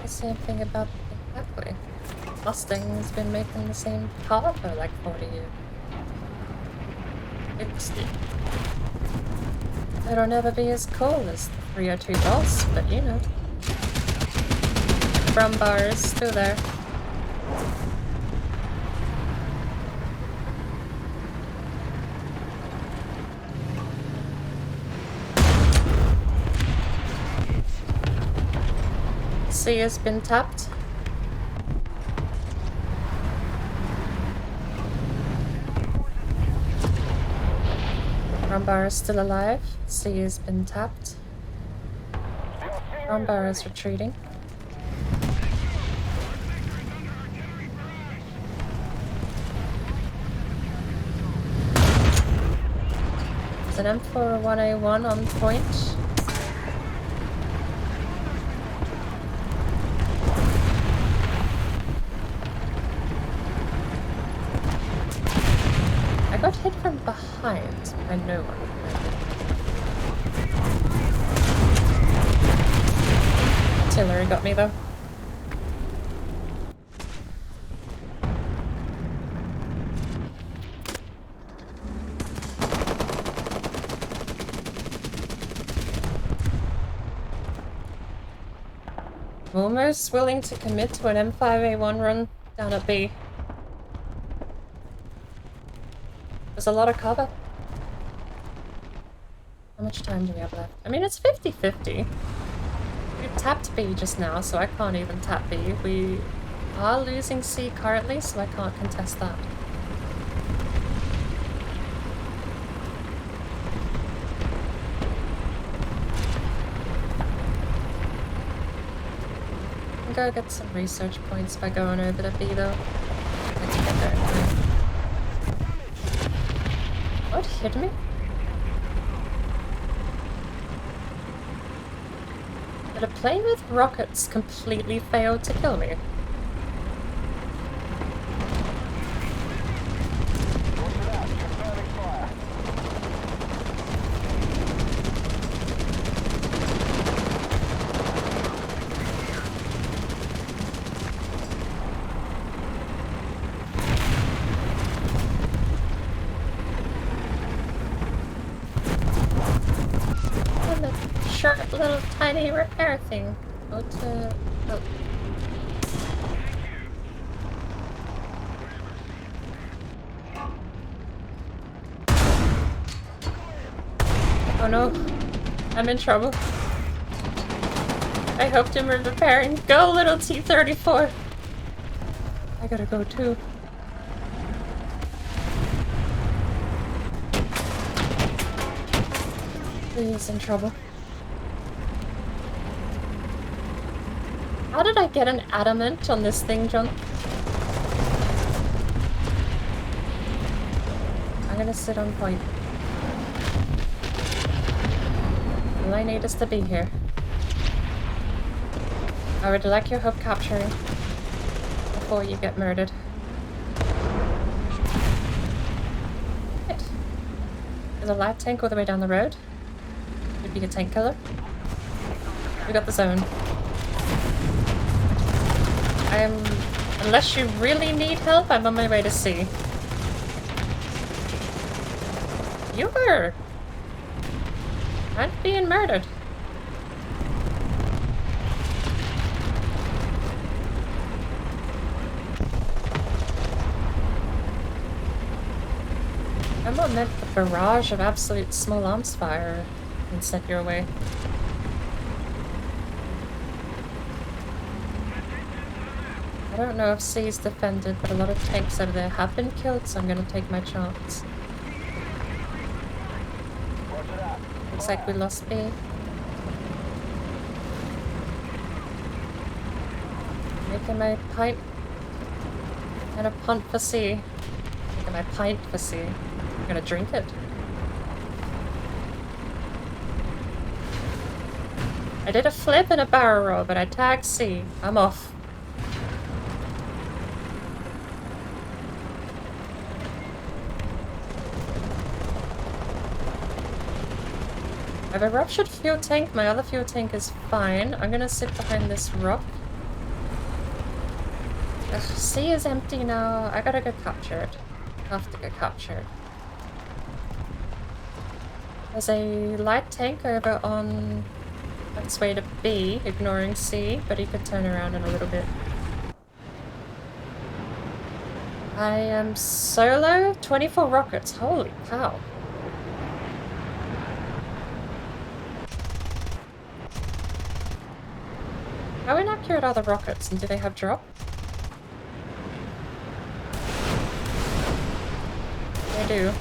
the same thing about exactly. Mustang's been making the same car for like 40 years. It'll never be as cool as the 302 Boss, but you know. Drum bar is still there. C has been tapped. Rumbar is still alive. C has been tapped. Rumbar is retreating. There's an M41A1 on point. I got hit from behind by no one. Artillery got me though. I'm almost willing to commit to an M5A1 run down at B. There's a lot of cover. How much time do we have left? I mean, it's 50-50. We tapped B just now, so I can't even tap B. We are losing C currently, so I can't contest that. I'll go get some research points by going over to B though. Let's get there anyway. What hit me? Did a plane with rockets completely fail to kill me? Little tiny repair thing. Go to... oh. Oh no. I'm in trouble. I hoped him were repairing. Go, little T-34! I gotta go too. He's in trouble. How did I get an adamant on this thing, John? I'm gonna sit on point. All I need is to be here. I would like your hope capturing before you get murdered. Right. There's a light tank all the way down the road. Could be a tank killer. We got the zone. Unless you really need help, I'm on my way to C. You were... I'm being murdered. I'm not meant the barrage of absolute small arms fire and sent your way. I don't know if C's defended, but a lot of tanks over there have been killed, so I'm gonna take my chance. Looks like we lost B. Making my pint and a punt for C. Making my pint for C. I'm gonna drink it. I did a flip and a barrel roll, but I tagged C. I'm off. I have a ruptured fuel tank. My other fuel tank is fine. I'm gonna sit behind this rock. The sea is empty now. I gotta go capture it. Have to go capture it. There's a light tank over on its way to B, ignoring C, but he could turn around in a little bit. I am solo? 24 rockets. Holy cow. How inaccurate are the rockets, and do they have drop? They do.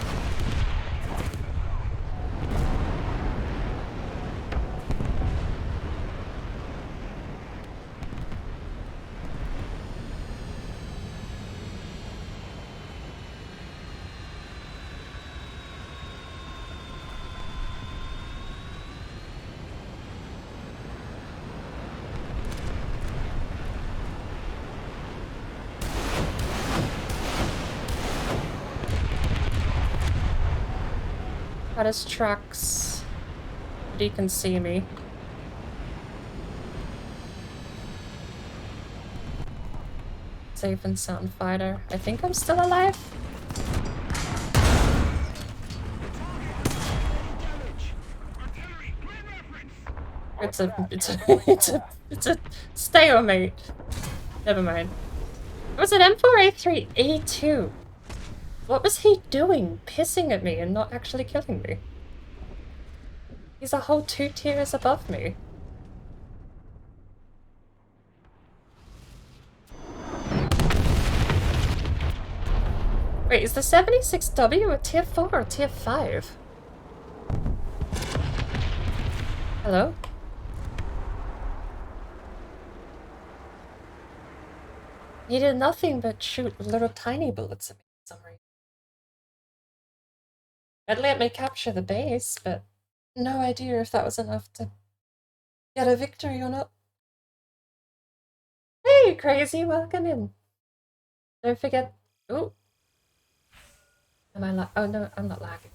Got his tracks. But he can see me. Safe and sound fighter. I think I'm still alive. It's a stalemate. Never mind. It was an M4A3A2. What was he doing? Pissing at me and not actually killing me. He's a whole 2 tiers above me. Wait, is the 76W a tier 4 or tier 5? Hello? He did nothing but shoot little tiny bullets at me for some reason. I'd let me capture the base, but no idea if that was enough to get a victory or not. Hey, crazy, welcome in. Don't forget. Oh. Am I oh no, I'm not lagging.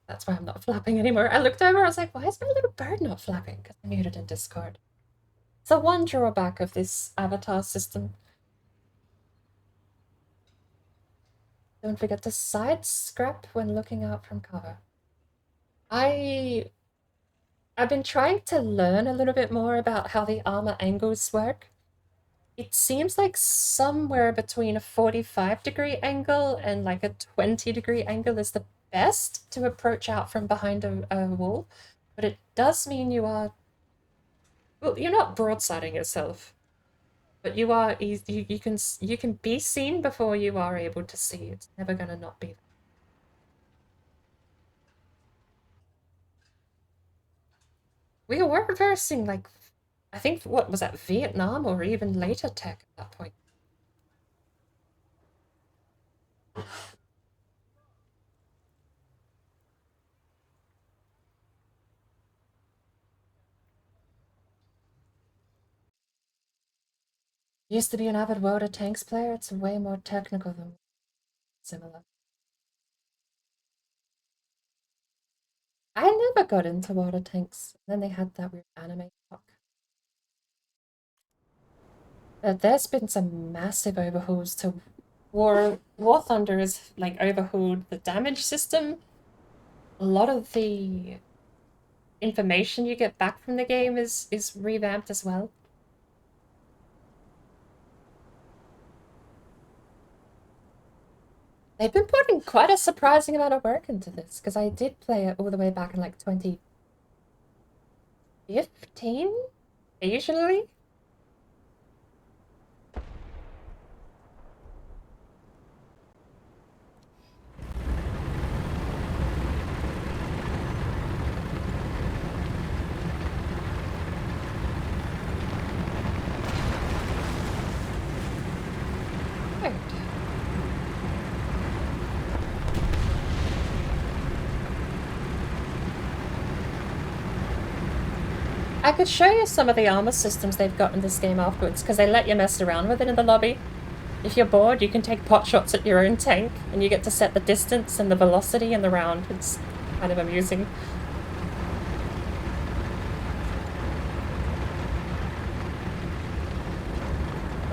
That's why I'm not flapping anymore. I looked over, I was like, why is my little bird not flapping? Because I muted in Discord. It's one drawback of this avatar system. Don't forget to side scrap when looking out from cover. I've been trying to learn a little bit more about how the armor angles work. It seems like somewhere between a 45-degree angle and like a 20-degree angle is the best to approach out from behind a wall, but it does mean you are... Well, you're not broadsiding yourself, but you are... You can be seen before you are able to see. It's never gonna not be there. We were versing, like, I think, what was that, Vietnam or even later tech at that point. Used to be an avid World of Tanks player. It's way more technical than similar. I never got into World of Tanks. Then they had that weird anime talk. There's been some massive overhauls to War Thunder has like overhauled the damage system. A lot of the information you get back from the game is revamped as well. They've been putting quite a surprising amount of work into this, because I did play it all the way back in like 2015, occasionally. I could show you some of the armor systems they've got in this game afterwards, because they let you mess around with it in the lobby. If you're bored, you can take pot shots at your own tank, and you get to set the distance and the velocity in the round. It's kind of amusing.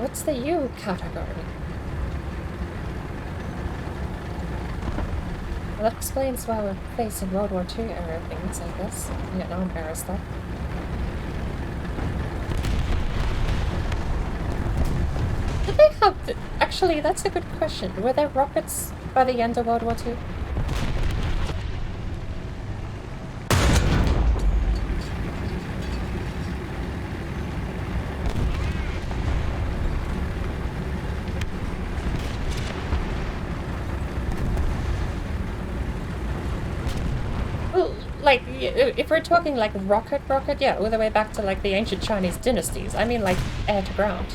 what's the U category? Well, that explains why we're facing World War II era things, I guess. Vietnam era stuff. Did they have... Actually, that's a good question. Were there rockets by the end of World War II? Well, like, if we're talking like rocket, yeah, all the way back to like the ancient Chinese dynasties. I mean like air to ground.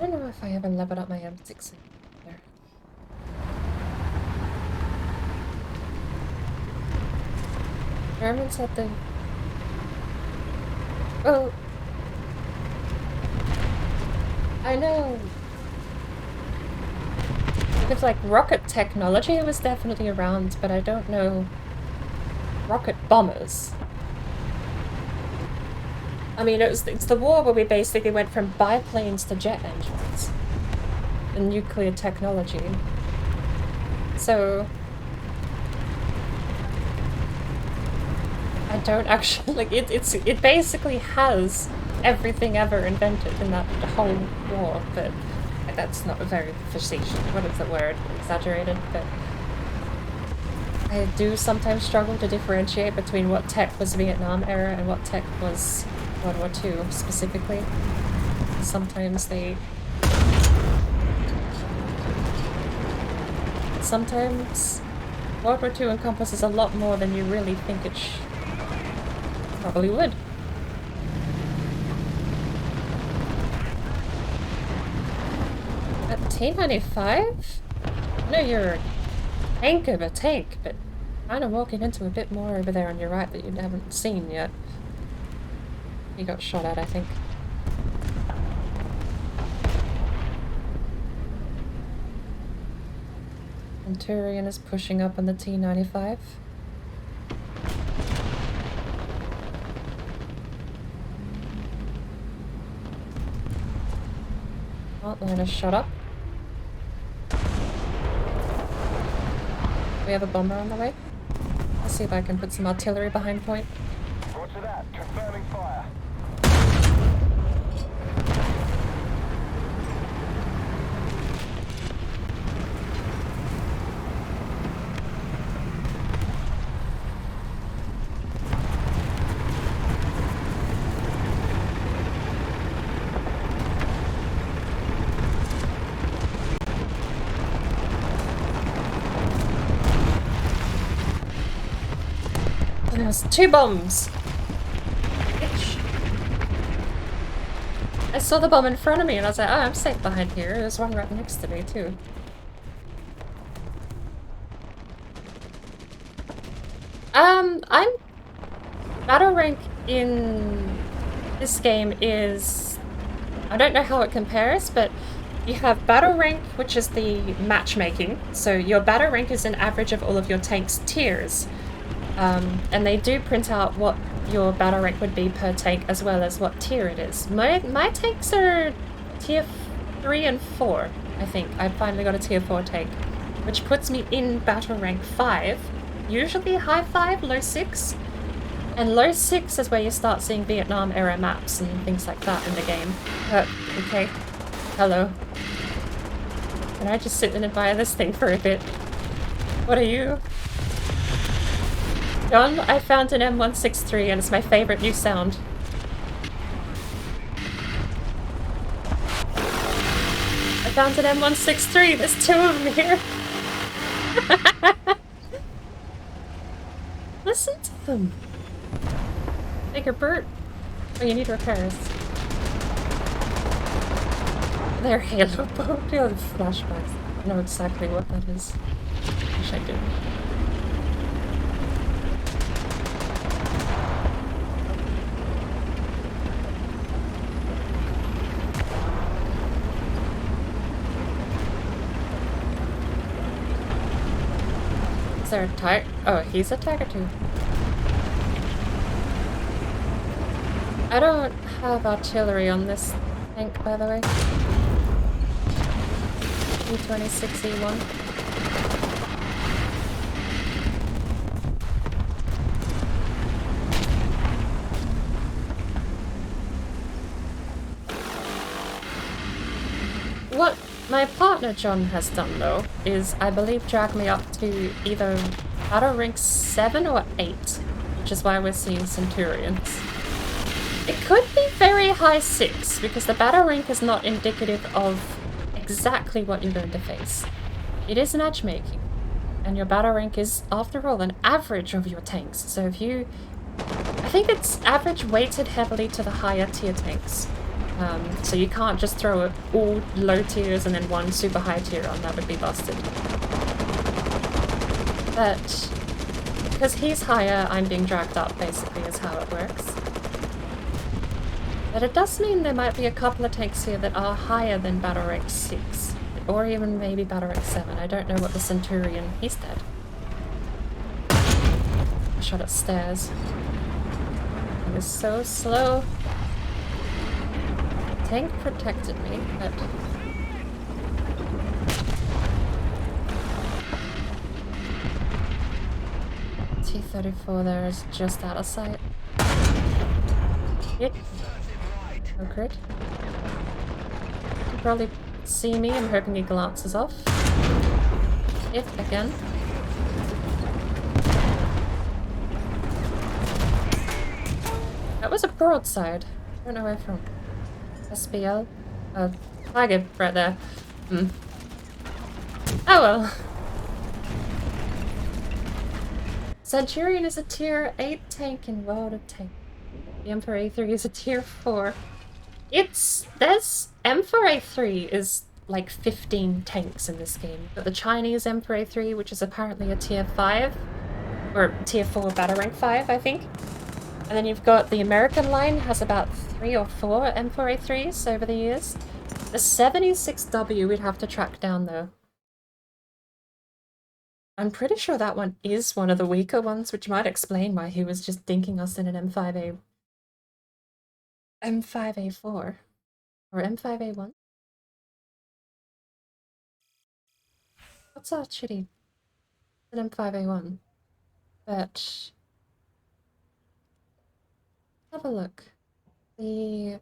I don't know if I ever leveled up my M6 there. Germans had the... Well... I know... Because like rocket technology was definitely around, but I don't know... Rocket bombers. I mean, it's the war where we basically went from biplanes to jet engines. And nuclear technology. So... I don't actually... Like, it basically has everything ever invented in that whole war, but that's not very facetious. What is the word? Exaggerated, but... I do sometimes struggle to differentiate between what tech was Vietnam era and what tech was World War II specifically. Sometimes they... Sometimes World War II encompasses a lot more than you really think it probably would. At T-95? I know you're a tank of a tank, but kind of walking into a bit more over there on your right that you haven't seen yet. You got shot at, I think. Centurion is pushing up on the T-95. Frontliner shut up. We have a bomber on the way. Let's see if I can put some artillery behind point. Roger that. Confirming fire. There's 2 bombs! Bitch. I saw the bomb in front of me and I was like, oh, I'm safe behind here. There's one right next to me, too. I'm... Battle rank in this game is... I don't know how it compares, but you have battle rank, which is the matchmaking. So your battle rank is an average of all of your tank's tiers. And they do print out what your battle rank would be per tank as well as what tier it is. My tanks are tier 3 and 4, I think. I finally got a tier 4 tank, which puts me in battle rank 5. Usually high 5, low 6. And low 6 is where you start seeing Vietnam era maps and things like that in the game. Okay. Hello. Can I just sit and admire this thing for a bit? What are you? John, I found an M163 and it's my favorite new sound. I found an M163! There's 2 of them here! Listen to them! Bigger Bert! Oh, you need repairs. They're Halo boat. You have flashbacks. I know exactly what that is. wish I did. Is there a tiger? Oh, he's a tiger too. I don't have artillery on this tank, by the way. E26E1. What my partner John has done, though, is I believe drag me up to either battle rank 7 or 8, which is why we're seeing Centurions. It could be very high 6, because the battle rank is not indicative of exactly what you're going to face. It is matchmaking, and your battle rank is, after all, an average of your tanks. So if you... I think it's average weighted heavily to the higher tier tanks. So you can't just throw all low tiers and then one super high tier on, that would be busted. But because he's higher, I'm being dragged up, basically, is how it works. But it does mean there might be a couple of tanks here that are higher than battle rank 6. Or even maybe battle rank 7. I don't know what the Centurion... He's dead. I shot at stairs. It was so slow. Tank protected me, but... T-34 there is just out of sight. Hit. Oh, crit. You can probably see me. I'm hoping he glances off. Hit again. That was a broadside. I don't know where from. SBL? Tiger right there. Oh well. Centurion is a tier 8 tank in World of Tanks. The M4A3 is a tier 4. There's M4A3 is like 15 tanks in this game. But the Chinese M4A3, which is apparently a tier 5, or tier 4 battle rank 5, I think. And then you've got the American line, has about 3 or 4 M4A3s over the years. The 76W we'd have to track down though. I'm pretty sure that one is one of the weaker ones, which might explain why he was just dinking us in an M5A... M5A4. Or M5A1? What's our shitty... An M5A1. But... Have a look. The...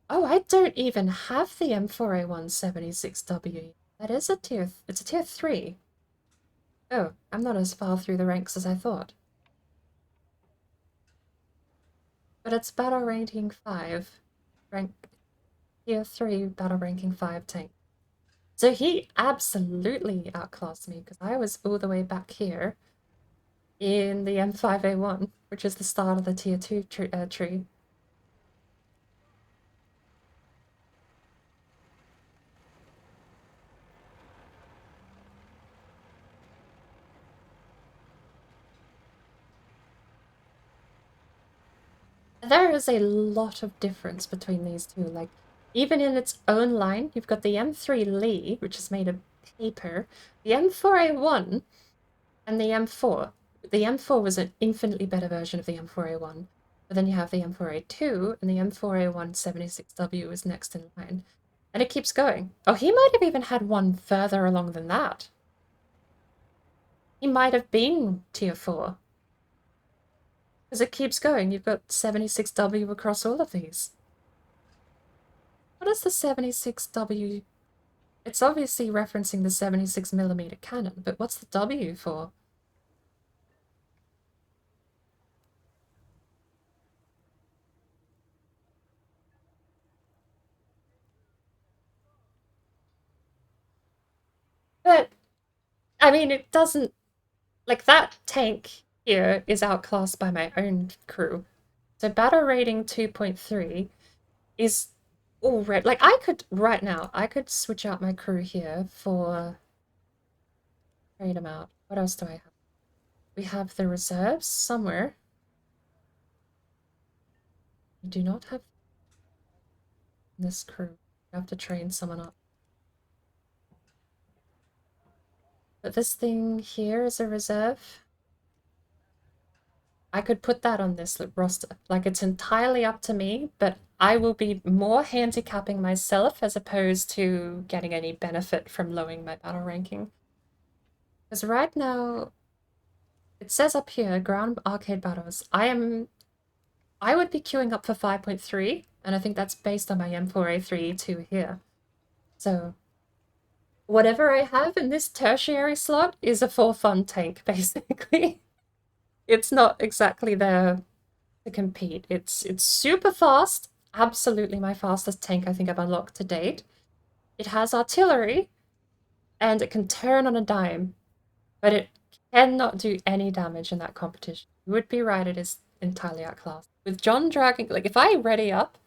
Oh, I don't even have the M4A1 76W. That is a tier... It's a tier 3. Oh, I'm not as far through the ranks as I thought. But it's battle ranking 5. Tier 3 battle ranking 5 tank. So he absolutely outclassed me, because I was all the way back here in the M5A1, which is the start of the tier 2 tree. There is a lot of difference between these two. Like, even in its own line, you've got the M3 Lee, which is made of paper, the M4A1, and the M4. The M4 was an infinitely better version of the M4A1. But then you have the M4A2, and the M4A1 76W is next in line. And it keeps going. Oh, he might have even had one further along than that. He might have been tier 4. Because it keeps going. You've got 76W across all of these. What is the 76W? It's obviously referencing the 76mm cannon, but what's the W for? But, I mean, it doesn't... Like, that tank here is outclassed by my own crew. So battle rating 2.3 is already... Like, I could, right now, I could switch out my crew here for... trade them out. What else do I have? We have the reserves somewhere. We do not have this crew. We have to train someone up. But this thing here is a reserve. I could put that on this roster. Like, it's entirely up to me, but I will be more handicapping myself as opposed to getting any benefit from lowering my battle ranking. Because right now, it says up here, ground arcade battles. I would be queuing up for 5.3, and I think that's based on my M4A3E2 here. So, whatever I have in this tertiary slot is a for fun tank, basically. It's not exactly there to compete. It's super fast, absolutely my fastest tank I think I've unlocked to date. It has artillery, and it can turn on a dime, but it cannot do any damage in that competition. You would be right, it is entirely outclassed. With John dragging, like, if I ready up,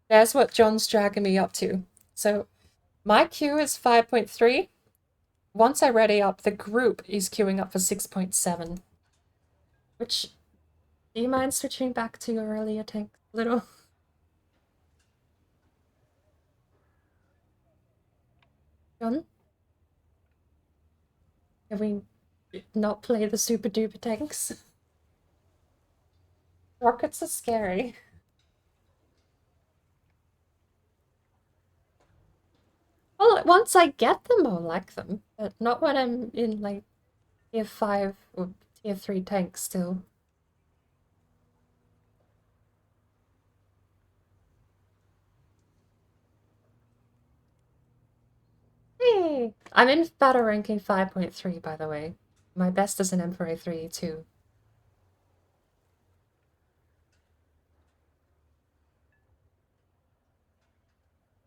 there's what John's dragging me up to. So my queue is 5.3. Once I ready up, the group is queuing up for 6.7. Which, do you mind switching back to your earlier tank a little? John? Can we not play the super duper tanks? Rockets are scary. Well, once I get them, I'll like them, but not when I'm in, like, tier 5 or tier 3 tanks still. Hey! I'm in battle ranking 5.3, by the way. My best is an Emperor 3 too.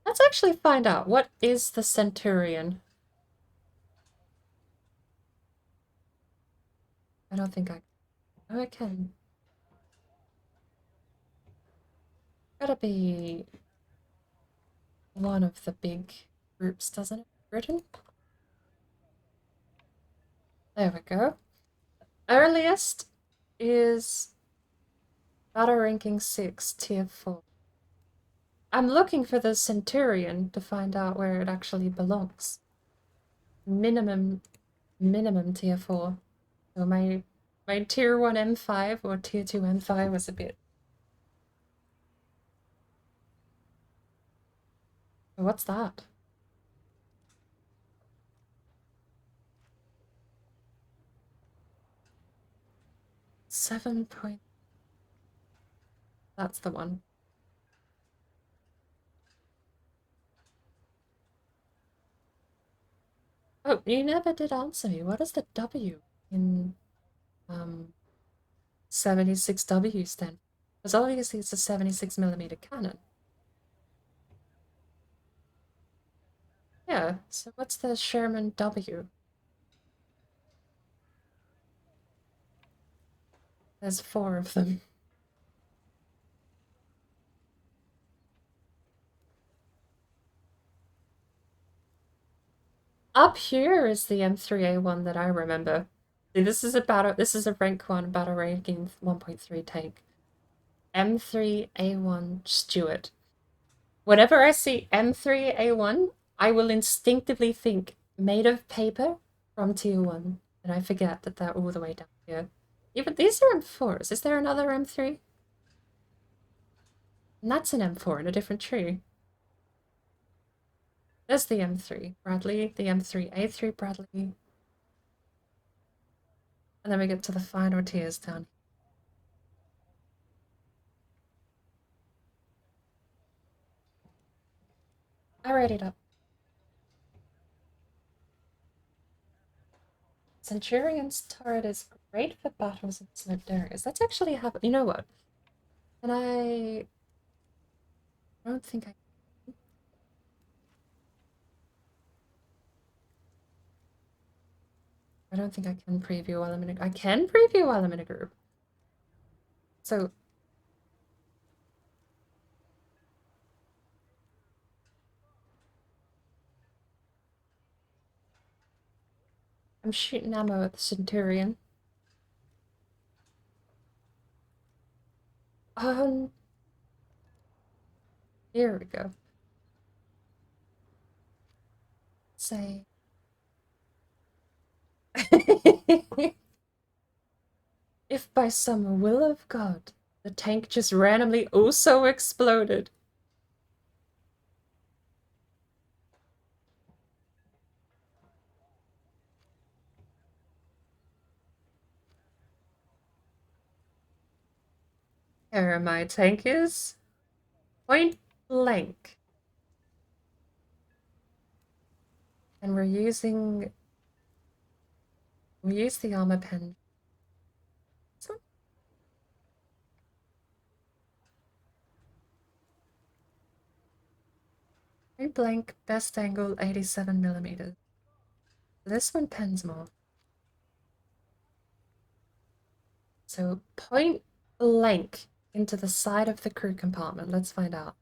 Let's actually find out. What is the Centurion? I don't think I... Oh, I can. Gotta be one of the big groups, doesn't it? Britain? There we go. Earliest is battle ranking 6, tier 4. I'm looking for the Centurion to find out where it actually belongs. Minimum tier 4. So my tier 1 M5 or tier 2 M5 was a bit... What's that? .7. That's the one. Oh, you never did answer me. What is the W in 76W stand? Because obviously it's a 76mm cannon. Yeah, so what's the Sherman W? There's 4 of them. Up here is the M3A1 that I remember. See, this is a rank 1 battle ranking 1.3 tank. M3A1 Stuart. Whenever I see M3A1, I will instinctively think made of paper from tier 1, and I forget that they're all the way down here. Even these are M4s. Is there another M3? And that's an M4 in a different tree. There's the M3 Bradley, the M3A3 Bradley. And then we get to the final tiers down here. I read it up. Centurion's turret is great for battles in sloped areas. That's actually happened. You know what? And I don't think I... I don't think I can preview while I'm in a... I can preview while I'm in a group. So... I'm shooting ammo at the Centurion. Here we go. Say. If by some will of God, the tank just randomly also exploded. Here my tank is. Point blank. And we use the armor pen. Point blank, best angle, 87mm. This one pens more. So point blank into the side of the crew compartment. Let's find out.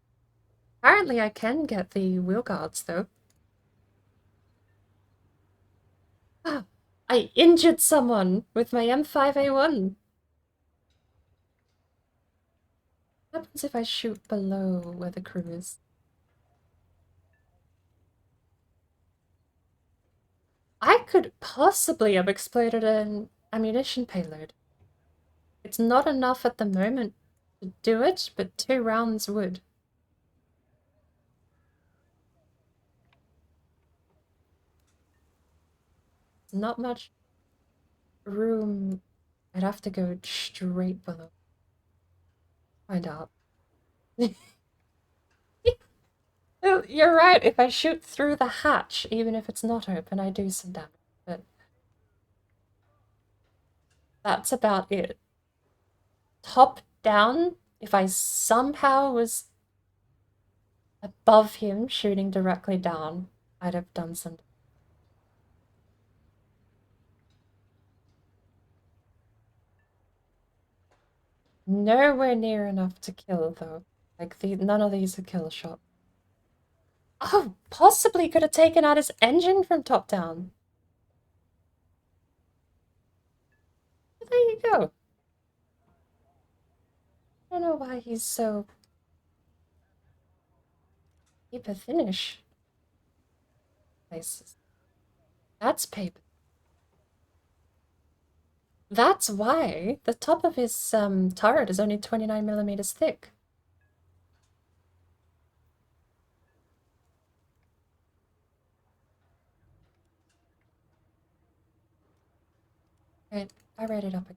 Apparently I can get the wheel guards though. Ah, I injured someone with my M5A1. What happens if I shoot below where the crew is? I could possibly have exploded an ammunition payload. It's not enough at the moment to do it, but 2 rounds would. Not much room. I'd have to go straight below. Find out. You're right, if I shoot through the hatch, even if it's not open, I do some damage, but that's about it. Top down, if I somehow was above him shooting directly down, I'd have done some damage. Nowhere near enough to kill, though. Like, none of these are kill shot. Oh, possibly could have taken out his engine from top down. There you go. I don't know why he's so... paper finish. Places. That's paper. That's why the top of his turret is only 29mm thick. Right, I read it up again.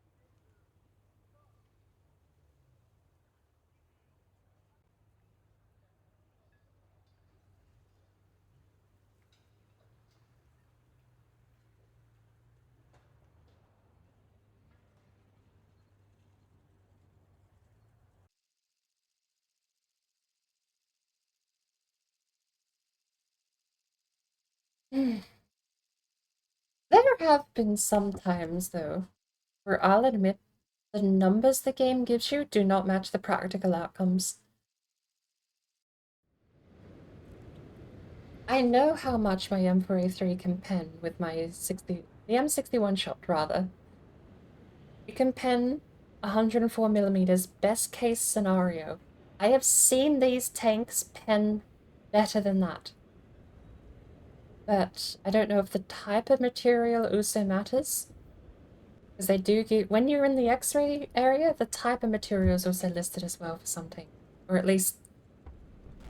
There have been some times, though, where I'll admit the numbers the game gives you do not match the practical outcomes. I know how much my M4A3 can pen with my the M61 shot, rather. You can pen 104mm best case scenario. I have seen these tanks pen better than that. But I don't know if the type of material also matters. Because they do get, when you're in the X-ray area, the type of material is also listed as well for something. Or at least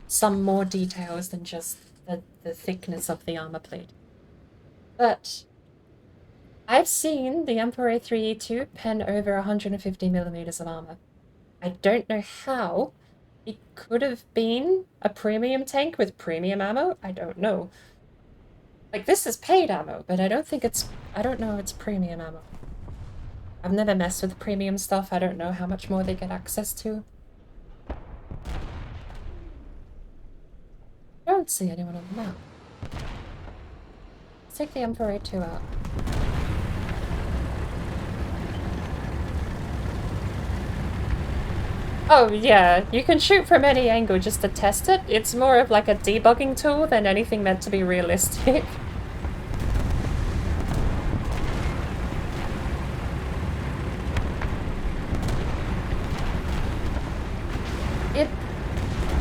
some more details than just the thickness of the armor plate. But I've seen the Emperor A3E2 pen over 150mm of armor. I don't know how. It could have been a premium tank with premium ammo. I don't know. Like, this is paid ammo, but I don't know it's premium ammo. I've never messed with premium stuff. I don't know how much more they get access to. I don't see anyone on the map. Let's take the Emperor A2 out. Oh yeah, you can shoot from any angle just to test it. It's more of like a debugging tool than anything meant to be realistic. It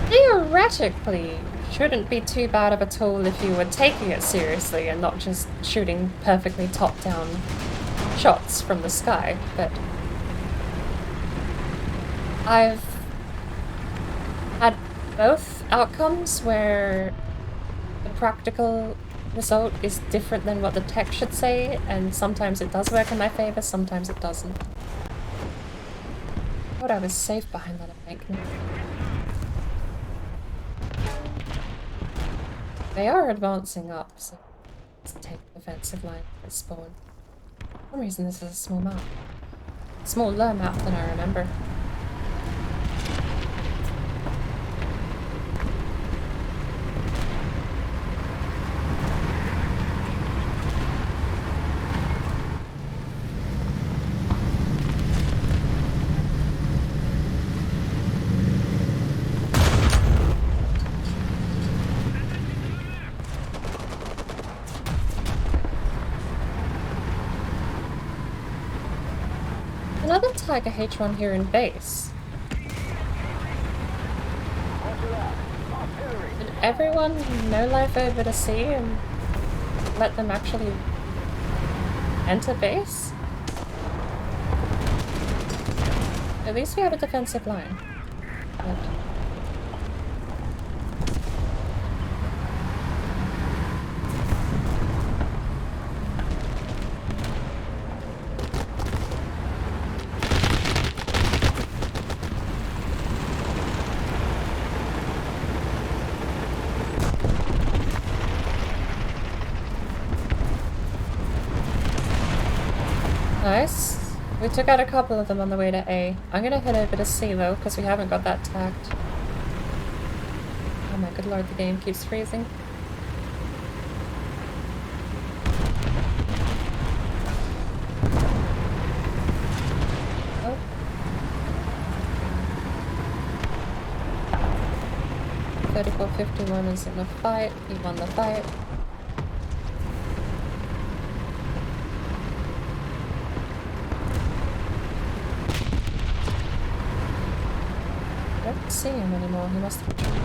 theoretically shouldn't be too bad of a tool if you were taking it seriously and not just shooting perfectly top-down shots from the sky, but I've had both outcomes where the practical result is different than what the tech should say, and sometimes it does work in my favor, sometimes it doesn't. I thought I was safe behind that embankment. They are advancing up, so let's take the defensive line at spawn. For some reason this is a small map. Smaller map than I remember. Another Tiger H1 here in base. Did everyone no life over to sea and let them actually enter base? At least we have a defensive line. But nice. We took out a couple of them on the way to A. I'm gonna head over to C though, because we haven't got that tagged. Oh my good lord, the game keeps freezing. Oh. 3451 is in the fight. He won the fight. I don't see him anymore. He must have retreated.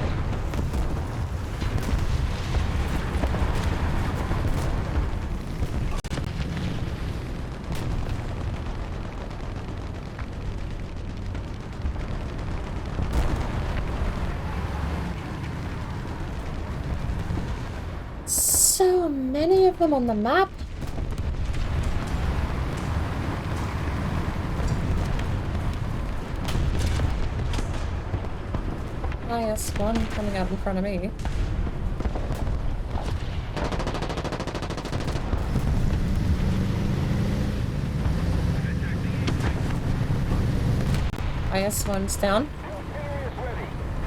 So many of them on the map. IS-1 coming out in front of me. IS-1's down.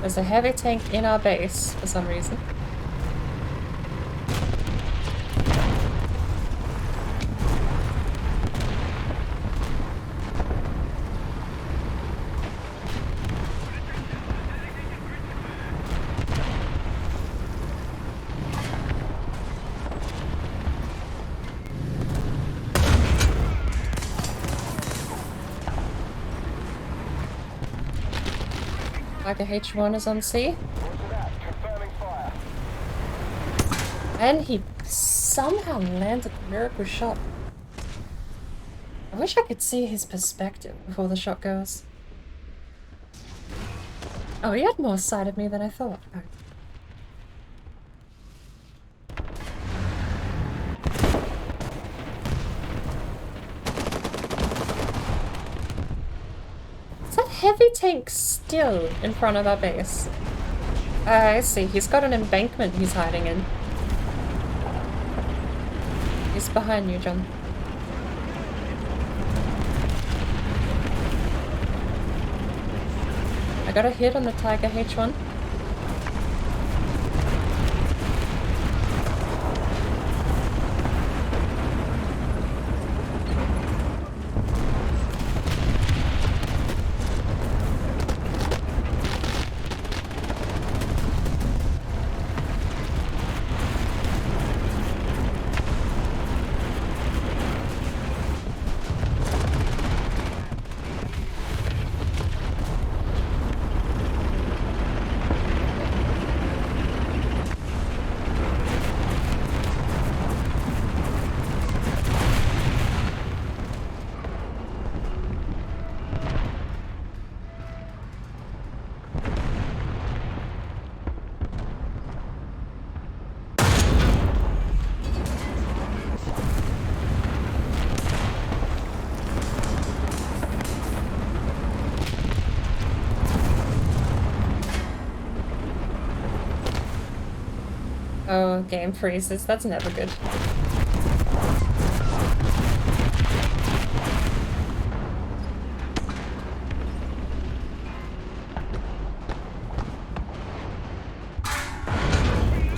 There's a heavy tank in our base for some reason. Tiger H1 is on C. And he somehow landed the miracle shot. I wish I could see his perspective before the shot goes. Oh, he had more sight of me than I thought. Oh. Heavy tank still in front of our base. I see. He's got an embankment he's hiding in. He's behind you, John. I got a hit on the Tiger H1. Oh, game freezes. That's never good.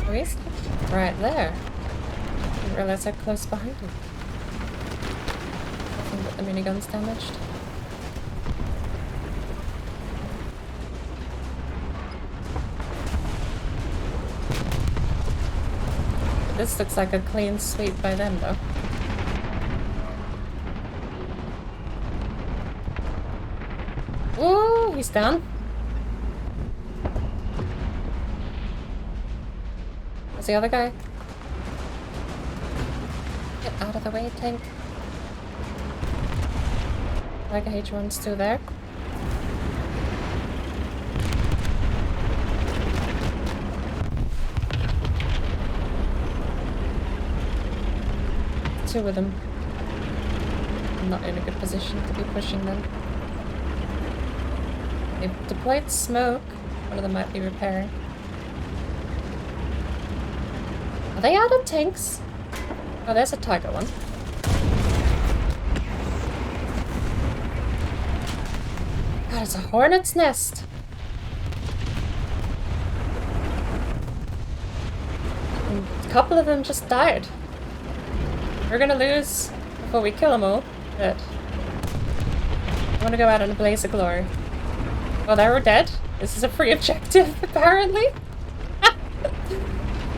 Oh, he's right there. Didn't realize how close behind him. I think that the minigun's damaged. This looks like a clean sweep by them, though. Ooh, he's down. Where's the other guy? Get out of the way, tank. Like H1's still there. Two of them. I'm not in a good position to be pushing them. They've deployed smoke. One of them might be repairing. Are they out of tanks? Oh, there's a Tiger one. God, it's a hornet's nest. And a couple of them just died. We're gonna lose before we kill them all, but I want to go out in a blaze of glory. Well, they were dead. This is a free objective, apparently.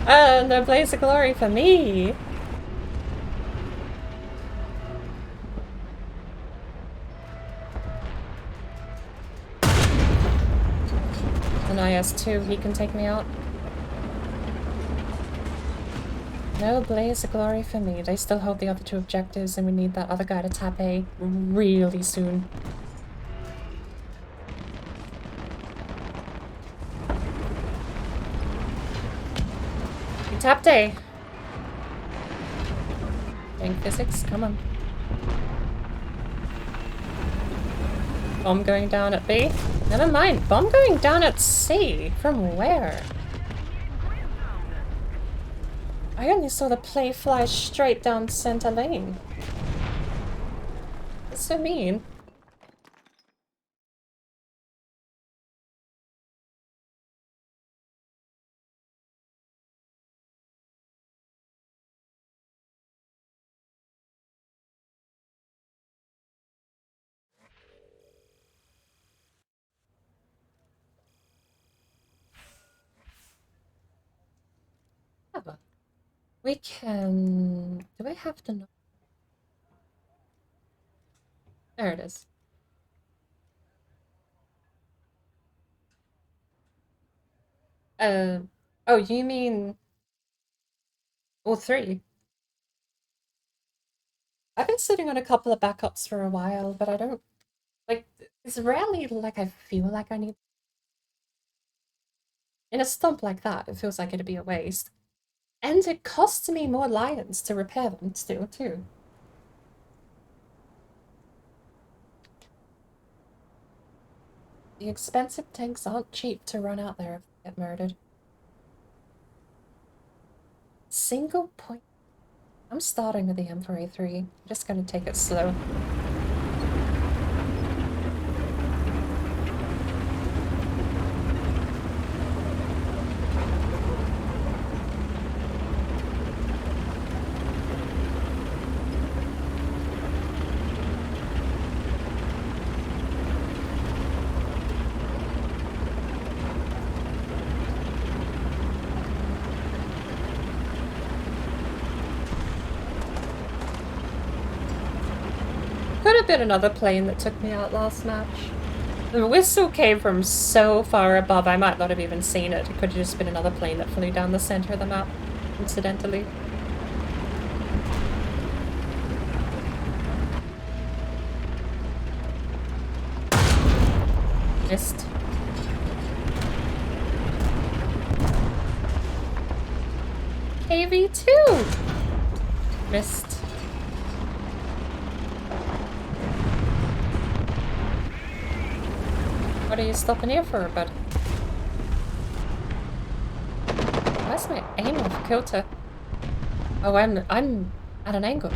No blaze of glory for me. An IS-2, he can take me out. No blaze of glory for me. They still hold the other two objectives, and we need that other guy to tap A really soon. He tapped A. Dang physics, come on. Bomb going down at B? Never mind, bomb going down at C? From where? I only saw the plane fly straight down center lane. That's so mean. Oh, we can... Do I have to know? There it is. Oh, you mean all three? I've been sitting on a couple of backups for a while, but I don't, like, it's rarely like I feel like I need... In a stump like that, it feels like it'd be a waste. And it costs me more lions to repair them still, too. The expensive tanks aren't cheap to run out there if they get murdered. Single point. I'm starting with the M4A3. I'm just gonna take it slow. Could have been another plane that took me out last match. The whistle came from so far above, I might not have even seen it. It could have just been another plane that flew down the center of the map, incidentally. Missed. KV2! Missed. What are you stopping here for, bud? Why Where's my aim off kilter? Oh, I'm at an angle.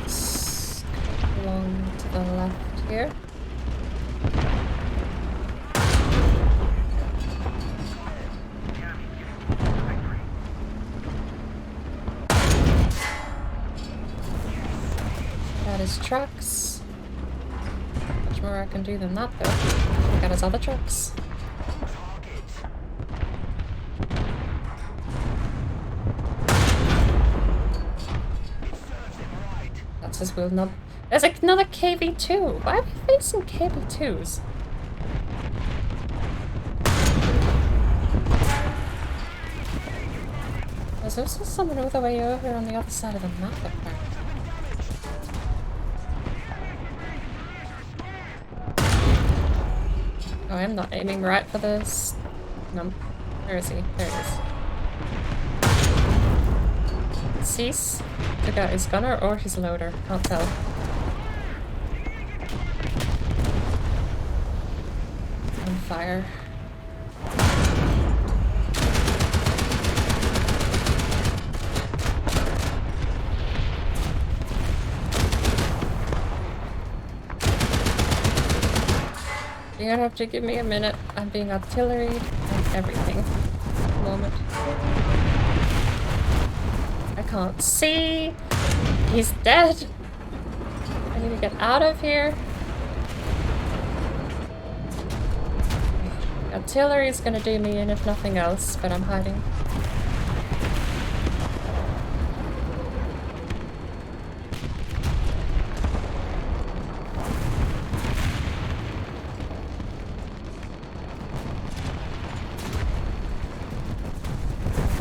Let's go along to the left here. Got his trucks. Much more I can do than that, though. I got his other trucks. That's his wheel nub. There's another KV2. Why are we facing KV2s? There's also someone all the way over on the other side of the map, apparently. Oh, I'm not aiming right for this. No. Where is he? There he is. Cease. Took out his gunner or his loader. Can't tell. On fire. You're gonna have to give me a minute. I'm being artilleried and everything at the moment. I can't see. He's dead. I need to get out of here. Artillery is gonna do me in if nothing else, but I'm hiding.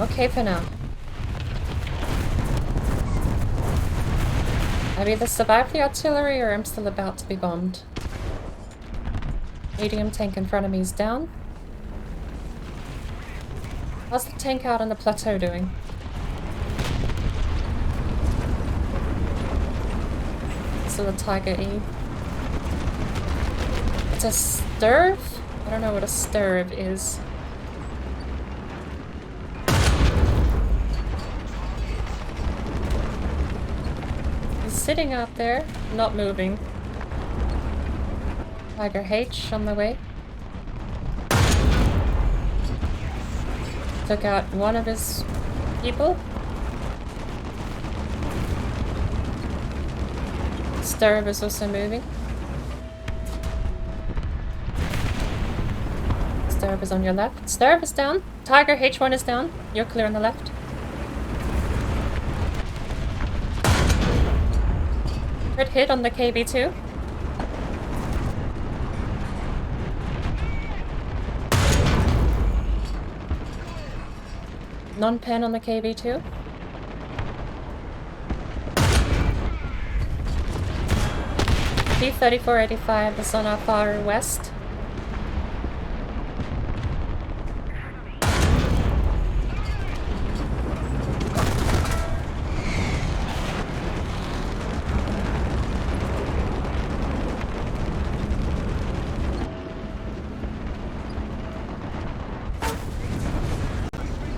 Okay for now. I've either survived the artillery or I'm still about to be bombed. Medium tank in front of me is down. How's the tank out on the plateau doing? Still a Tiger E. It's a Sturv? I don't know what a Sturv is. Sitting out there, not moving. Tiger H on the way. Took out one of his people. Sturv is also moving. Sturv is on your left. Sturv is down. Tiger H1 is down. You're clear on the left. Crit hit on the KV2. Non-pen on the KV2. P-3485 is on our far west.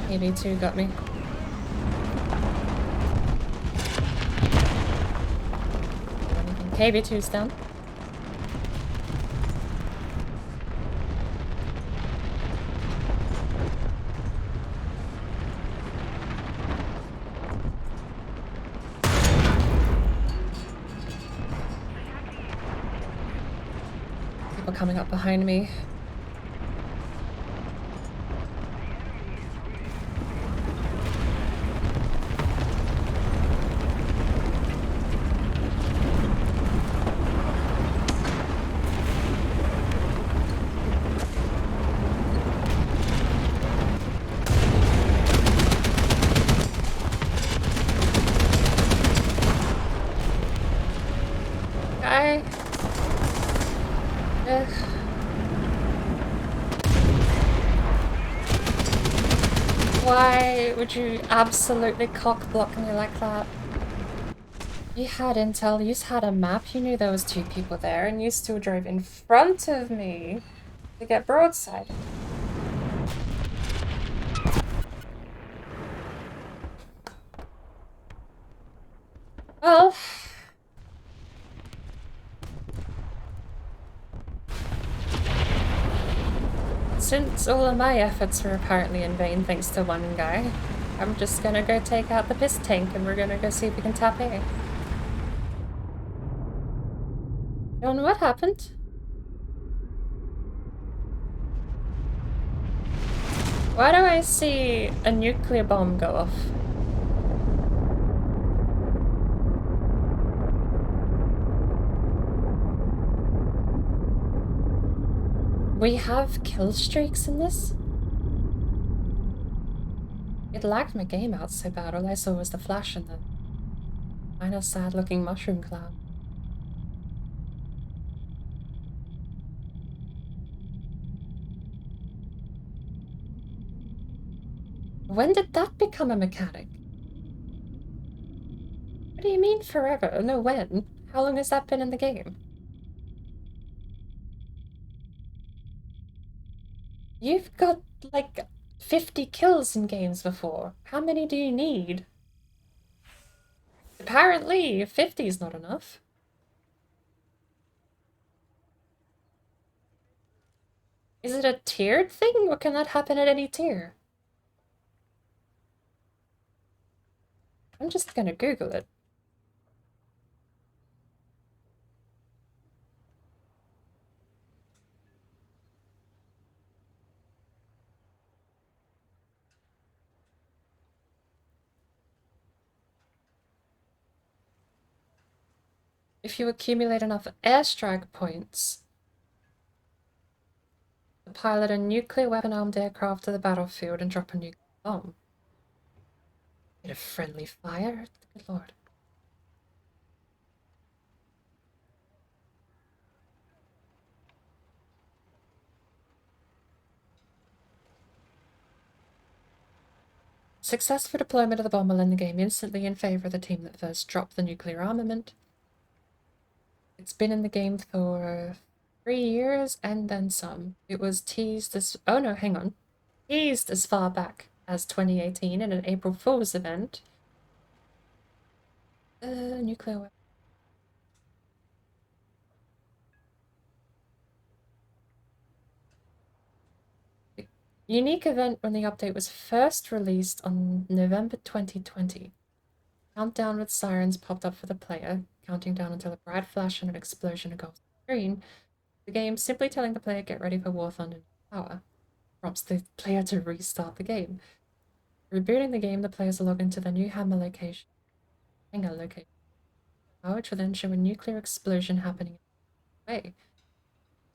KV2 got me. KV2's down. People coming up behind me. Ugh. Why would you absolutely cock block me like that? You had intel, you had a map, you knew there was 2 people there, and you still drove in front of me to get broadside. Well, since all of my efforts were apparently in vain thanks to one guy, I'm just gonna go take out the piss tank and we're gonna go see if we can tap A. John, what happened? Why do I see a nuclear bomb go off? We have kill streaks in this? It lagged my game out so bad, all I saw was the flash and the kind of sad looking mushroom cloud. When did that become a mechanic? What do you mean forever? No, when? How long has that been in the game? You've got, like, 50 kills in games before. How many do you need? Apparently, 50 is not enough. Is it a tiered thing, or can that happen at any tier? I'm just gonna Google it. If you accumulate enough airstrike points, pilot a nuclear weapon-armed aircraft to the battlefield and drop a nuclear bomb. Bit of friendly fire? Good lord. Successful deployment of the bomb will end the game instantly in favor of the team that first dropped the nuclear armament. It's been in the game for 3 years and then some. It was teased as... oh no, hang on. Teased as far back as 2018 in an April Fool's event. Nuclear weapon. Unique event when the update was first released on November 2020. Countdown with sirens popped up for the player, counting down until a bright flash and an explosion engulfs the screen. The game simply telling the player get ready for War Thunder Power prompts the player to restart the game. Rebooting the game, the players log into the new hangar location, which will then show a nuclear explosion happening away,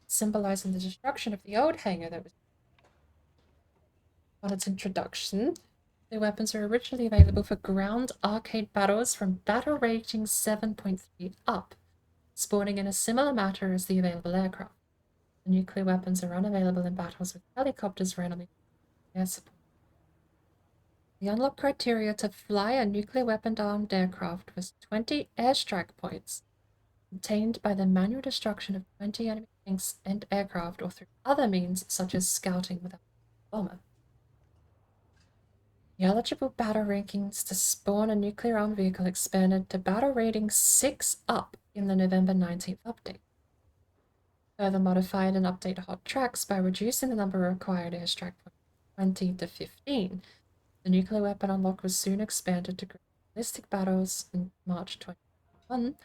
symbolizing the destruction of the old hangar that was. On its introduction, the weapons were originally available for ground arcade battles from battle rating 7.3 up, spawning in a similar manner as the available aircraft. The nuclear weapons are unavailable in battles with helicopters randomly air support. The unlock criteria to fly a nuclear weapon-armed aircraft was 20 airstrike points, obtained by the manual destruction of 20 enemy tanks and aircraft or through other means such as scouting without a bomber. The eligible battle rankings to spawn a nuclear-armed vehicle expanded to battle rating 6 up in the November 19th update. Further modified and updated hot tracks by reducing the number of required airstrike points from 20 to 15. The nuclear weapon unlock was soon expanded to ballistic battles in March 2021.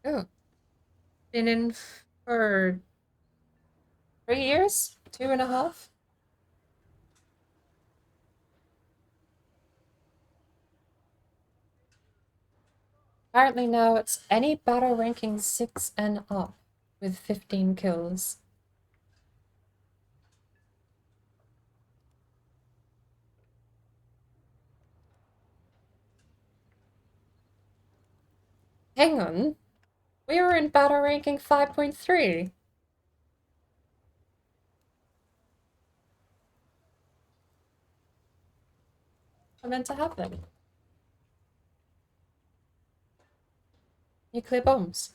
Oh, been in for 3 years? 2.5? Apparently now it's any battle ranking 6 and up. with 15 kills. Hang on. We were in battle ranking 5.3. I meant to have them. Nuclear bombs.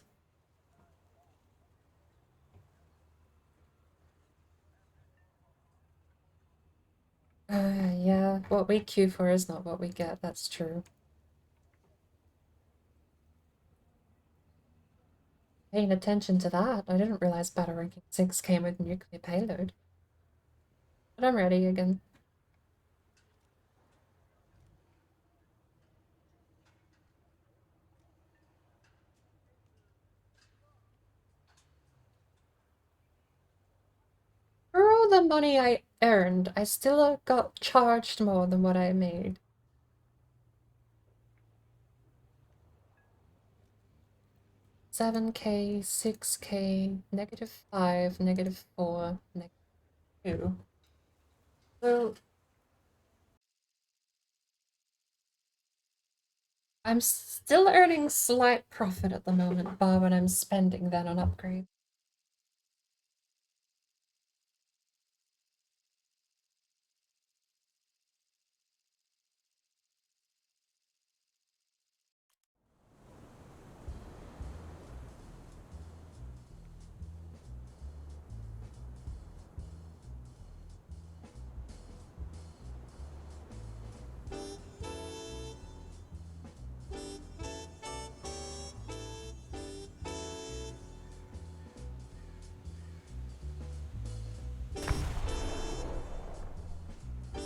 Yeah, what we queue for is not what we get, that's true. Paying attention to that, I didn't realize battle ranking 6 came with nuclear payload. But I'm ready again. For all the money I earned, I still got charged more than what I made. $7K, $6K, -5, -4, -2. So I'm still earning slight profit at the moment, bar when I'm spending that on upgrades.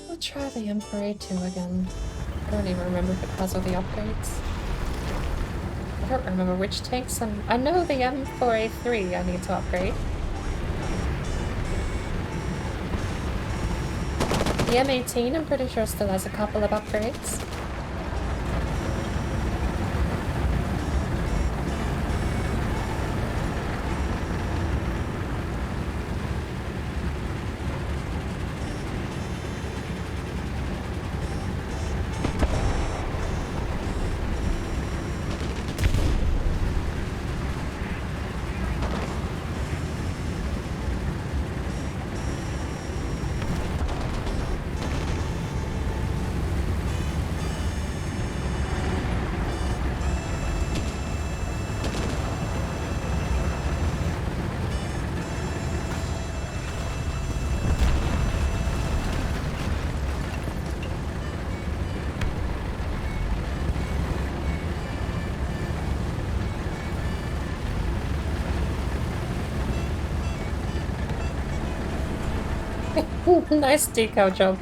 I'll try the M4A2 again. I don't even remember if it has all the upgrades. I don't remember which tanks I know the M4A3 I need to upgrade. The M18 I'm pretty sure still has a couple of upgrades. Nice decal job.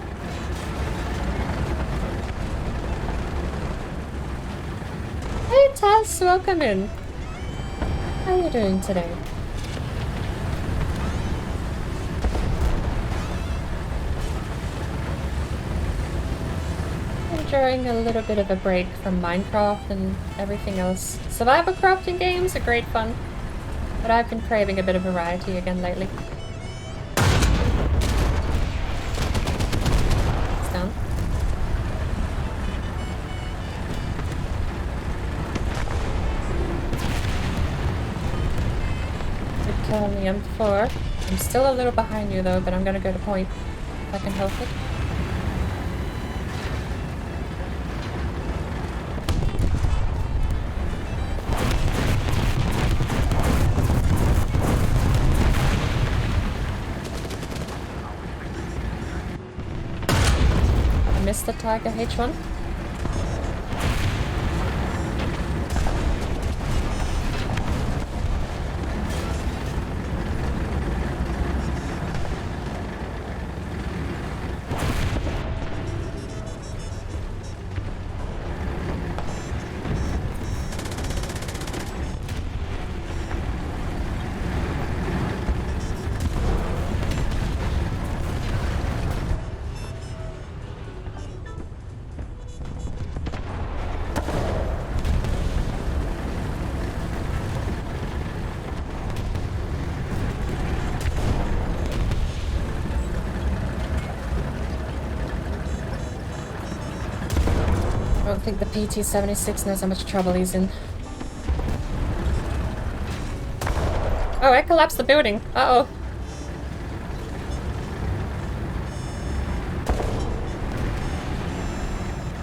Hey Tess, welcome in. How are you doing today? Enjoying a little bit of a break from Minecraft and everything else. Survival crafting games are great fun, but I've been craving a bit of variety again lately. On the M4. I'm still a little behind you though, but I'm gonna go to point if I can help it. I missed the Tiger H1. think the PT-76 knows how much trouble he's in. Oh, I collapsed the building. Uh-oh.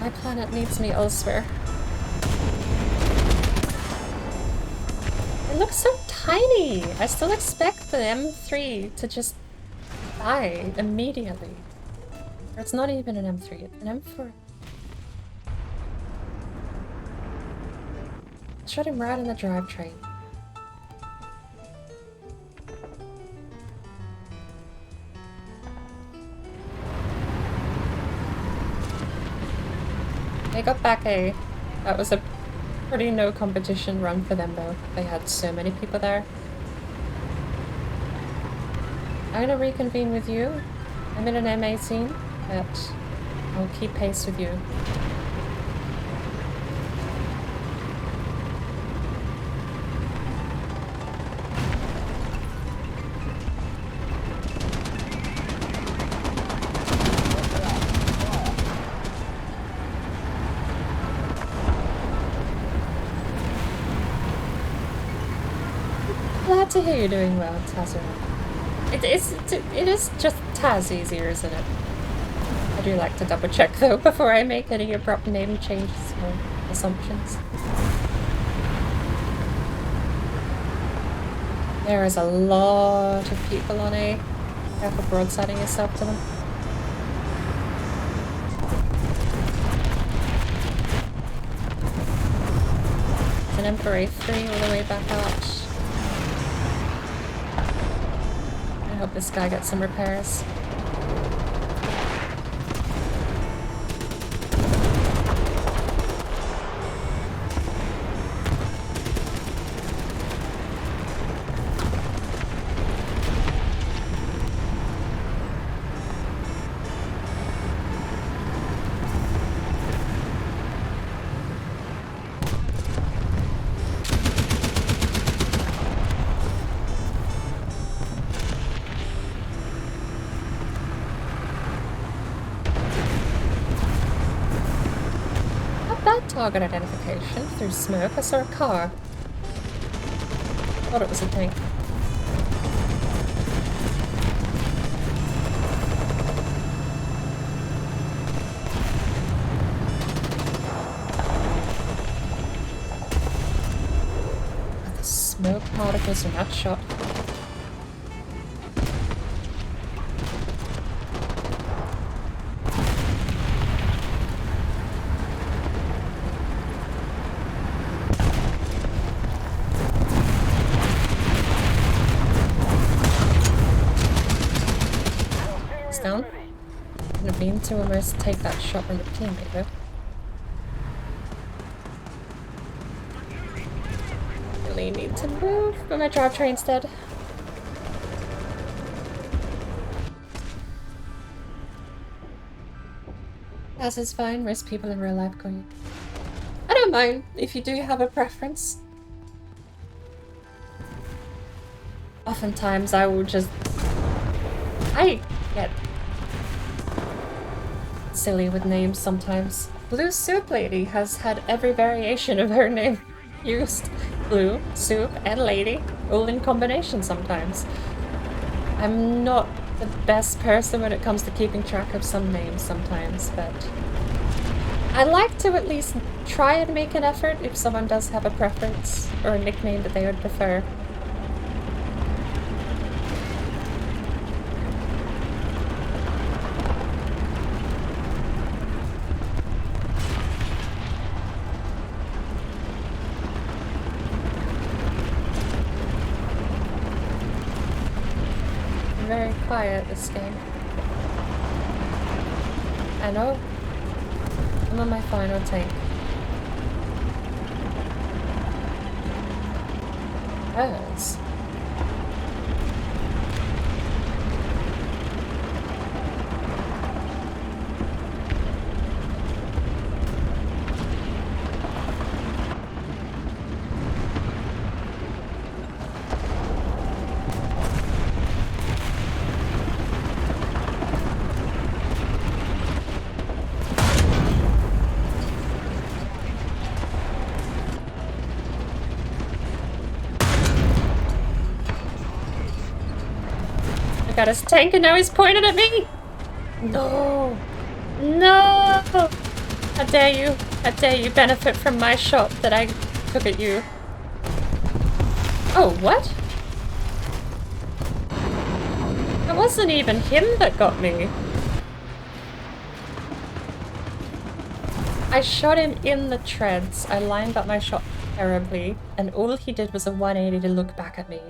My planet needs me elsewhere. It looks so tiny! I still expect the M3 to just die immediately. Or it's not even an M3, it's an M4. Shot him right in the drivetrain. They got back A. That was a pretty no competition run for them though. They had so many people there. I'm gonna reconvene with you. I'm in an M18, but I'll keep pace with you. Glad to hear you're doing well, Tazura. It is just Taz easier, isn't it? I do like to double check though before I make any abrupt name changes or assumptions. There is a lot of people on A. Careful broadsiding yourself to them. It's an Emperor A3 all the way back out. I hope this guy gets some repairs. Target identification through smoke. I saw a car. Thought it was a tank. The smoke particles from that shot. Down. Would have been to almost take that shot from the teammate though. Really need to move, but my drivetrain's dead. As is fine, most people in real life going. I don't mind if you do have a preference. Oftentimes I will just I get silly with names sometimes. Blue Soup Lady has had every variation of her name used. Blue, Soup, and Lady, all in combination sometimes. I'm not the best person when it comes to keeping track of some names sometimes, but I like to at least try and make an effort if someone does have a preference or a nickname that they would prefer. Very quiet this game. I know. I'm on my final tank. Yes. I got his tank and now he's pointed at me! No! No! How dare you? How dare you benefit from my shot that I took at you? Oh, what? It wasn't even him that got me. I shot him in the treads. I lined up my shot terribly, and all he did was a 180 to look back at me.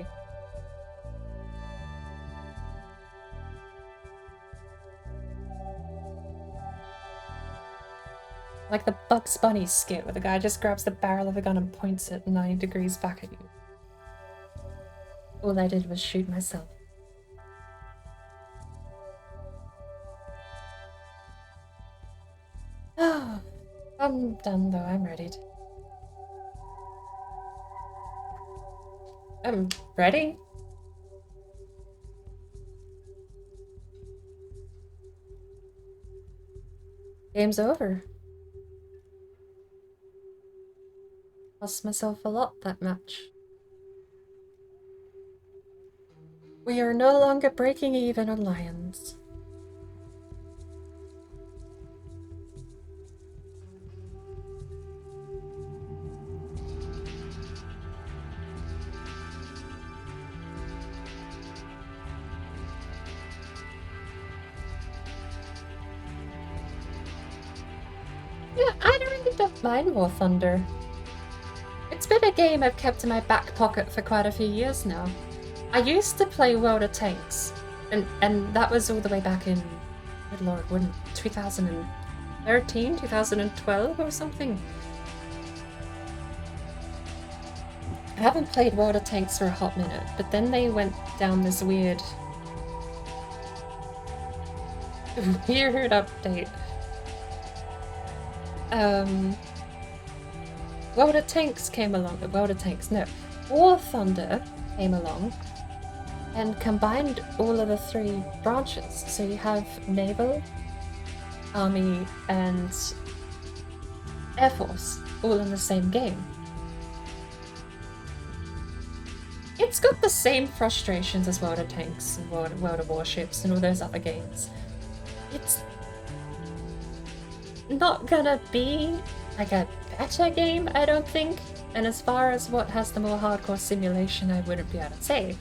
Like the Bugs Bunny skit where the guy just grabs the barrel of the gun and points it 90 degrees back at you. All I did was shoot myself. Oh, I'm done though, I'm ready. I'm ready. Game's over. Lost myself a lot that match. We are no longer breaking even on lions. Yeah, I really don't mind War Thunder. It's been a game I've kept in my back pocket for quite a few years now. I used to play World of Tanks, and that was all the way back in, good lord, when 2013, 2012 or something. I haven't played World of Tanks for a hot minute, but then they went down this weird update. World of Tanks came along. War Thunder came along and combined all of the three branches. So you have Naval, Army, and Air Force all in the same game. It's got the same frustrations as World of Tanks and World of Warships and all those other games. It's not gonna be like a better game, I don't think. And as far as what has the more hardcore simulation, I wouldn't be able to say.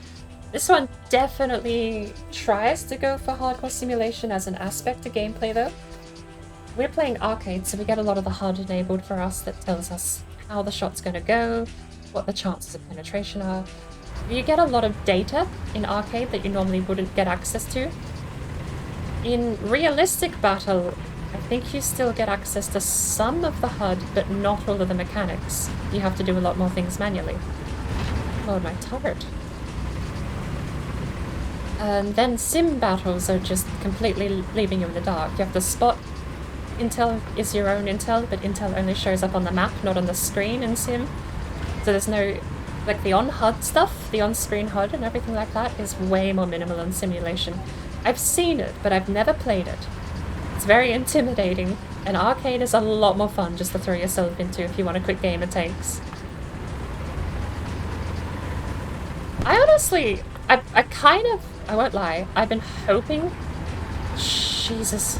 This one definitely tries to go for hardcore simulation as an aspect of gameplay though. We're playing arcade, so we get a lot of the HUD enabled for us that tells us how the shot's gonna go, what the chances of penetration are. You get a lot of data in arcade that you normally wouldn't get access to. In realistic battle, I think you still get access to some of the HUD, but not all of the mechanics. You have to do a lot more things manually. Lord, my turret. And then sim battles are just completely leaving you in the dark. You have to spot. Intel is your own intel, but intel only shows up on the map, not on the screen in sim. So there's no... like the on-HUD stuff, the on-screen HUD and everything like that is way more minimal in simulation. I've seen it, but I've never played it. It's very intimidating, and arcade is a lot more fun just to throw yourself into if you want a quick game of tanks. I honestly, I kind of, I won't lie, I've been hoping... Jesus.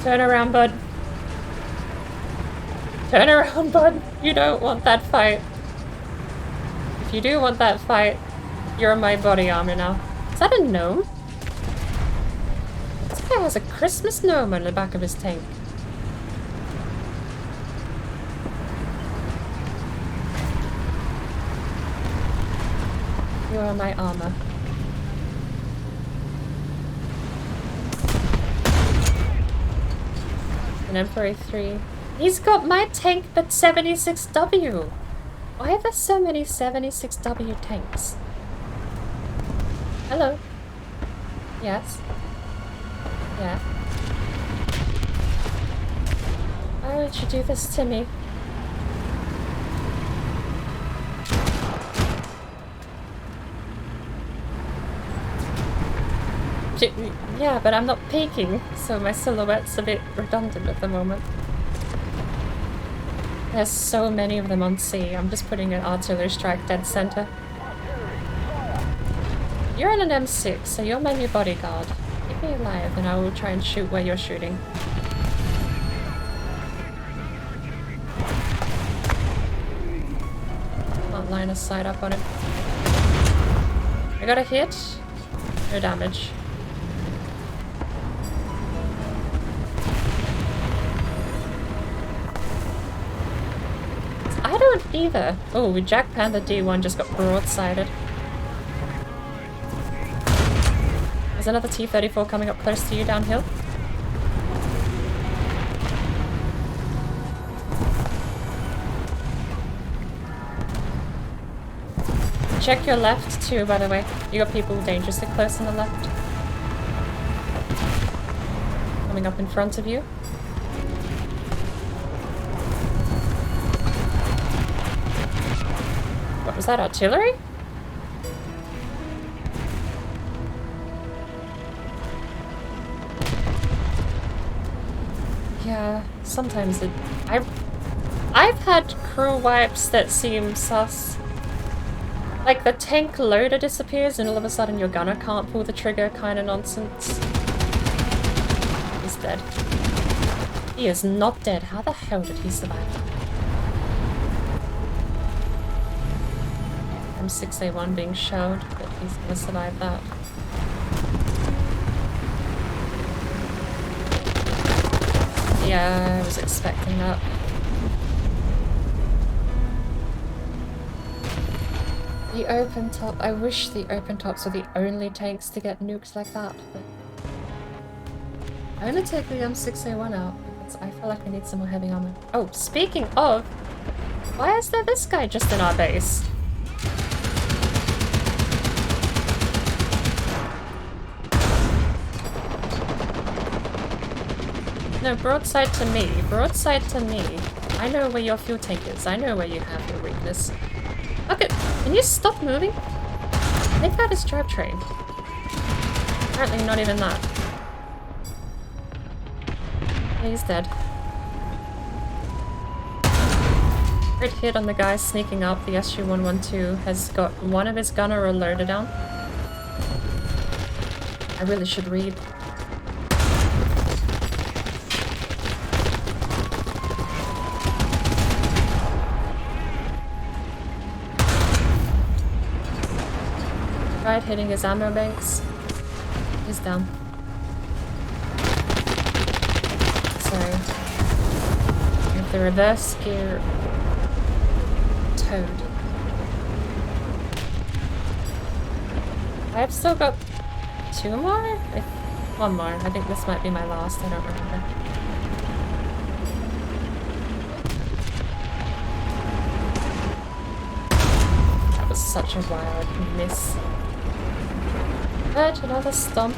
Turn around, bud. Turn around, bud. You don't want that fight. If you do want that fight, you're my body armor now. Is that a gnome? This guy has a Christmas gnome on the back of his tank. You are my armor. An Emperor 3. He's got my tank but 76W. Why are there so many 76W tanks? Hello. Yes. Yeah. Why would you do this to me? Yeah, but I'm not peeking, so my silhouette's a bit redundant at the moment. There's so many of them on sea. I'm just putting an artillery strike dead center. You're in an M6, so you're my new bodyguard. Keep me alive and I will try and shoot where you're shooting. Can't line a sight up on him. I got a hit. No damage. I don't either. Oh, Jack Panther D1 just got broadsided. There's another T-34 coming up close to you downhill. Check your left too, by the way. You got people dangerously close on the left. Coming up in front of you. What was that, artillery? Yeah, sometimes I've had crew wipes that seem sus. Like the tank loader disappears and all of a sudden your gunner can't pull the trigger kind of nonsense. He's dead. He is not dead. How the hell did he survive that? M6A1 being shelled, but he's gonna survive that. Yeah, I was expecting that. The open top. I wish the open tops were the only tanks to get nuked like that, but I'm gonna take the M6A1 out because I feel like I need some more heavy armor. Oh, speaking of, why is there this guy just in our base? No, broadside to me. Broadside to me. I know where your fuel tank is. I know where you have your weakness. Look at. Can you stop moving? Take out his drivetrain. Apparently not even that. Yeah, he's dead. Great hit on the guy sneaking up. The SU-112 has got one of his gunner or loader down. I really should read. Tried hitting his ammo banks. He's down. Sorry. If the reverse gear towed. I've still got two more? One more. I think this might be my last. I don't remember. That was such a wild miss. Another stump.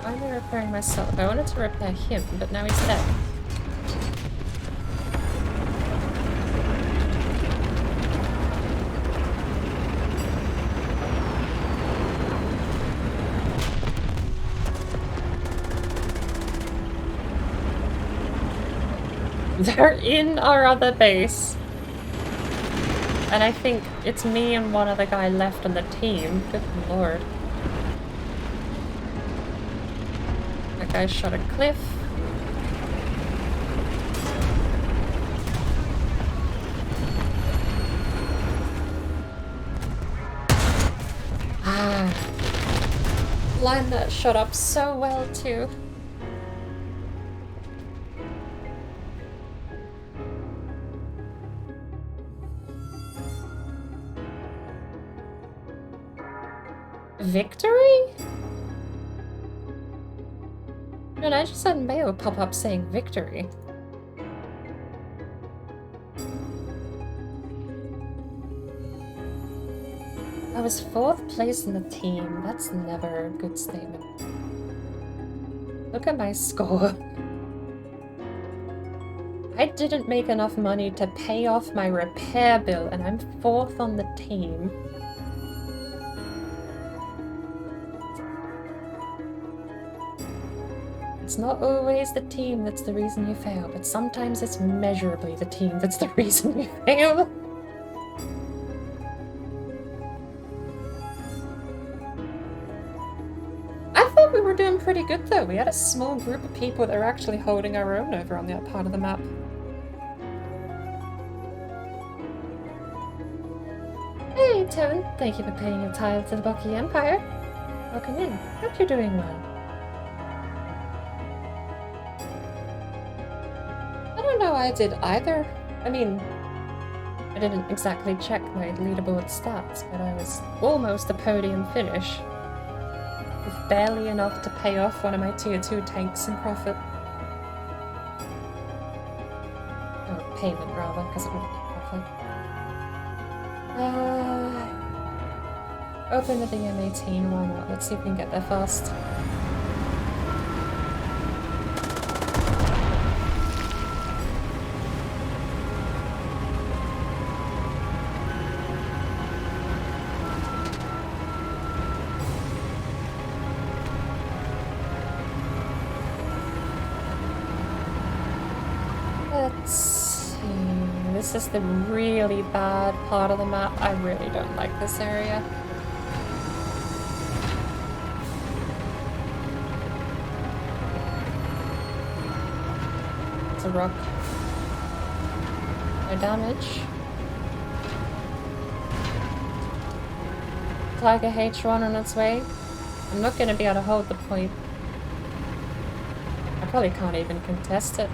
I'm repairing myself. I wanted to repair him, but now he's dead. They're in our other base. And I think it's me and one other guy left on the team. Good lord. That guy shot a cliff. Ah. Lined that shot up so well too. Victory? And I just had Mayo pop up saying victory. I was 4th place in the team. That's never a good statement. Look at my score. I didn't make enough money to pay off my repair bill and I'm 4th on the team. It's not always the team that's the reason you fail, but sometimes it's measurably the team that's the reason you fail. I thought we were doing pretty good though. We had a small group of people that were actually holding our own over on that part of the map. Hey, Tevin. Thank you for paying your tithe to the Bucky Empire. Welcome in. Hope you're doing well. I don't know I did either. I mean, I didn't exactly check my leaderboard stats, but I was almost a podium finish. With barely enough to pay off one of my tier 2 tanks in profit. Oh, payment rather, because it wouldn't be profit. Open with the M18, why not? Let's see if we can get there fast. Let's see. This is the really bad part of the map. I really don't like this area. It's a rock. No damage. Tiger H1 on its way. I'm not going to be able to hold the point. I probably can't even contest it.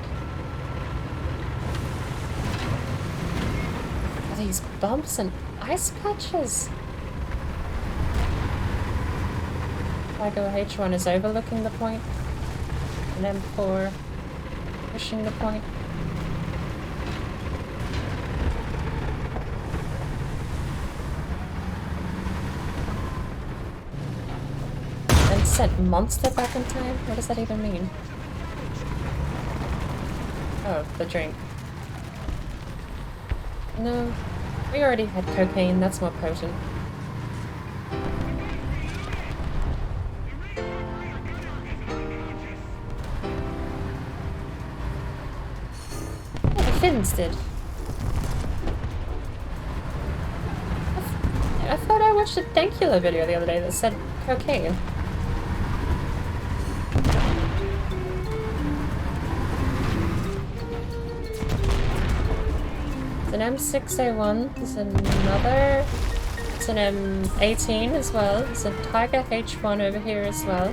These bumps and ice patches. Tiger H1 is overlooking the point, and M4 pushing the point. And sent monster back in time? What does that even mean? Oh, the drink. No, we already had cocaine, that's more potent. Oh, the Finns did. I thought I watched a Dankula video the other day that said cocaine. It's an M6A1, there's another, it's an M18 as well, there's a Tiger H1 over here as well.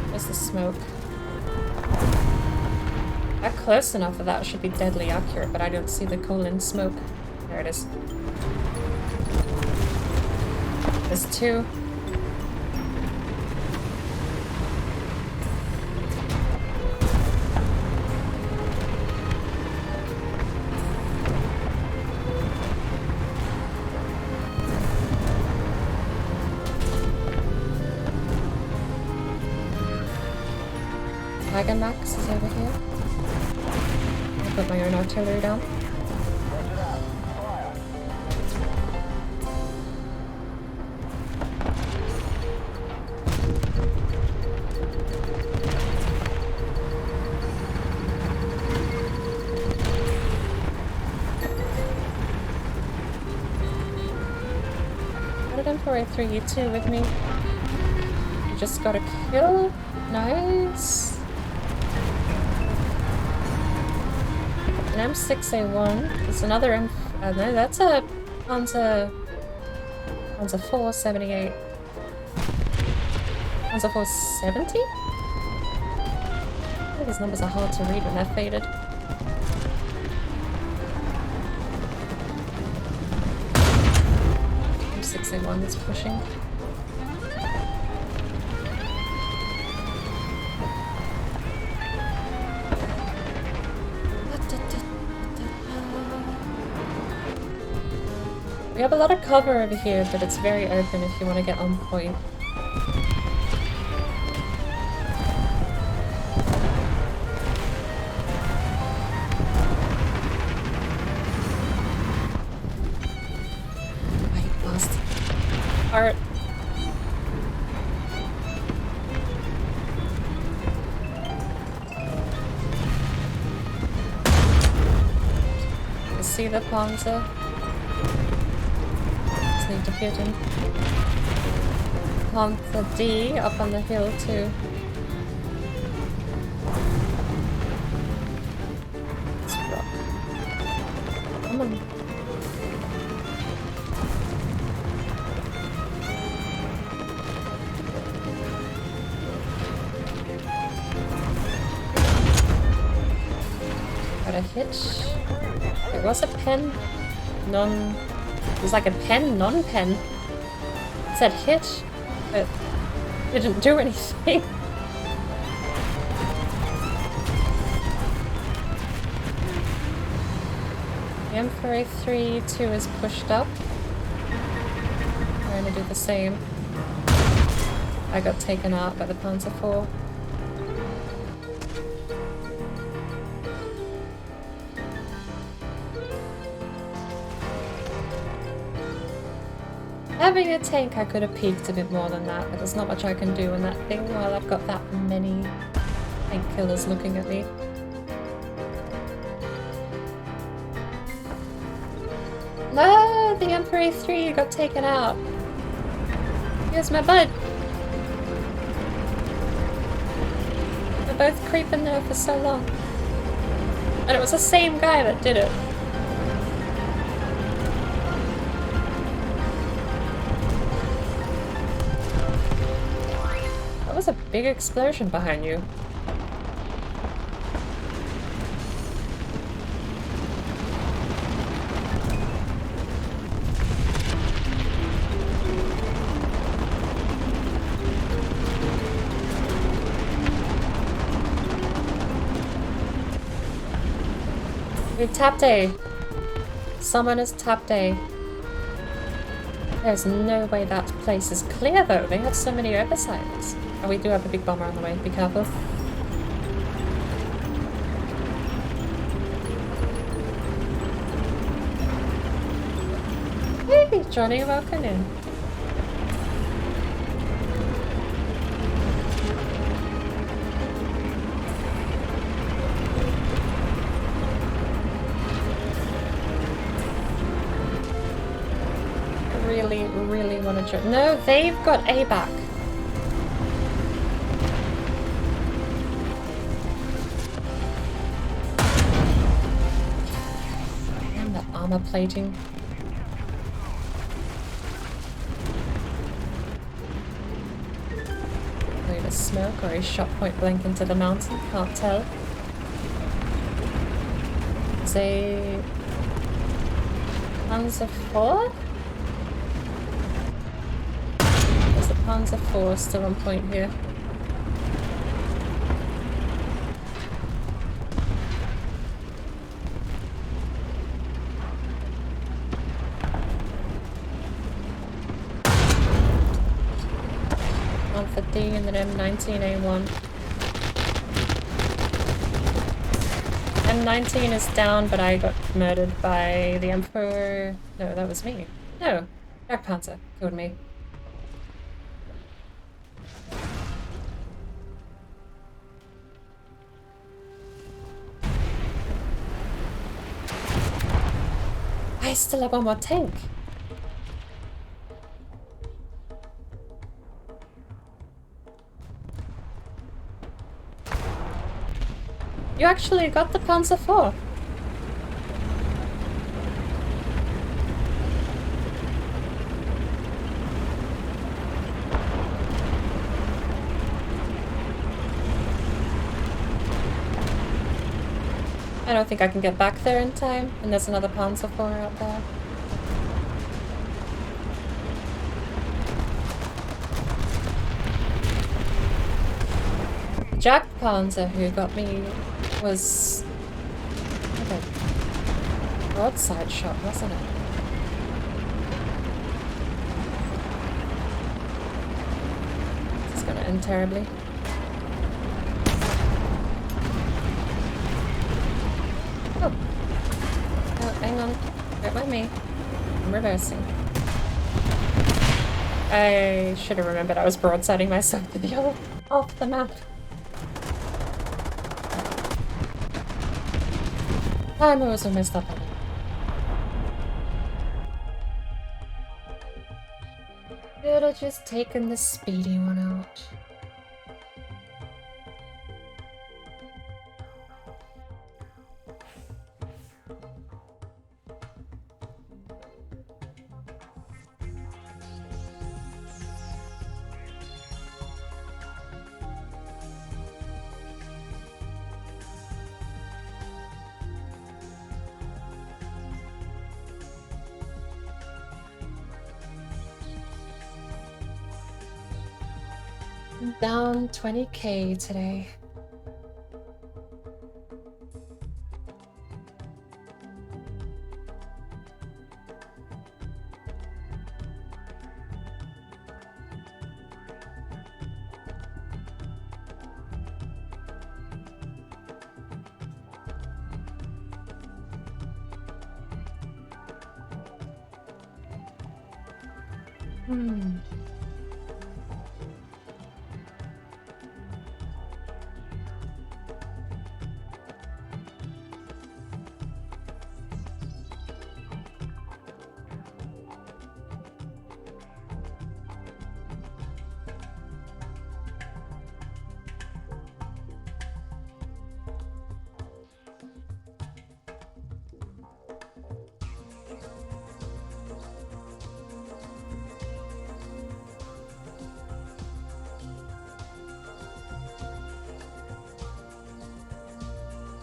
There's the smoke. Not close enough that that should be deadly accurate, but I don't see the cooling smoke. There it is. There's two. Tiger Max is over here. I'll put my own artillery down. Roger that. Fire. How did M4A3U2 with me? You just got a kill? Nice. An M6A1. It's another M. No, that's a Panzer 478. Panzer 470? I think these numbers are hard to read when they're faded. M6A1 is pushing. We have a lot of cover over here, but it's very open if you want to get on point. Wait, lost. Art. see the Panzer. Just need to hit him. Panther D up on the hill too. Let's rock. Come on. Got a hitch. It was a pen. It was like a pen, non-pen. It said hitch, but it didn't do anything. The Emperor 3-2 is pushed up. I'm gonna do the same. I got taken out by the Panzer IV. Having a tank, I could have peaked a bit more than that, but there's not much I can do in that thing while I've got that many tank killers looking at me. No, the Emperor 3 got taken out. Here's my bud. They're both creeping there for so long. And it was the same guy that did it. That was a big explosion behind you. We tapped A. Someone has tapped A. There's no way that place is clear though. They have so many oversights. Oh, we do have a big bomber on the way. Be careful. Hey, Johnny, welcome in. Really want to join. No, they've got A back. And the armor plating. Either smoke or he shot point blank into the mountain. Can't tell. It's a Panzer IV? Panzer IV still on point here. One for D and then M19A1. M19 is down, but I got murdered by the Emperor. No, that was me. No, Jagdpanzer killed me. I still have one more tank. You actually got the Panzer IV. I don't think I can get back there in time, and there's another Panzer IV out there. Jagdpanzer who got me was like a broadside shot, wasn't it? This is gonna end terribly. Hang on. Don't mind me. I'm reversing. I should have remembered I was broadsiding myself to the other off the map. I'm almost almost up on it. have just taken the speedy one out. I'm down 20k today.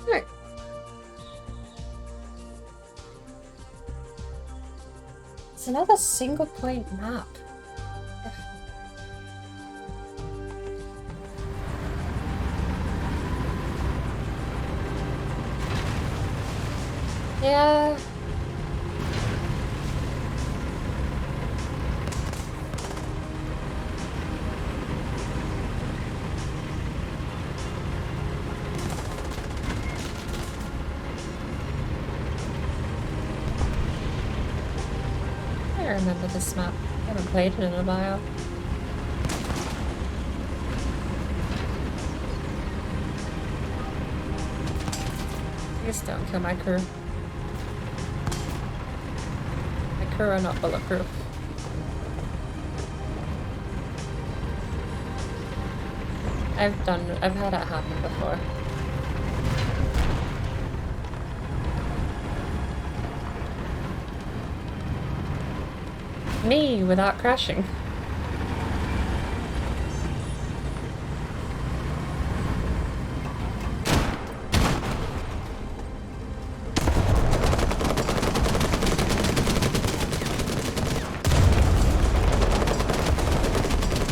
Alright. It's another single point map. Yeah. I remember this map. I haven't played it in a while. Please don't kill my crew. My crew are not bulletproof. I've had it happen before. Me without crashing.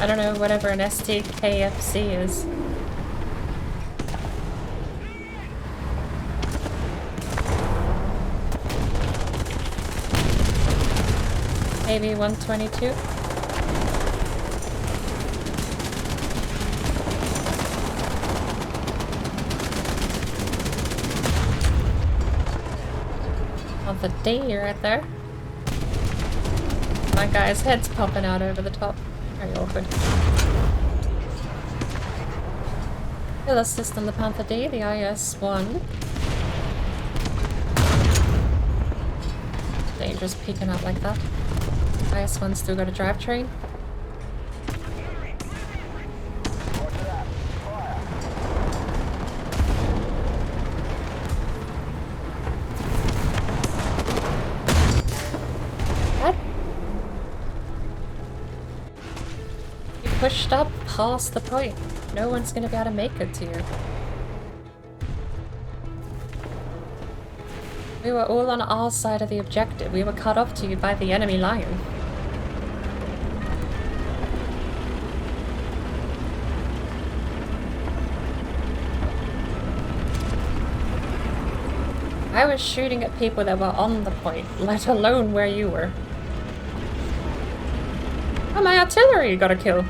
I don't know, whatever an STKFC is. Maybe 122? On the D right there. My guy's head's popping out over the top. Very awkward. Kill assist on the Panther D, the IS-1. Dangerous peeking out like that. IS-1 still got a drivetrain. Roger that. Fire. What? You pushed up past the point. No one's gonna be able to make it to you. We were all on our side of the objective. We were cut off to you by the enemy line. I was shooting at people that were on the point, let alone where you were. Oh, my artillery got a kill.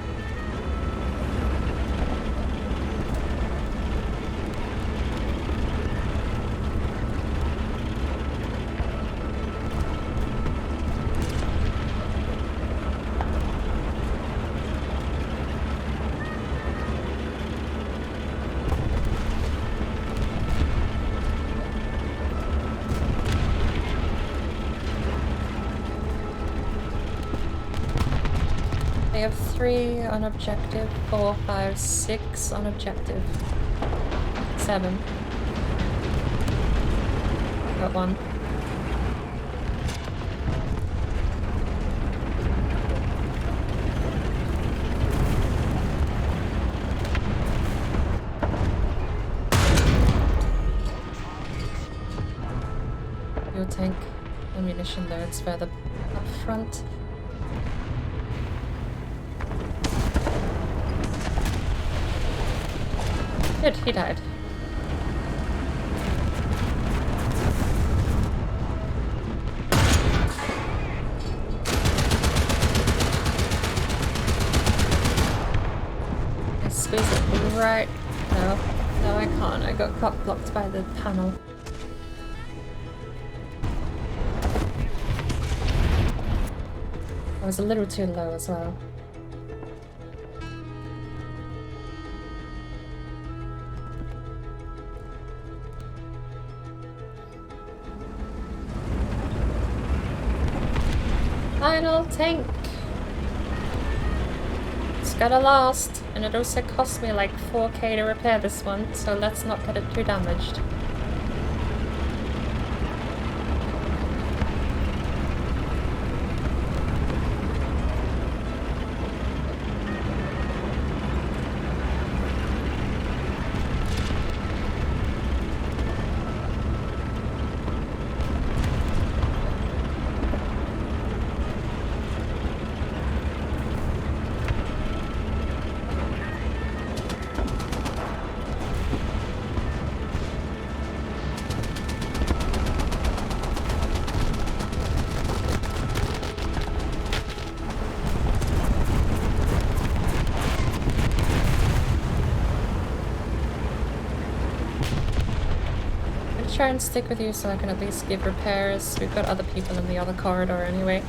We have 3 on objective, 4, 5, 6 on objective. 7. Got 1. Fuel tank ammunition loads further up front. Good, he died. I squeeze it right. No, no, I can't. I got blocked by the panel. I was a little too low as well. Final tank! It's gotta last, and it also cost me like 4k to repair this one, so let's not get it too damaged. Try and stick with you so I can at least give repairs. We've got other people in the other corridor anyway.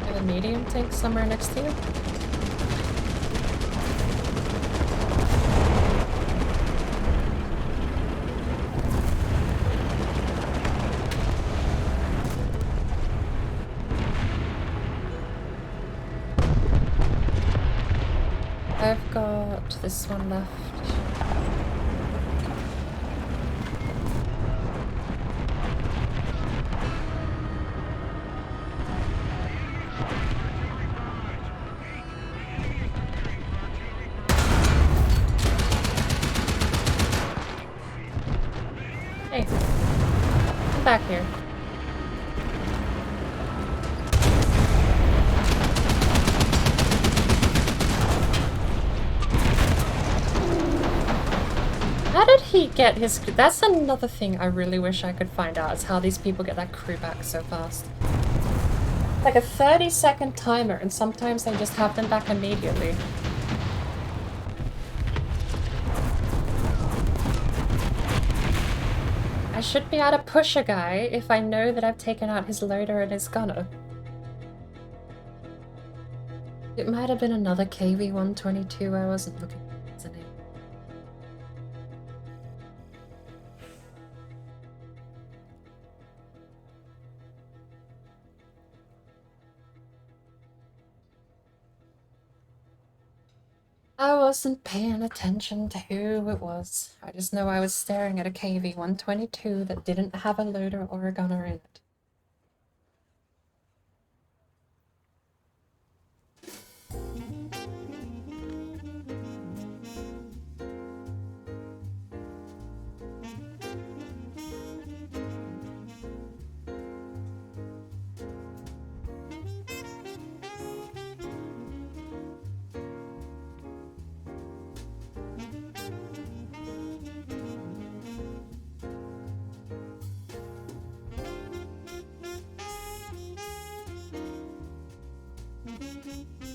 I have a medium tank somewhere next to you. I've got this one left. Hey, come back here. How did he get his... That's another thing I really wish I could find out, is how these people get that crew back so fast. Like a 30-second timer, and sometimes they just have them back immediately. I should be able to push a guy if I know that I've taken out his loader and his gunner. It might have been another KV-122, I wasn't looking at his name. I wasn't paying attention to who it was. I just know I was staring at a KV-122 that didn't have a loader or a gunner in it.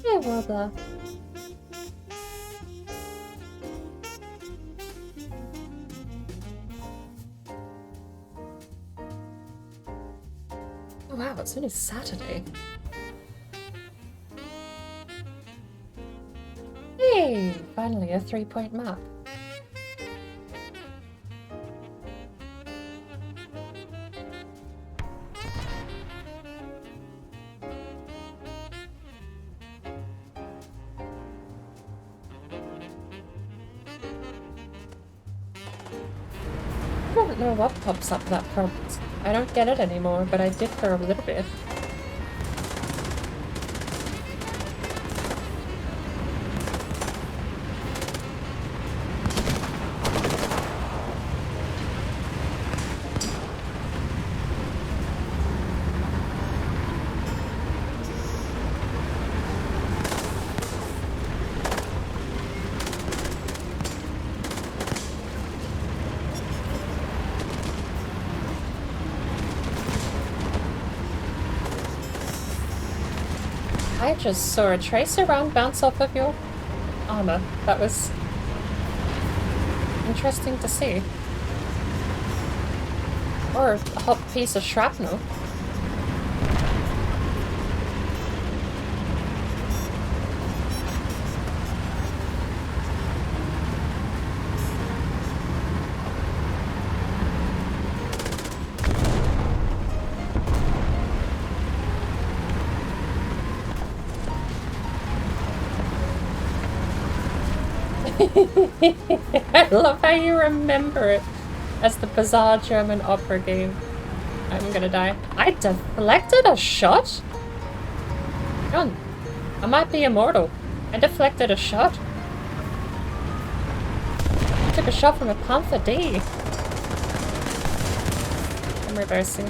Hey, Warbler. Oh wow, it's only Saturday. Hey, finally a 3-point map. I don't know what pops up that prompt. I don't get it anymore, but I did for a little bit. I just saw a tracer round bounce off of your armor. That was interesting to see. Or a hot piece of shrapnel. I love how you remember it as the bizarre German opera game. I'm gonna die. I deflected a shot? John, I might be immortal. I deflected a shot. I took a shot from a Panther D. I'm reversing.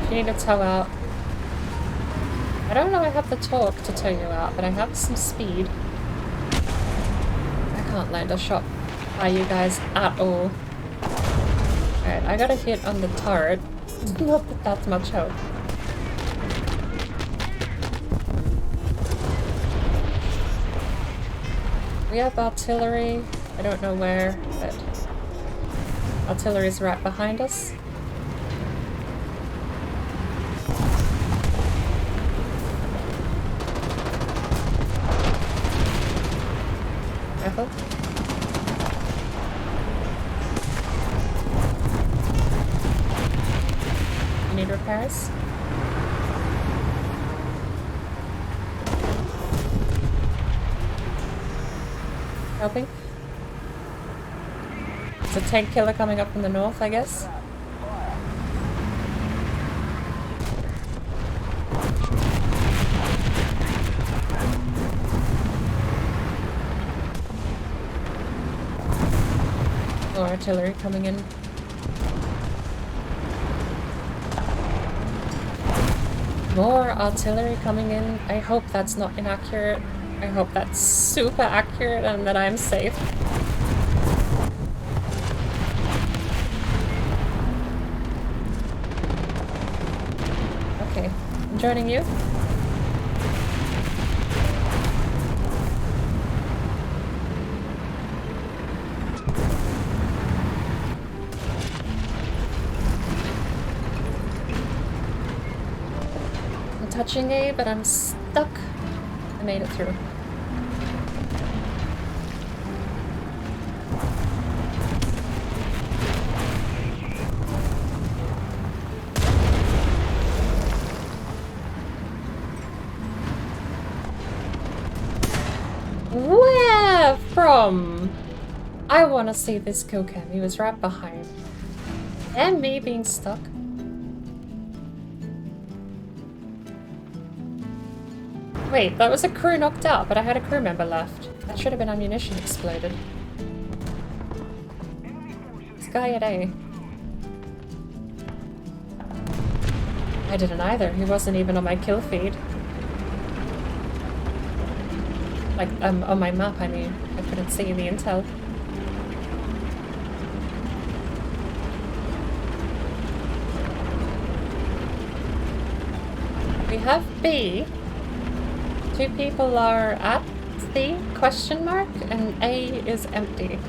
You need to tow out. I don't know I have the torque to tow you out, but I have some speed. I can't land a shot by you guys at all. Alright, I got a hit on the turret. Not that that's much help. We have artillery. I don't know where, but artillery's right behind us. Careful. You need repairs? Helping? It's a tank killer coming up from the north, I guess. More artillery coming in. More artillery coming in. I hope that's not inaccurate. I hope that's super accurate and that I'm safe. Okay, I'm joining you. I'm touching A, but I'm stuck. I made it through. Where from? I want to see this kill cam. He was right behind. And me being stuck. Wait, that was a crew knocked out, but I had a crew member left. That should have been ammunition exploded. This guy at A. I didn't either. He wasn't even on my kill feed. Like, on my map, I mean. I couldn't see the intel. We have B. 2 people are at the question mark, and A is empty.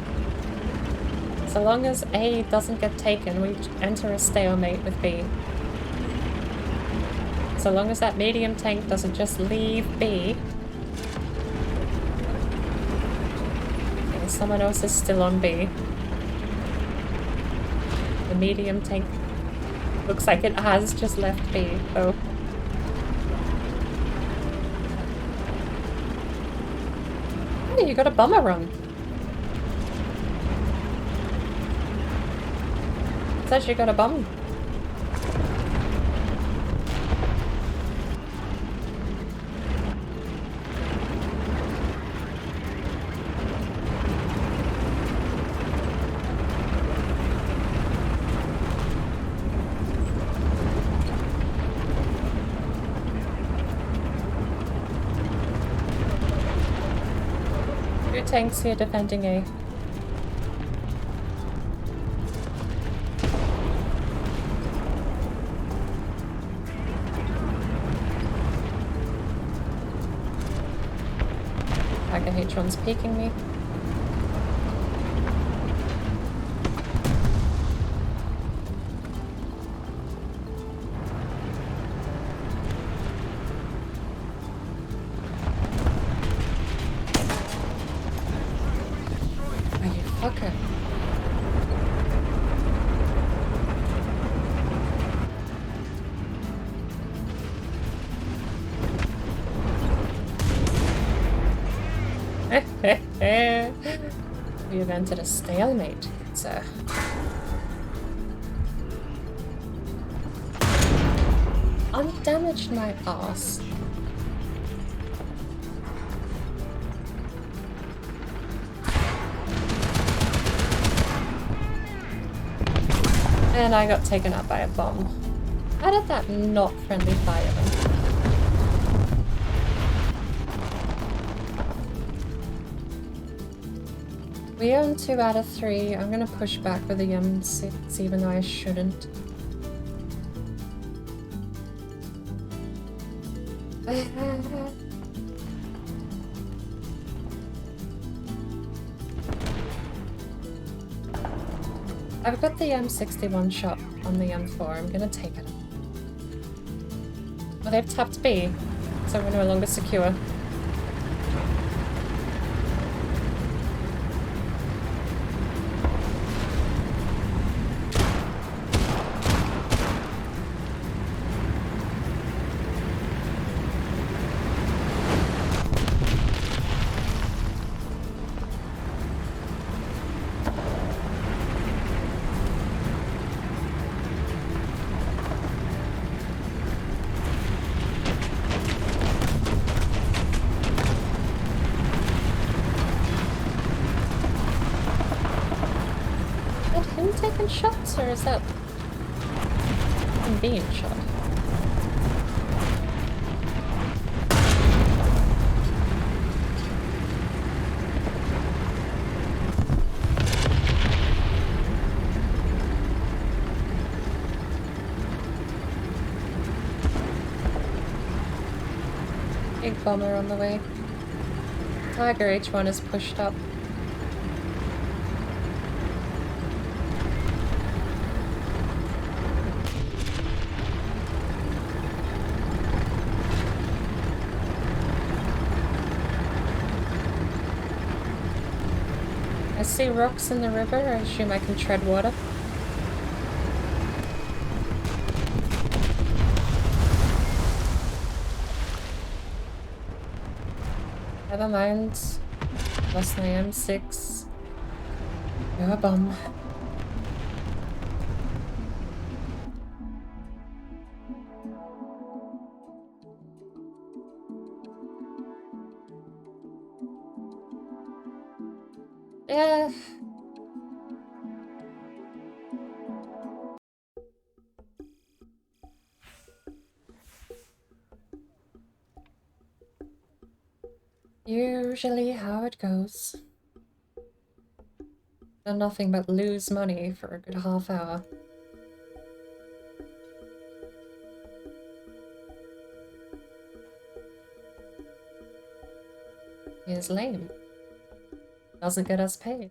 So long as A doesn't get taken, we enter a stalemate with B. So long as that medium tank doesn't just leave B. Okay, someone else is still on B. The medium tank looks like it has just left B, though. You got a bomber run. Says you got a bomb. Two tanks here defending A. Tiger H1's peeking me. Oh, you fucker. We have entered a stalemate, sir. Undamaged my ass. And I got taken out by a bomb. How did that not friendly fire them? We own 2 out of 3. I'm gonna push back with the M6 even though I shouldn't. I've got the M61 shot on the M4. I'm gonna take it. Well, they've tapped B, so we're no longer secure. Shots, or is that him being shot? Big bomber on the way. Tiger H1 is pushed up. I see rocks in the river. I assume I can tread water. Never mind. Lost my M6. You're a bum. Yeah. Usually how it goes. Done nothing but lose money for a good half hour. He is lame. Doesn't get us paid.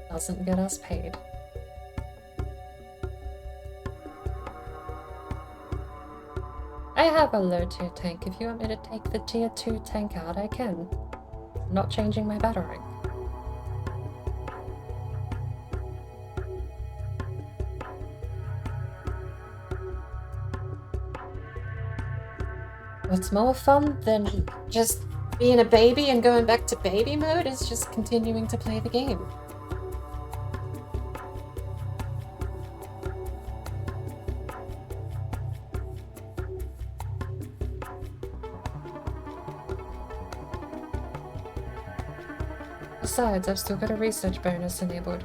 Doesn't get us paid. I have a low tier tank. If you want me to take the tier 2 tank out, I can. I'm not changing my battle rank. What's more fun than just being a baby and going back to baby mode is just continuing to play the game. Besides, I've still got a research bonus enabled.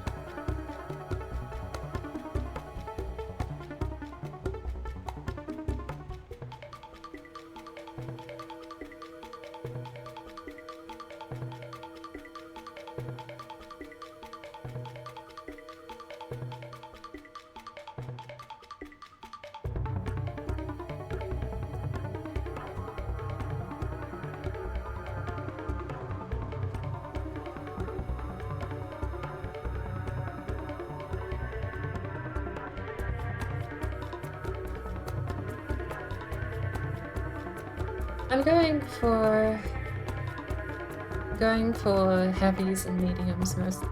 I'm going for heavies and mediums most.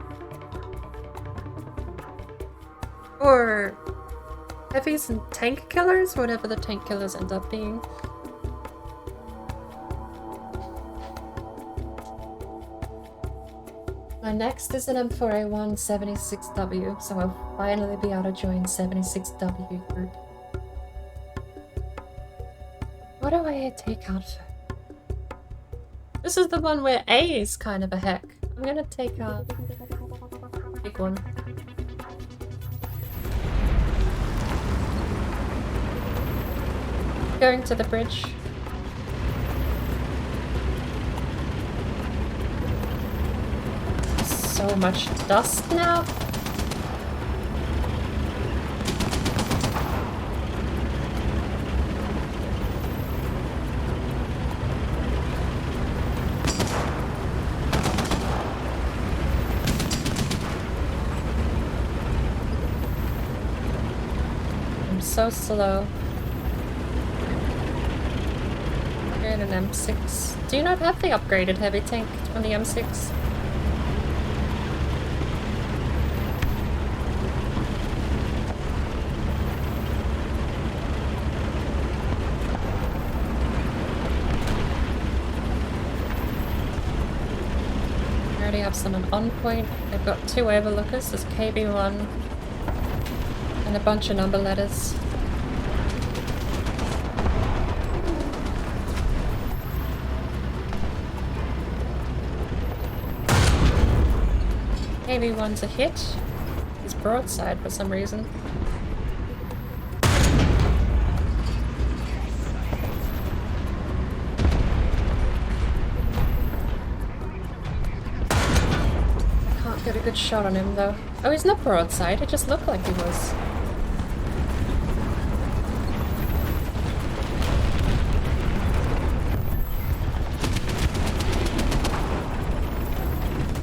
Or heavies and tank killers, whatever the tank killers end up being. My next is an M4A1 76W, so I'll finally be able to join 76W group. What do I take out for? This is the one where A is kind of a heck. I'm gonna take a big one. Going to the bridge. So much dust now. I'm so slow. We're in an M6. Do you not have the upgraded heavy tank on the M6? Have someone on point. They've got 2 overlookers. There's KB1 and a bunch of number letters. KB1's a hit. He's broadside for some reason. Get a good shot on him though. Oh, he's not broadside, it just looked like he was.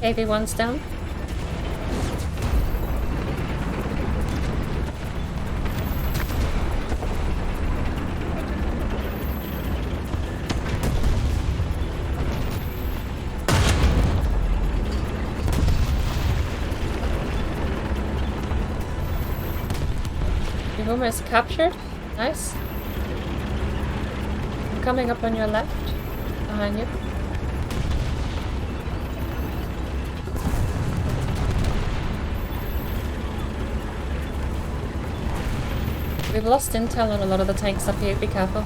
AV1's down. Almost captured. Nice. I'm coming up on your left. Behind you. We've lost intel on a lot of the tanks up here. Be careful.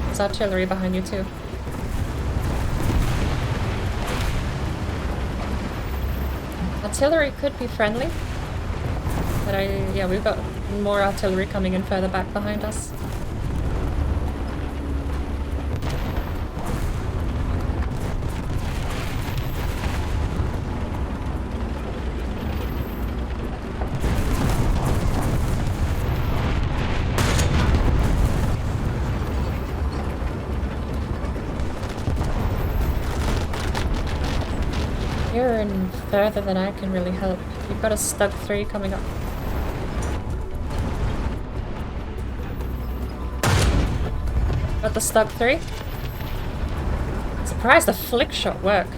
There's artillery behind you too. Artillery could be friendly. But yeah, we've got more artillery coming in further back behind us. You're in further than I can really help. You've got a Stug 3 coming up. Got the Stug 3. Surprised the flick shot worked.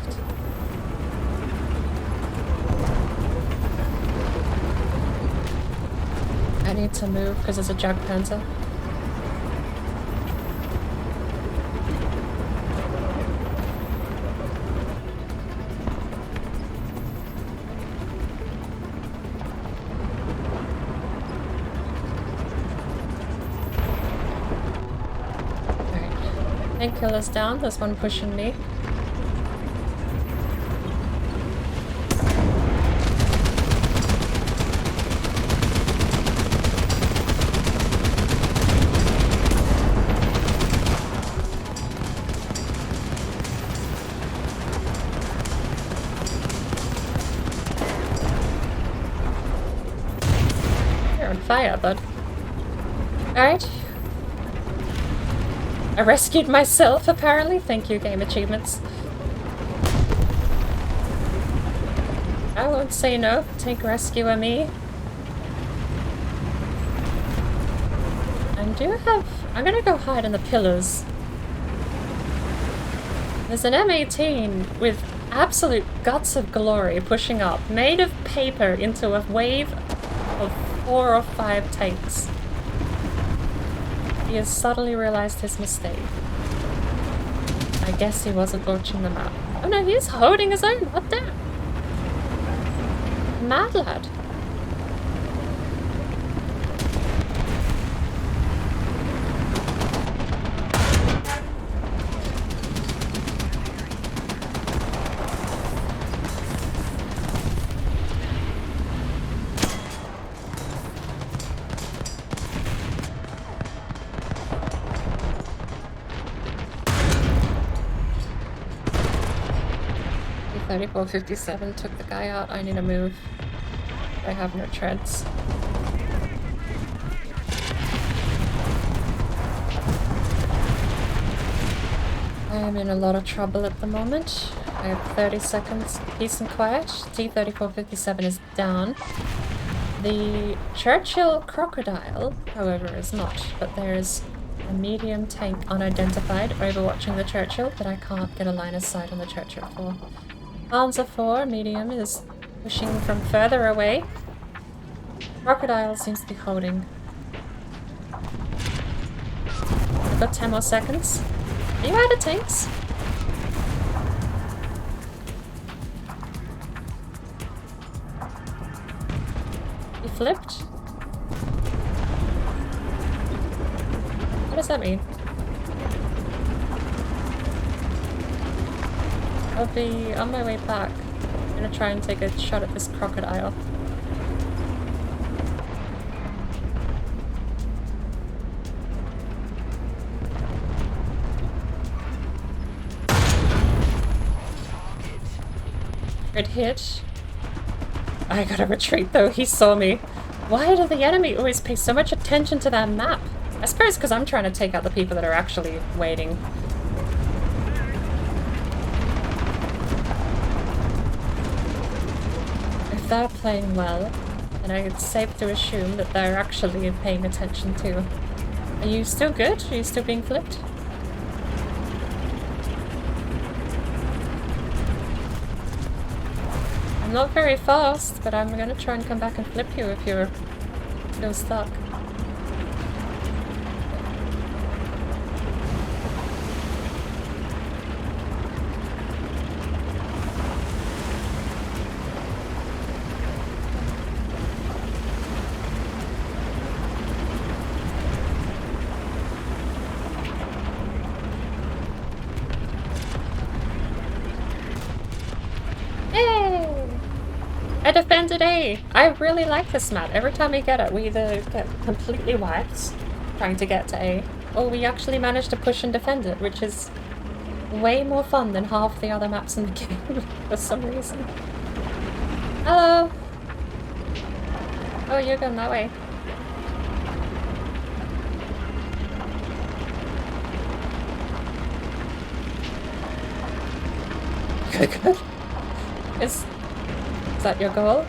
I need to move because there's a Jagdpanzer. Killer's down, there's one pushing me. fire, bud. Alright. I rescued myself, apparently. Thank you, Game Achievements. I won't say no. Tank rescuer me. I'm gonna go hide in the pillars. There's an M18 with absolute guts of glory pushing up, made of paper into a wave of 4 or 5 tanks. He has suddenly realized his mistake. I guess he wasn't watching the map. Oh no, he's holding his own. What the? Mad lad. T-3457 took the guy out. I need to move. I have no treads. I am in a lot of trouble at the moment. I have 30 seconds. Peace and quiet. T-3457 is down. The Churchill Crocodile, however, is not. But there's a medium tank unidentified overwatching the Churchill, but I can't get a line of sight on the Churchill for. Panzer 4, medium, is pushing from further away. Crocodile seems to be holding. I've got 10 more seconds. Are you out of tanks? You flipped? What does that mean? I'll be on my way back. I'm gonna try and take a shot at this crocodile. Good hit. I gotta retreat though, he saw me. Why do the enemy always pay so much attention to that map? I suppose because I'm trying to take out the people that are actually waiting. If they're playing well, then it's safe to assume that they're actually paying attention too. Are you still good? Are you still being flipped? I'm not very fast, but I'm gonna try and come back and flip you if you're still stuck. I defended A! I really like this map. Every time we get it, we either get completely wiped trying to get to A, or we actually manage to push and defend it, which is way more fun than half the other maps in the game for some reason. Hello! Oh, you're going that way. Good, good. Is that your goal?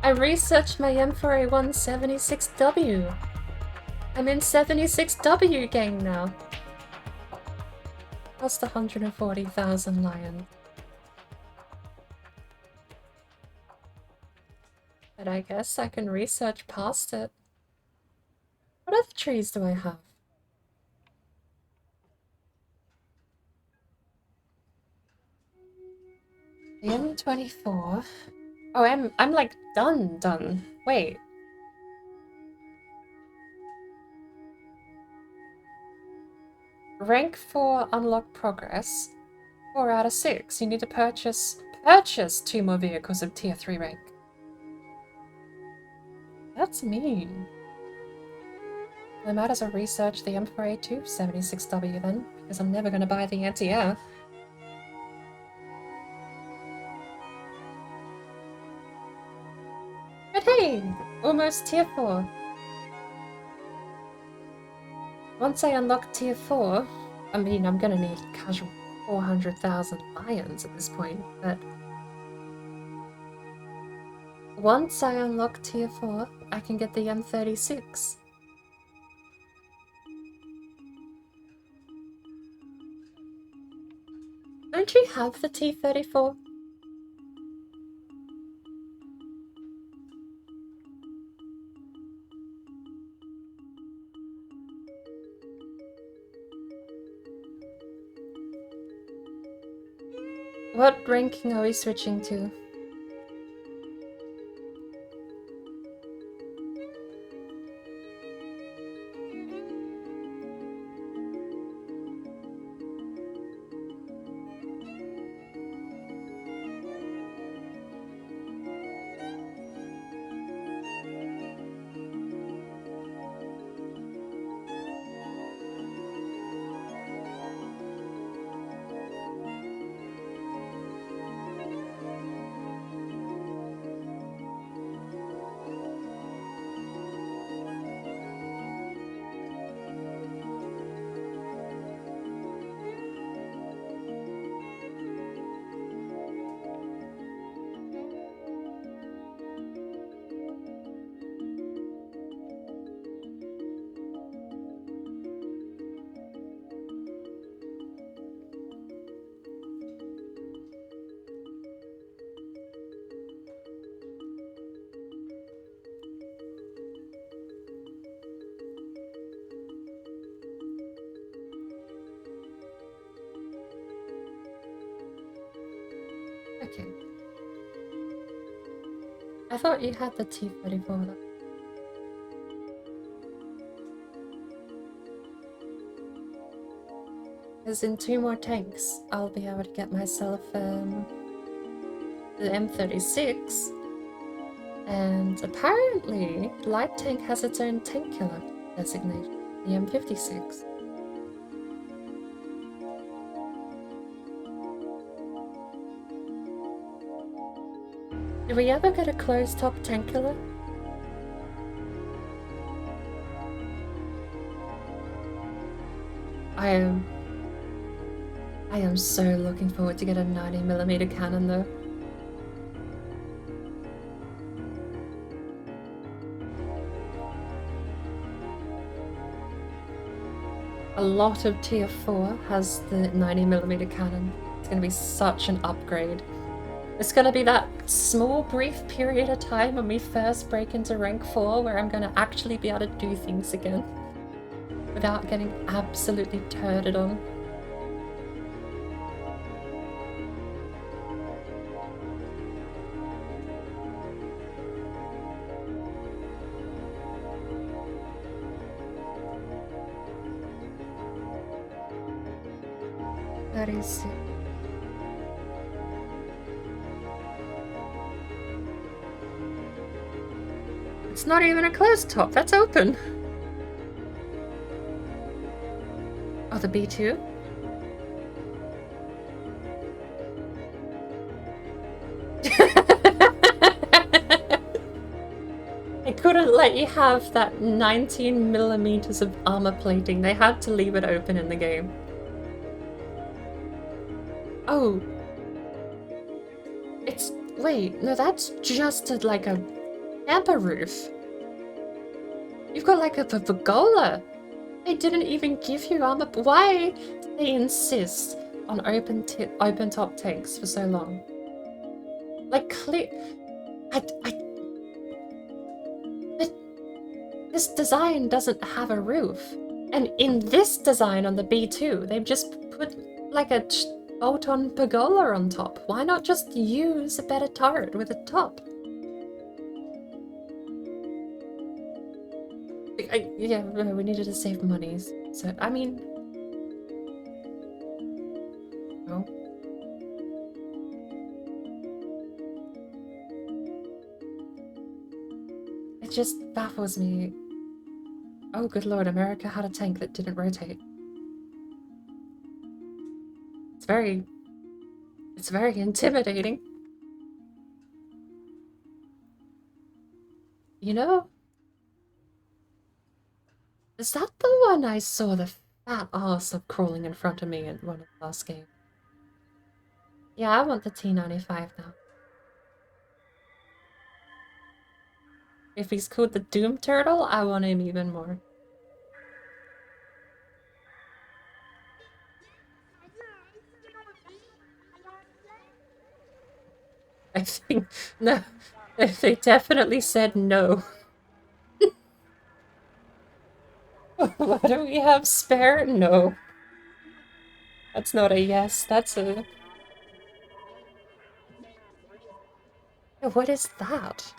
I researched my M4A1 76W. I'm in 76W gang now. Cost 140,000 lions. But I guess I can research past it. What other trees do I have? The M24. Oh, I'm like done. Wait. Rank 4 unlock progress. 4 out of 6. You need to purchase 2 more vehicles of tier 3 rank. That's mean. I might as well research the M4A2 76W then, because I'm never gonna buy the anti-air. But hey! Almost tier 4. Once I unlock tier 4, I mean, I'm gonna need casual 400,000 lions at this point, but once I unlock tier 4, I can get the M36. Don't you have the T-34? What ranking are we switching to? Okay. I thought you had the T-34 though. Because in 2 more tanks, I'll be able to get myself the M36. And apparently, Light Tank has its own tank killer designation, the M56. Did we ever get a closed-top tank killer? I am so looking forward to get a 90mm cannon though. A lot of tier 4 has the 90mm cannon. It's gonna be such an upgrade. It's gonna be that small brief period of time when we first break into rank 4 where I'm gonna actually be able to do things again without getting absolutely turded on. That is it. It's not even a closed top, that's open. Oh, the B2? I couldn't let you have that 19mm of armor plating. They had to leave it open in the game. Oh. It's... wait, no, that's just like a camper roof. You've got like a pergola. They didn't even give you armor. Why do they insist on open top tanks for so long? Like this design doesn't have a roof. And in this design on the B2, they've just put like a bolt-on pergola on top. Why not just use a better turret with a top? Yeah, we needed to save money. So, I mean... No. It just baffles me. Oh, good lord, America had a tank that didn't rotate. It's very intimidating. You know? Is that the one I saw the fat ass of crawling in front of me in one of the last games? Yeah, I want the T-95 now. If he's called the Doom Turtle, I want him even more. I think... No. They definitely said no. Why don't we have spare? No. That's not a yes, that's a... What is that?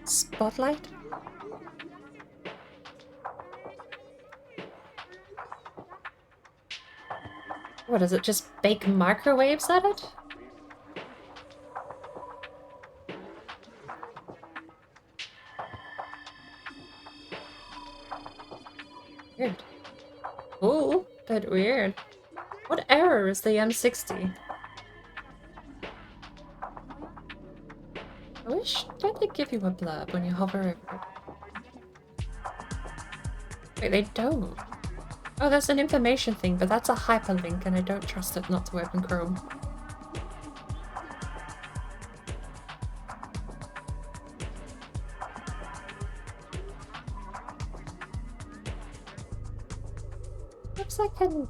Spotlight? What, does it just bake microwaves at it? Weird. Cool, but weird. What error is the M60? I wish... Don't they give you a blurb when you hover over it? Wait, they don't. Oh, there's an information thing, but that's a hyperlink and I don't trust it not to open Chrome. Looks like an...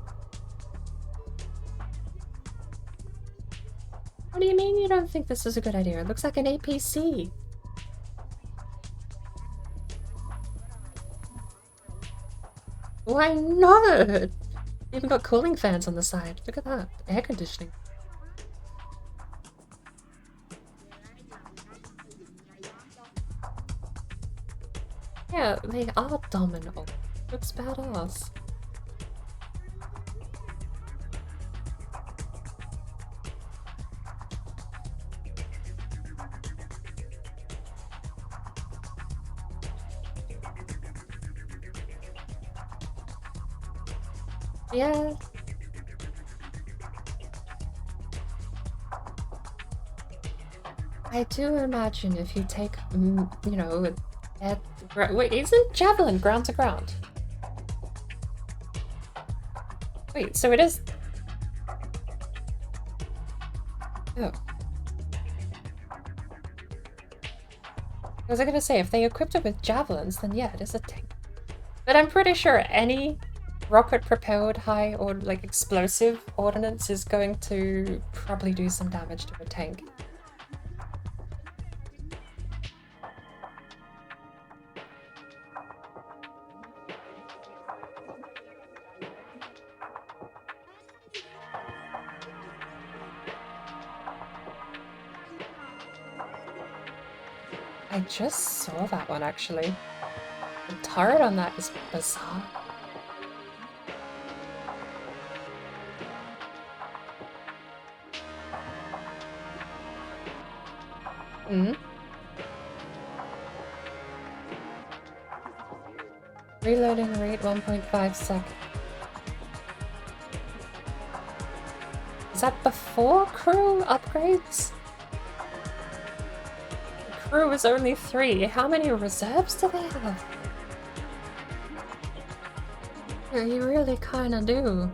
What do you mean you don't think this is a good idea? It looks like an APC. Why not? Even got cooling fans on the side. Look at that. Air conditioning. Yeah, they are dominant. Looks badass. Yeah. I do imagine if you take, you know, wait, isn't Javelin ground to ground? Wait, so it is... Oh. I was gonna say, if they equipped it with Javelins, then yeah, it is a tank. But I'm pretty sure any rocket-propelled high or like explosive ordnance is going to probably do some damage to a tank. I just saw that one actually. The turret on that is bizarre. Reloading rate 1.5 seconds. Is that before crew upgrades? The crew is only 3. How many reserves do they have? Yeah, you really kinda do.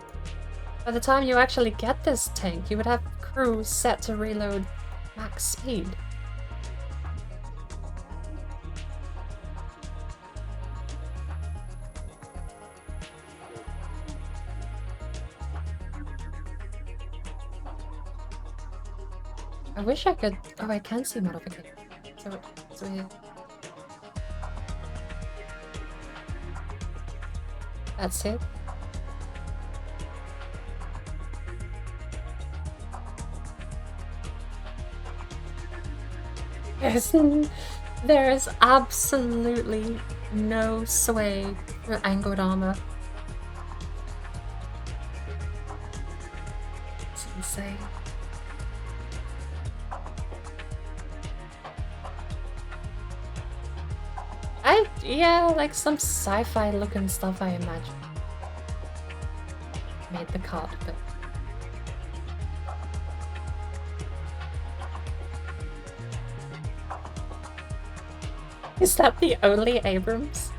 By the time you actually get this tank, you would have crew set to reload max speed. I wish I could. Oh, I can see modification. So it's weird. That's it. There is absolutely no sway for angled armor. It's insane. Yeah, like some sci-fi looking stuff, I imagine. Made the card, but is that the only Abrams?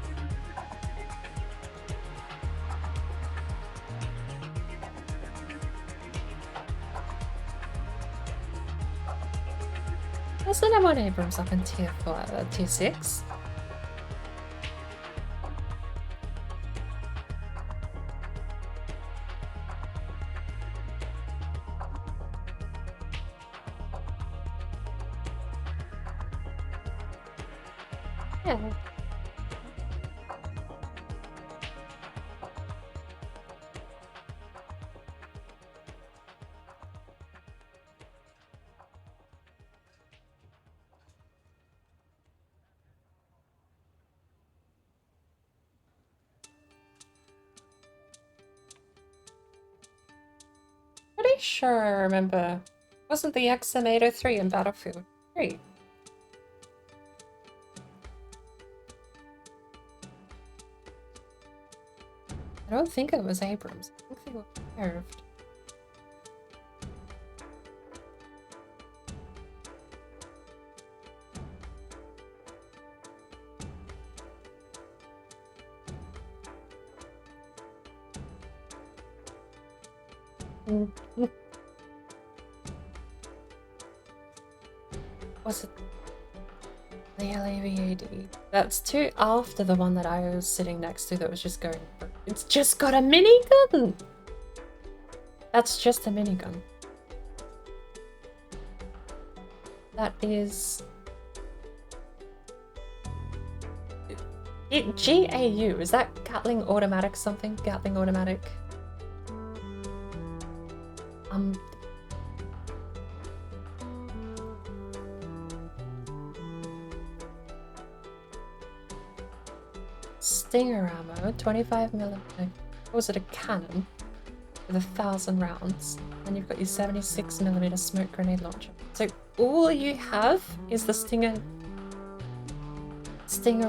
Isn't M1 Abrams up in tier 4, tier 6? Yeah. Pretty sure I remember. Wasn't the XM803 in Battlefield 3? I don't think it was Abrams. I think they were curved. Was it the LAVAD? That's two after the one that I was sitting next to that was just going. It's just got a minigun! That's just a minigun. That is... GAU, is that Gatling Automatic something? Gatling Automatic? Stinger ammo, 25mm. Was it a cannon? With 1,000 rounds. And you've got your 76mm smoke grenade launcher. So all you have is the Stinger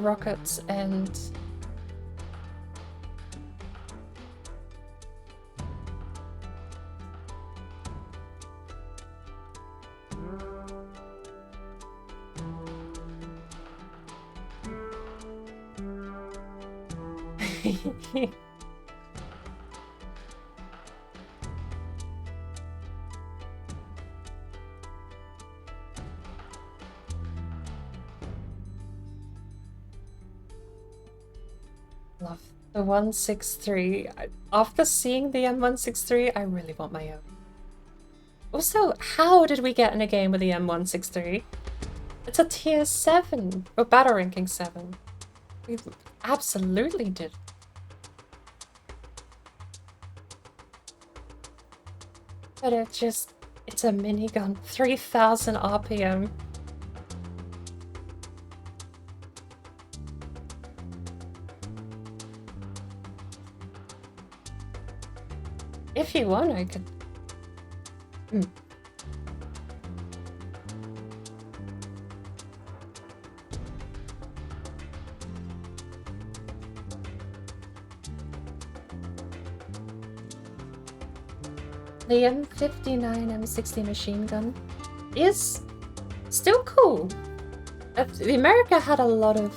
rockets and... Love the 163. After seeing the M163, I really want my own. Also, how did we get in a game with the M163? It's a tier 7, or battle ranking 7. We absolutely did. But it's a minigun, 3,000 RPM. If you want, I could... The M59 M60 machine gun is still cool. The America had a lot of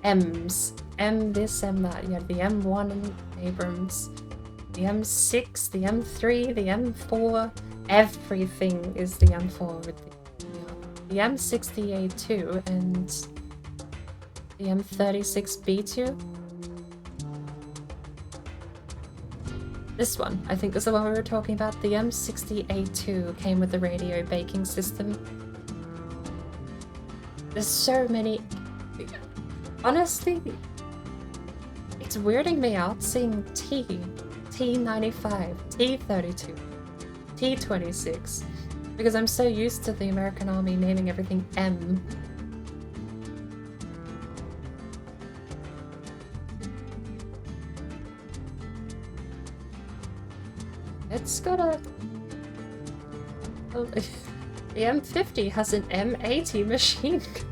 M's. M this, M that. You had the M1 Abrams, the M6, the M3, the M4. Everything is the M4 with the M60A2 and the M36B2. This one, I think, is the one we were talking about. The M60A2 came with the radio baking system. There's so many. Honestly, it's weirding me out seeing T95, T32, T26, because I'm so used to the American Army naming everything M. It's got a... Well, the M50 has an M80 machine gun.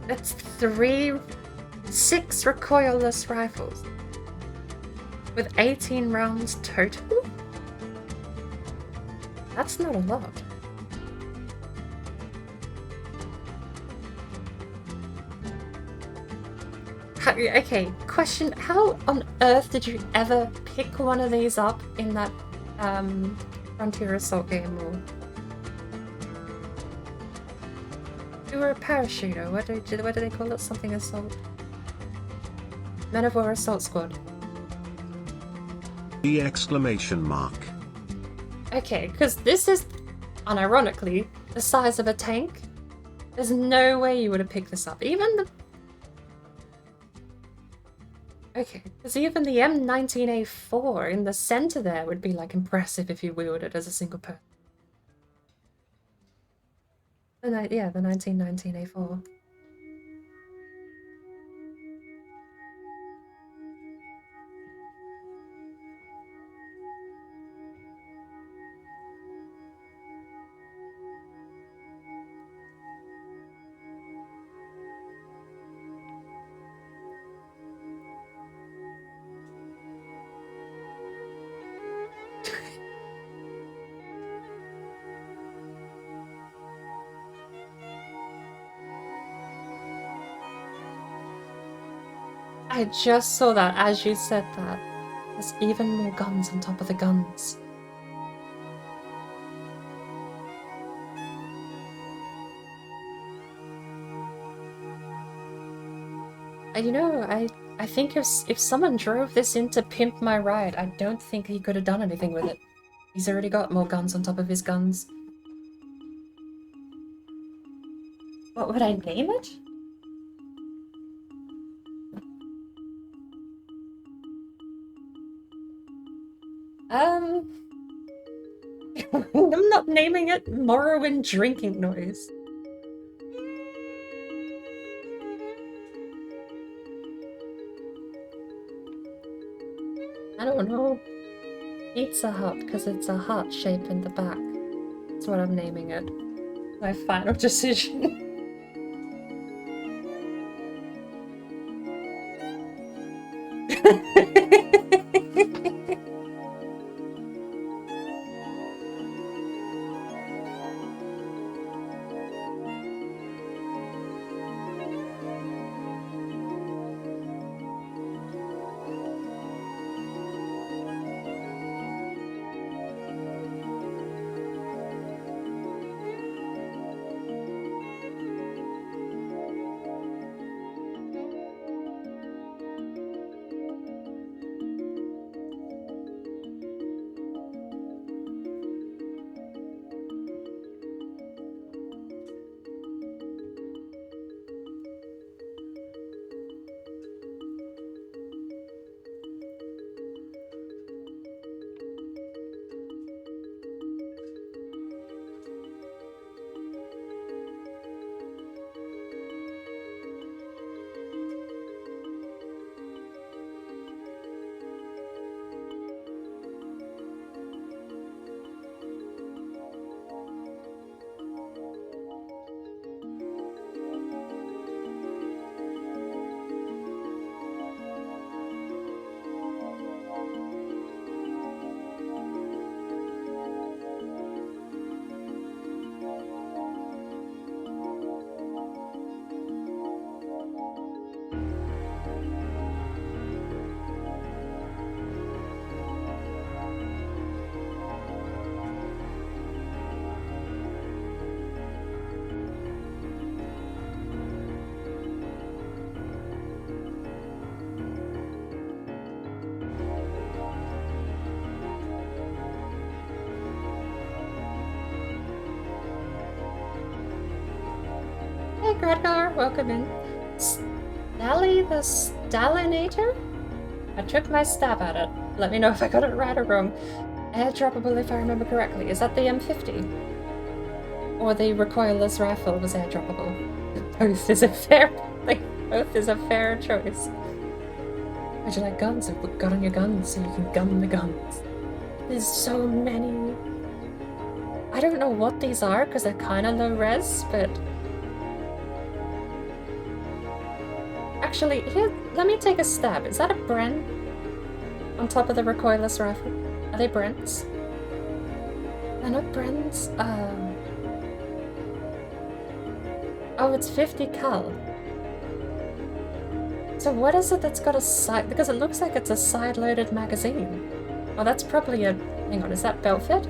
That's 6 recoilless rifles with 18 rounds total? That's not a lot. Okay, question, how on earth did you ever pick one of these up in that Frontier Assault game? Or you were a parachuter, what do they call it? Something Assault? Men of War Assault Squad. The exclamation mark. Okay, because this is, unironically, the size of a tank. There's no way you would have picked this up. Even the... Okay, because even the M19A4 in the center there would be, like, impressive if you wielded it as a single person. Yeah, the 1919A4. I just saw that as you said that. There's even more guns on top of the guns. And you know, I think if someone drove this in to pimp my ride, I don't think he could have done anything with it. He's already got more guns on top of his guns. What would I name it? I'm not naming it Morrowind Drinking Noise. I don't know. Pizza Hut, because it's a heart shape in the back. That's what I'm naming it. My final decision. Gradgar, welcome in. Stally the Stalinator? I took my stab at it. Let me know if I got it right or wrong. Airdroppable if I remember correctly. Is that the M50? Or the recoilless rifle was airdroppable? Both is a fair choice. Would you like guns? Put gun on your guns so you can gun the guns. There's so many. I don't know what these are because they're kind of low res, but actually, here, let me take a stab. Is that a Bren on top of the recoilless rifle? Are they Brents? They're not Brens. Oh, it's 50 cal. So what is it that's got a side? Because it looks like it's a side-loaded magazine. Oh, that's probably a. Hang on, is that belt fit?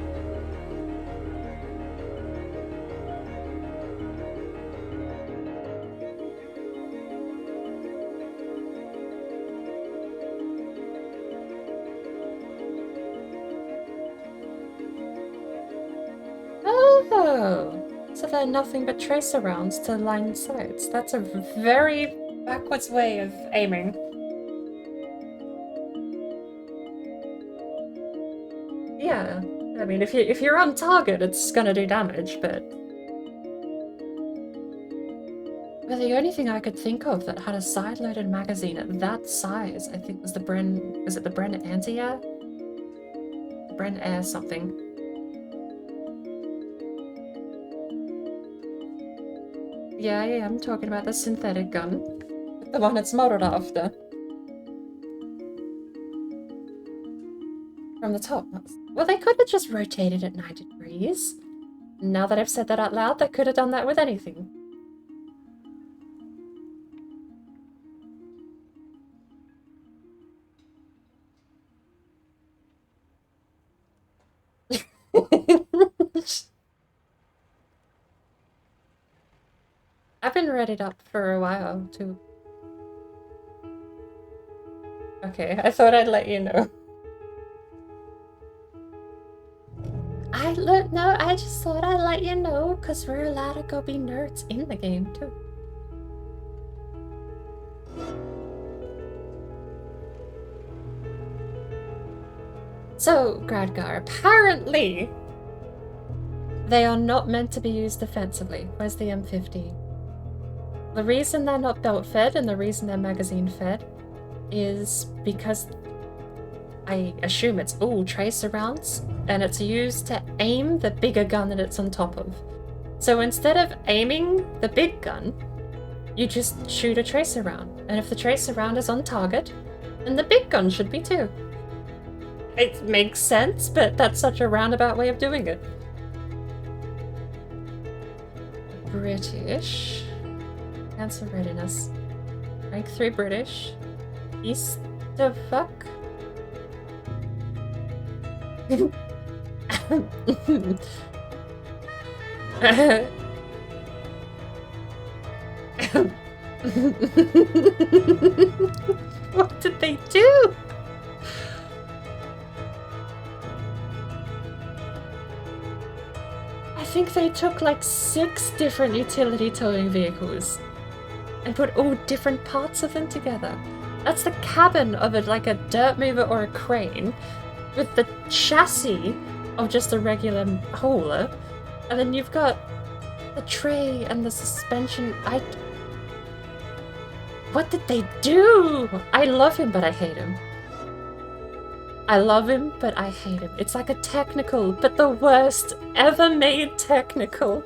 Oh, so they're nothing but tracer rounds to line sights. That's a very backwards way of aiming. Yeah, I mean, if you're on target, it's gonna do damage, but the only thing I could think of that had a side-loaded magazine at that size, I think, was the Bren. Was it the Bren Anti-Air? Bren Air something. Yeah, I'm talking about the synthetic gun. The one it's modeled after. From the top. Well, they could have just rotated at 90 degrees. Now that I've said that out loud, they could have done that with anything. I've been readied up for a while, too. Okay, I thought I'd let you know. No, I just thought I'd let you know, because we're allowed to go be nerds in the game, too. So, Gradgar, apparently they are not meant to be used defensively. Where's the M50? The reason they're not belt fed and the reason they're magazine fed is because I assume it's all tracer rounds and it's used to aim the bigger gun that it's on top of. So instead of aiming the big gun, you just shoot a tracer round. And if the tracer round is on target, then the big gun should be too. It makes sense, but that's such a roundabout way of doing it. British. Cancel readiness. Rank 3 British. East of fuck. What did they do? I think they took like 6 different utility towing vehicles and put all different parts of them together. That's the cabin of it, like a dirt mover or a crane, with the chassis of just a regular hauler, and then you've got the tray and the suspension. What did they do? I love him, but I hate him. I love him, but I hate him. It's like a technical, but the worst ever made technical.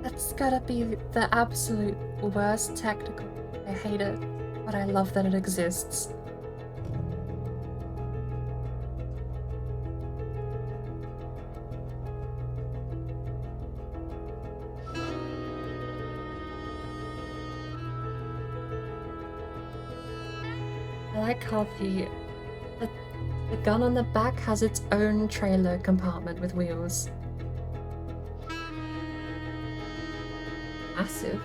That's gotta be the absolute worst technical. I hate it, but I love that it exists. I like how the gun on the back has its own trailer compartment with wheels. Massive.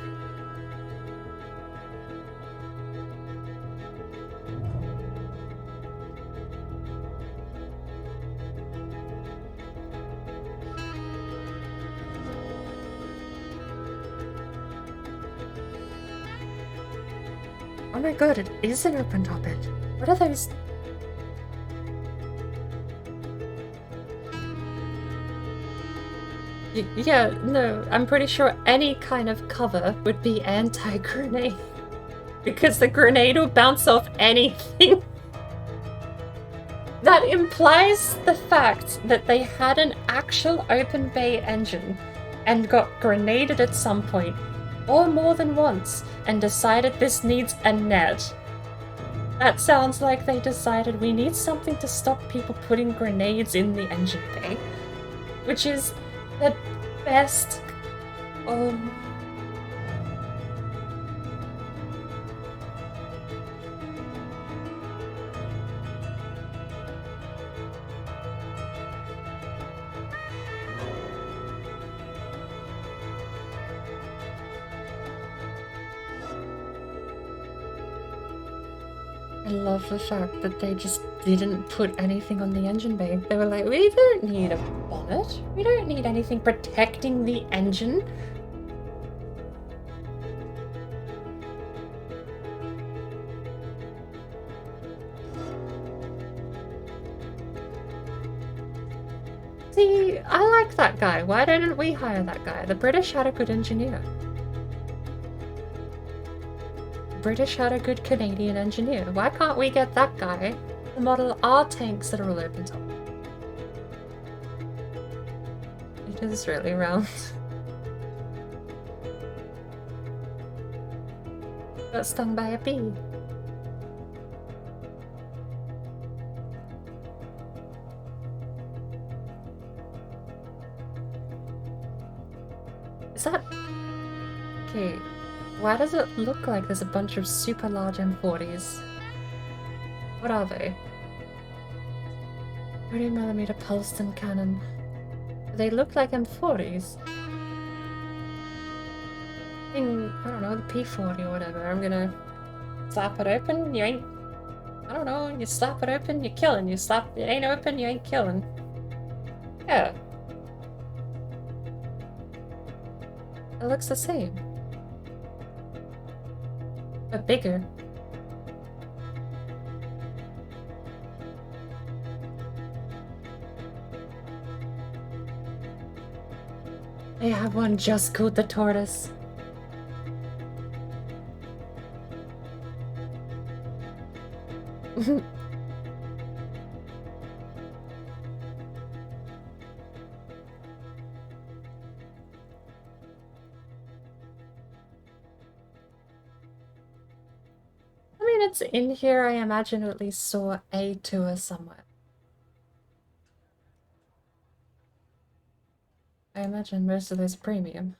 Oh my god, it is an open topic. What are those? Yeah, no, I'm pretty sure any kind of cover would be anti-grenade. Because the grenade will bounce off anything. That implies the fact that they had an actual open bay engine and got grenaded at some point, or more than once, and decided this needs a net. That sounds like they decided we need something to stop people putting grenades in the engine bay, which is the best. I love the fact that they just didn't put anything on the engine bay. They were like, we don't need a bonnet. We don't need anything protecting the engine. See, I like that guy. Why didn't we hire that guy? The British had a good engineer. British had a good Canadian engineer. Why can't we get that guy to model our tanks that are all open top? It is really round. Got stung by a bee. Is that... Okay. Why does it look like there's a bunch of super large M40s? What are they? 30mm Pulston cannon. Do they look like M40s? I don't know, the P40 or whatever. I'm gonna slap it open, you ain't... I don't know, you slap it open, you're killing. You slap it ain't open, you ain't killing. Yeah. It looks the same. But bigger. They have one just called the Tortoise. It's in here. I imagine at least saw a tour somewhere. I imagine most of those premium.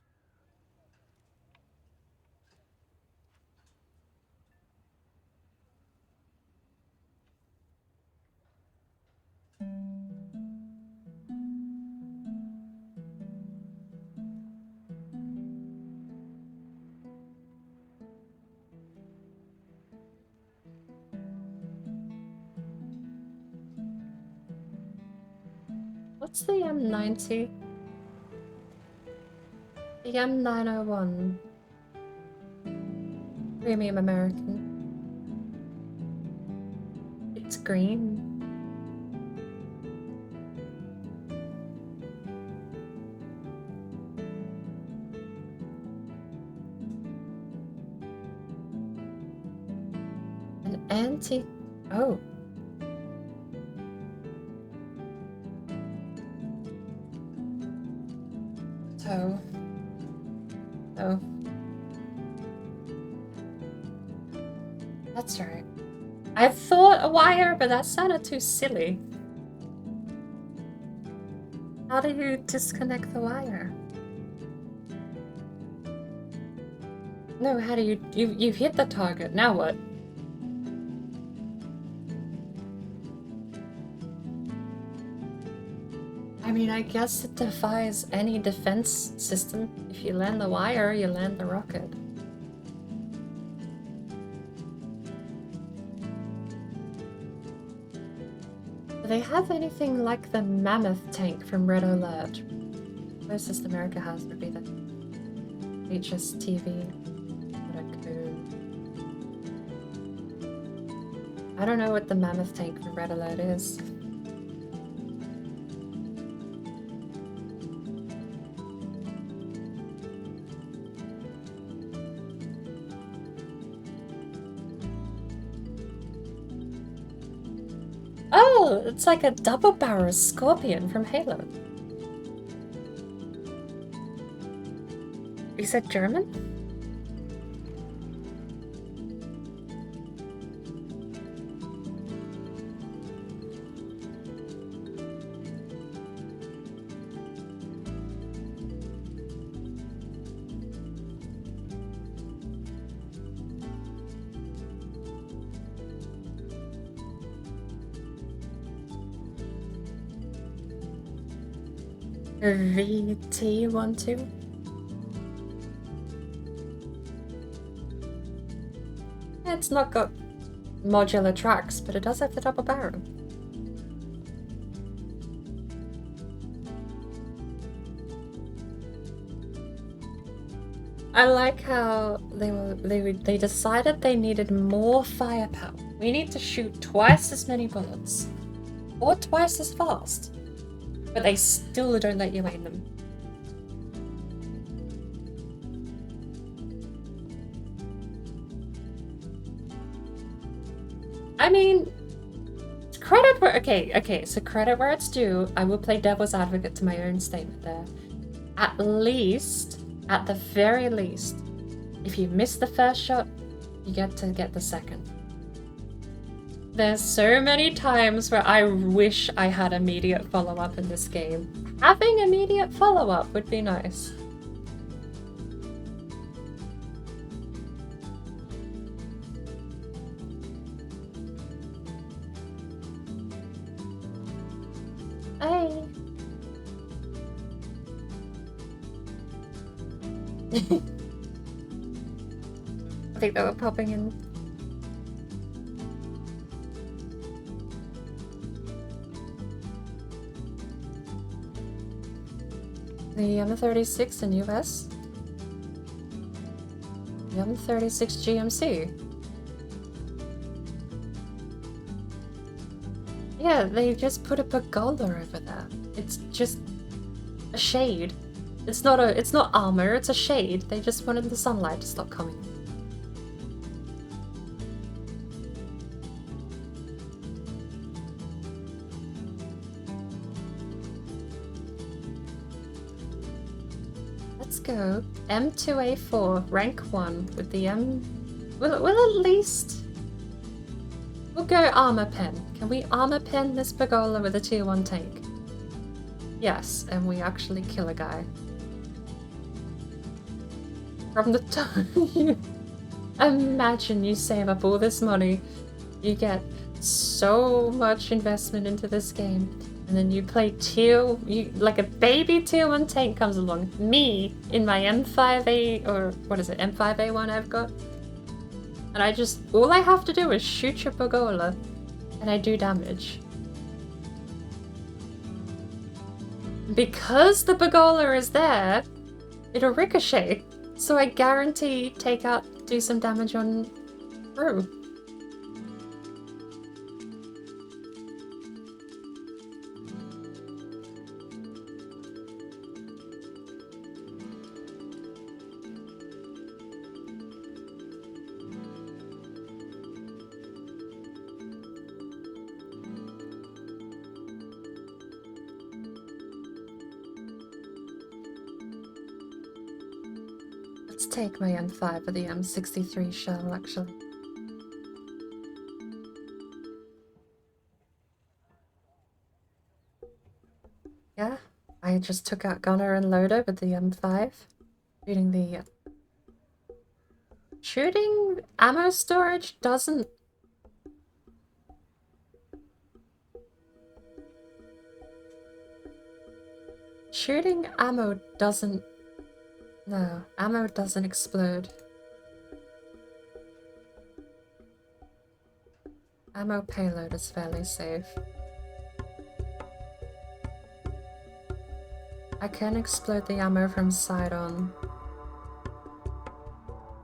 What's the M90? The M901. Premium American. It's green. An antique. Oh. So. Oh. That's right. I thought a wire, but that sounded too silly. How do you disconnect the wire? No, how do you've hit the target, now what? I mean, I guess it defies any defense system. If you land the wire, you land the rocket. Do they have anything like the Mammoth tank from Red Alert? Closest America has would be the HSTV. I don't know what the mammoth tank from Red Alert is. Oh, it's like a double barrel scorpion from Halo. You said German? VT12? It's not got modular tracks, but it does have the double barrel. I like how they decided they needed more firepower. We need to shoot twice as many bullets, or twice as fast, but they still don't let you aim them. I mean, credit where okay, so credit where it's due. I will play devil's advocate to my own statement there. At least, at the very least, if you miss the first shot, you get to get the second. There's so many times where I wish I had immediate follow-up in this game. Having immediate follow-up would be nice. Hey. I think they were popping in. The M36 in US. The M36 GMC. Yeah, they just put a pergola over there. It's just a shade. It's not armor, it's a shade. They just wanted the sunlight to stop coming. Let's go. M2A4, rank 1 with the M... We'll at least... We'll go armor pen. Can we armor pen this pergola with a tier 1 tank? Yes, and we actually kill a guy. From the time imagine you save up all this money, you get so much investment into this game, and then you play like a baby tier 1 tank comes along. Me, in my M5A, or what is it, M5A1 I've got? And all I have to do is shoot your pergola, and I do damage. Because the pergola is there, it'll ricochet, so I guarantee do some damage on through. Let's take my M5 with the M63 shell, actually. Yeah, I just took out gunner and loader with the M5. Shooting ammo storage doesn't... Shooting ammo doesn't... No, ammo doesn't explode. Ammo payload is fairly safe. I can explode the ammo from side on.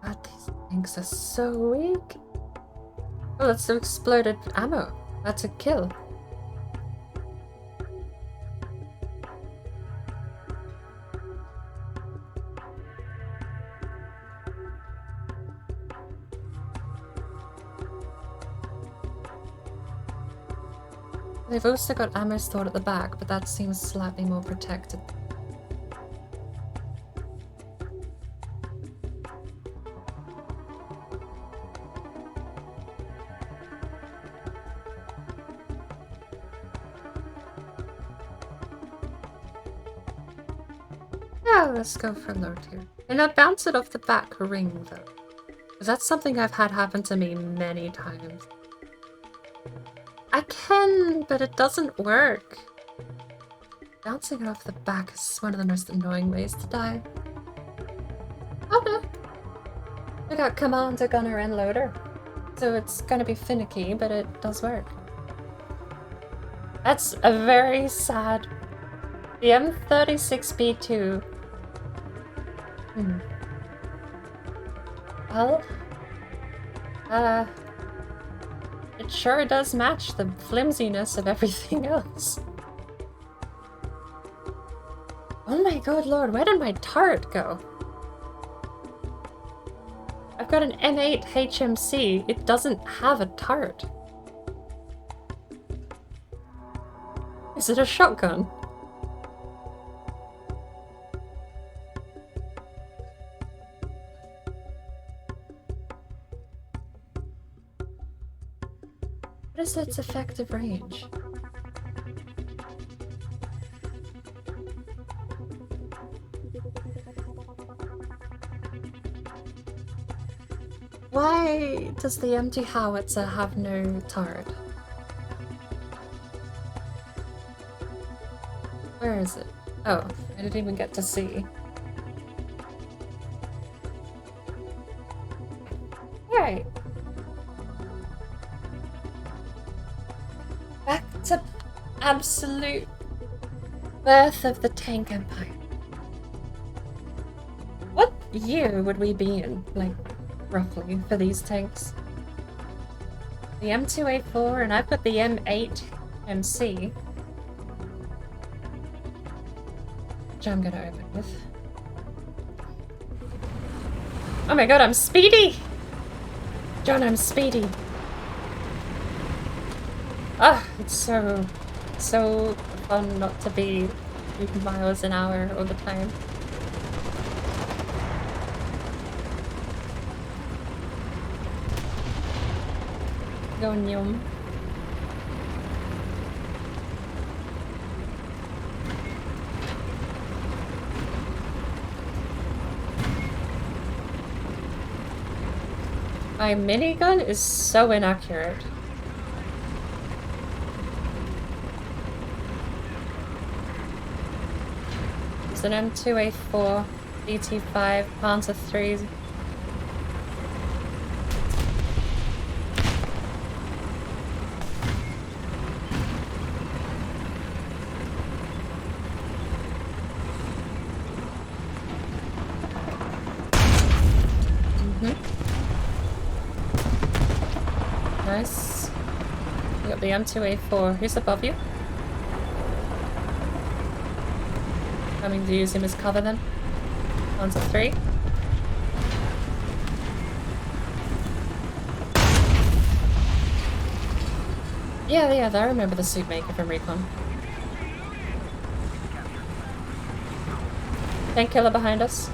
God, these things are so weak. Oh, that's the exploded ammo. That's a kill. They've also got ammo stored at the back, but that seems slightly more protected. Yeah, let's go for load here. And I'll bounce it off the back ring, though. Because that's something I've had happen to me many times. I can, but it doesn't work. Bouncing it off the back is one of the most annoying ways to die. Oh no! I got commander, gunner, and loader. So it's gonna be finicky, but it does work. That's a very sad... The M36B2. Well... It sure does match the flimsiness of everything else. Oh my good lord, where did my turret go? I've got an M8 HMC. It doesn't have a turret. Is it a shotgun? What is its effective range? Why does the empty howitzer have no turret? Where is it? Oh, I didn't even get to see. Alright. Back to absolute birth of the tank empire. What year would we be in, like, roughly, for these tanks? The M2A4 and I've got the M8 MC. Which I'm gonna open with. Oh my god, I'm speedy! John, I'm speedy. Ah, it's so fun not to be 3 miles an hour all the time. Go Nyum. My minigun is so inaccurate. It's an M2A4, DT5, Panzer 3. Nice. You got the M2A4. Who's above you? Coming to use him as cover then. Panzer 3. Yeah, I remember the suit maker from Recon. Tank killer behind us.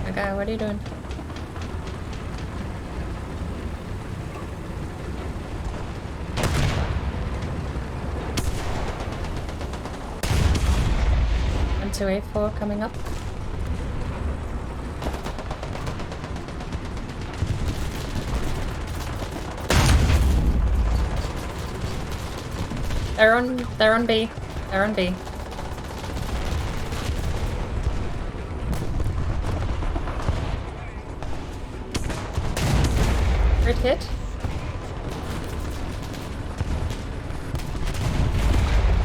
Okay, what are you doing? M2A4 coming up. They're on B. They're on B. Crit hit.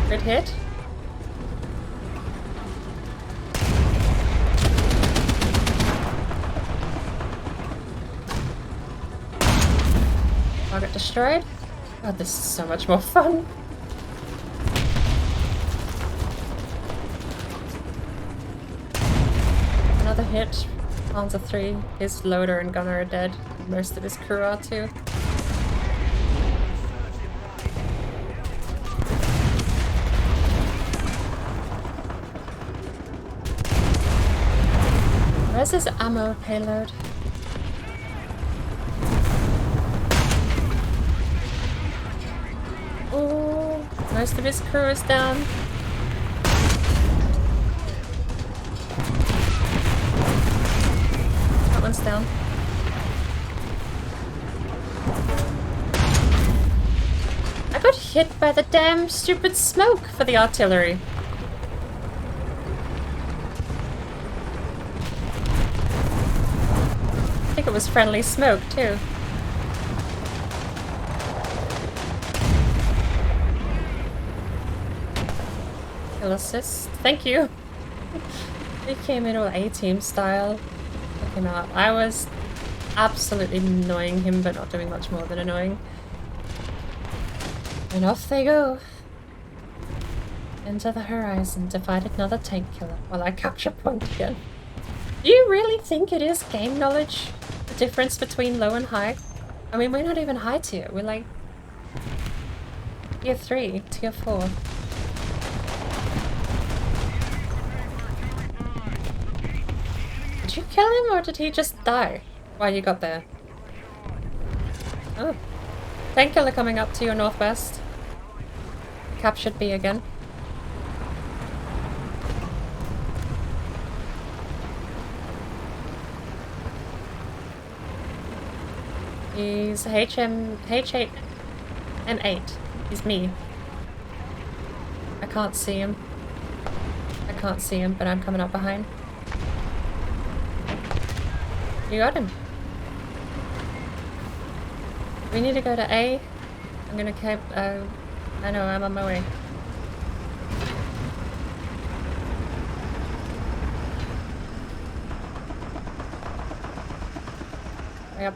Crit hit. Destroyed? God, this is so much more fun. Another hit. Panzer 3. His loader and gunner are dead. Most of his crew are too. Where's his ammo payload? Oh, most of his crew is down. That one's down. I got hit by the damn stupid smoke for the artillery. I think it was friendly smoke too. Kill assist. Thank you. He came in all A-team style. Took him out. I was absolutely annoying him, but not doing much more than annoying. And off they go. Into the horizon to fight another tank killer while I capture point again. Do you really think it is game knowledge? The difference between low and high? I mean, we're not even high tier. We're like tier 3, tier 4. Did you kill him or did he just die while you got there? Oh. Tank killer coming up to your northwest. Captured B again. He's H8 M8. He's me. I can't see him. I can't see him, but I'm coming up behind. You got him. We need to go to A. I'm gonna keep. I know, I'm on my way. Yep.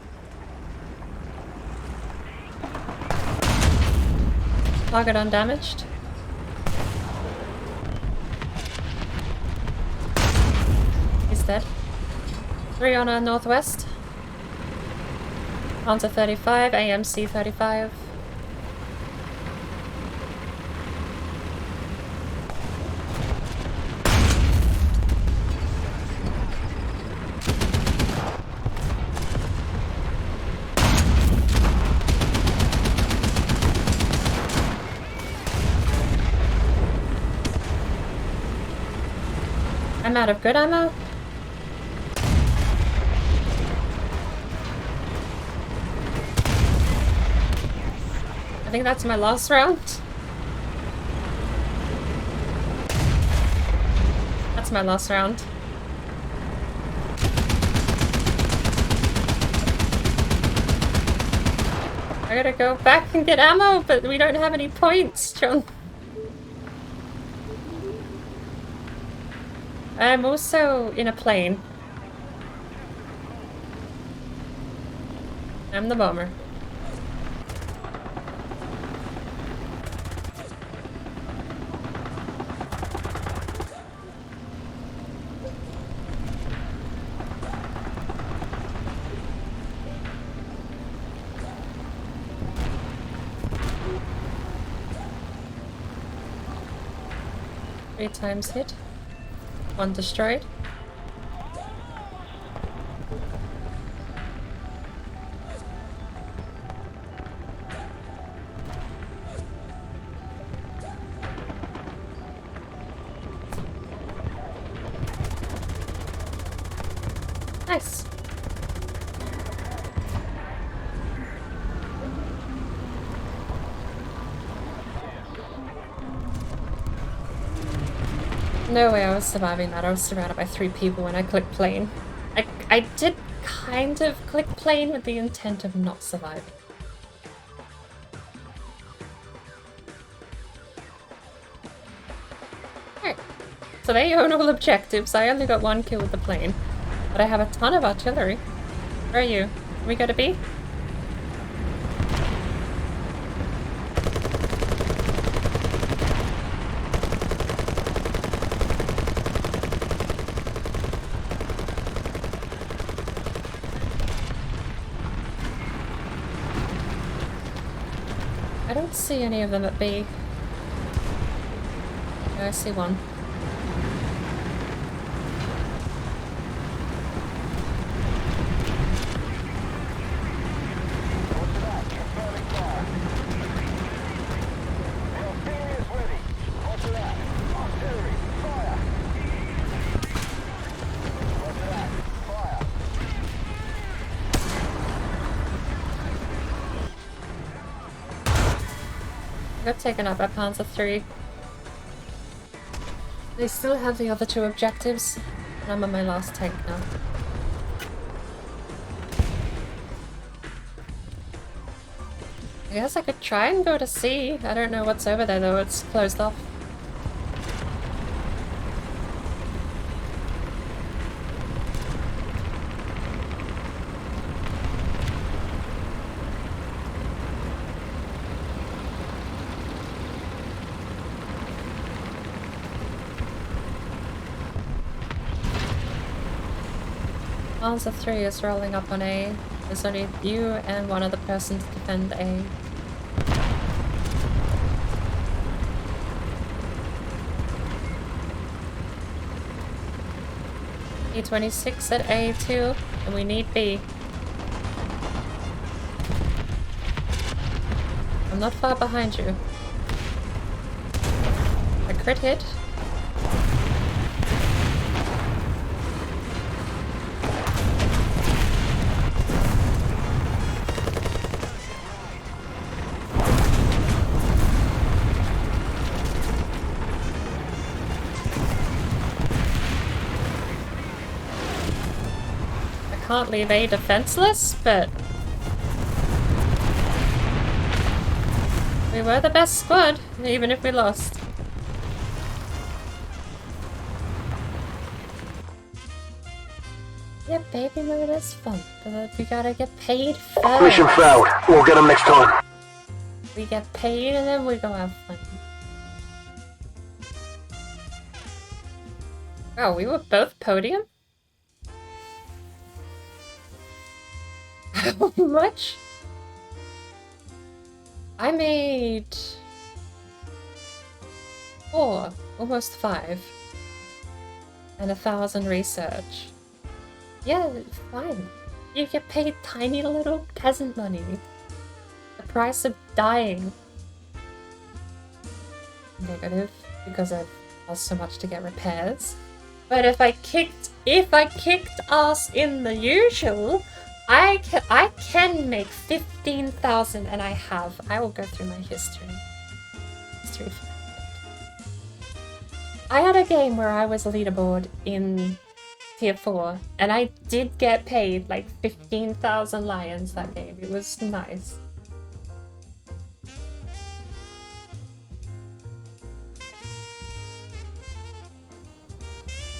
Target undamaged. He's dead. 3 on our northwest. Panzer 35, AMC 35. I'm out of good ammo. I think that's my last round. That's my last round. I gotta go back and get ammo, but we don't have any points, John. I'm also in a plane. I'm the bomber. Three times hit. 1 destroyed. Nice. No way I was surviving that. I was surrounded by 3 people when I clicked plane. I did kind of click plane with the intent of not surviving. Alright. So they own all objectives. I only got 1 kill with the plane. But I have a ton of artillery. Where are you? Can we go to B? don't see any of them at B. Oh, I see one. Got taken up by Panzer III. They still have the other two objectives, and I'm on my last tank now. I guess I could try and go to C. I don't know what's over there though, it's closed off. Panzer III is rolling up on A. There's only you and one other person to defend A. E26 at A too, and we need B. I'm not far behind you. A crit hit. Can't leave A defenseless, but we were the best squad, even if we lost. Yeah, baby mode is fun, but we gotta get paid first. Mission failed. We'll get them next time. We get paid and then we go have fun. Oh, we were both podium? How much? I made 4, almost 5, and 1,000 research. Yeah, fine. You get paid tiny little peasant money. The price of dying. Negative, because I've lost so much to get repairs. But if I kicked ass in the usual, I can make 15,000, and I have. I will go through my history. I had a game where I was leaderboard in tier 4, and I did get paid like 15,000 lions that game. It was nice.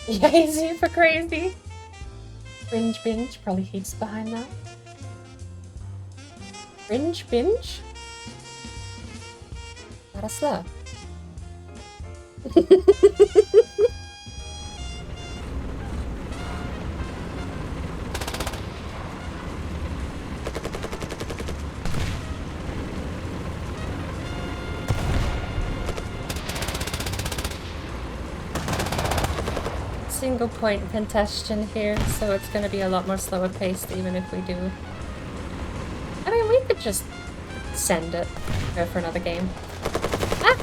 Yay, super crazy. Fringe binge, probably heaps behind that. Fringe binge? Not a slur. Single point congestion here, so it's going to be a lot more slower paced even if we do. I mean, we could just send it, go for another game. Ah!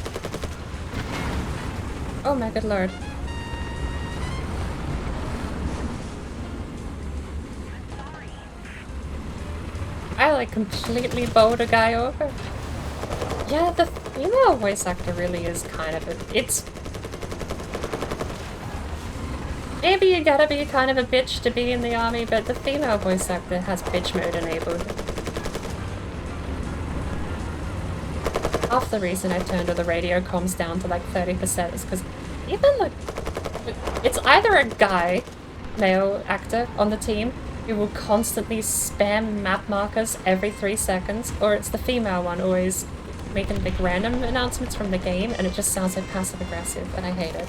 Oh my good lord. I like completely bowled a guy over. Yeah, the female voice actor really is kind of it's maybe you gotta be kind of a bitch to be in the army, but the female voice actor has bitch mode enabled. Half the reason I turned all the radio comms down to like 30% is because even like, it's either a guy, male actor on the team, who will constantly spam map markers every 3 seconds, or it's the female one always making like random announcements from the game, and it just sounds like passive aggressive, and I hate it.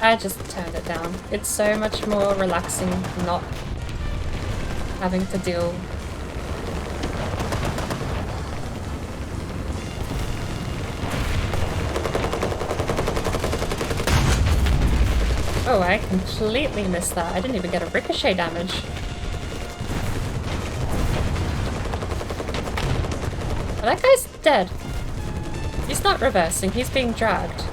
I just turned it down. It's so much more relaxing not having to deal. Oh, I completely missed that. I didn't even get a ricochet damage. Well, that guy's dead. He's not reversing, he's being dragged.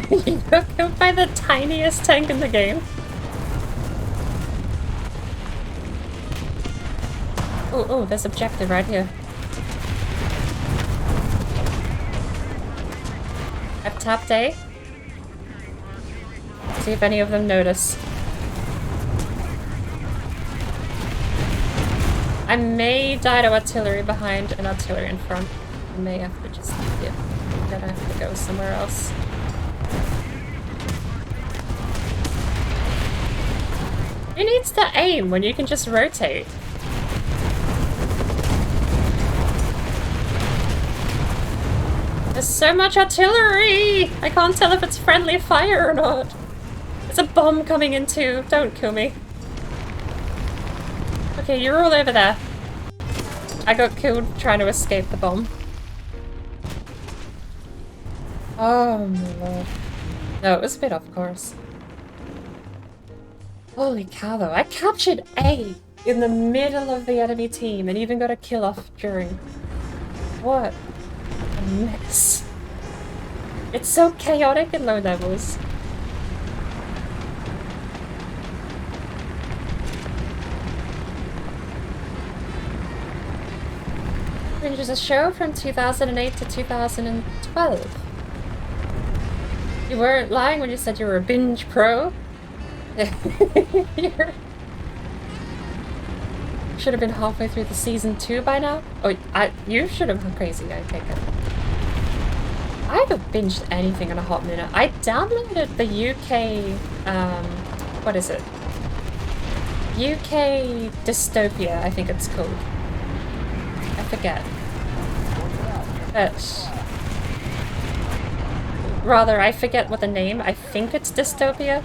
You got killed by the tiniest tank in the game. Oh, there's objective right here. I've tapped A. See if any of them notice. I may die to artillery behind and artillery in front. I may have to just, yeah, gonna have to go somewhere else. Who needs to aim when you can just rotate? There's so much artillery! I can't tell if it's friendly fire or not. There's a bomb coming in too. Don't kill me. Okay, you're all over there. I got killed trying to escape the bomb. Oh my lord. No, it was a bit off course. Holy cow though, I captured A in the middle of the enemy team and even got a kill off during. What a mess. It's so chaotic in low levels. There's a show from 2008 to 2012. You weren't lying when you said you were a binge pro. Should have been halfway through the season 2 by now. Oh, you should have been crazy, I take it. I haven't binged anything in a hot minute. I downloaded the UK, what is it? UK Dystopia, I think it's called. I forget. But rather, I forget what the name. I think it's Dystopia.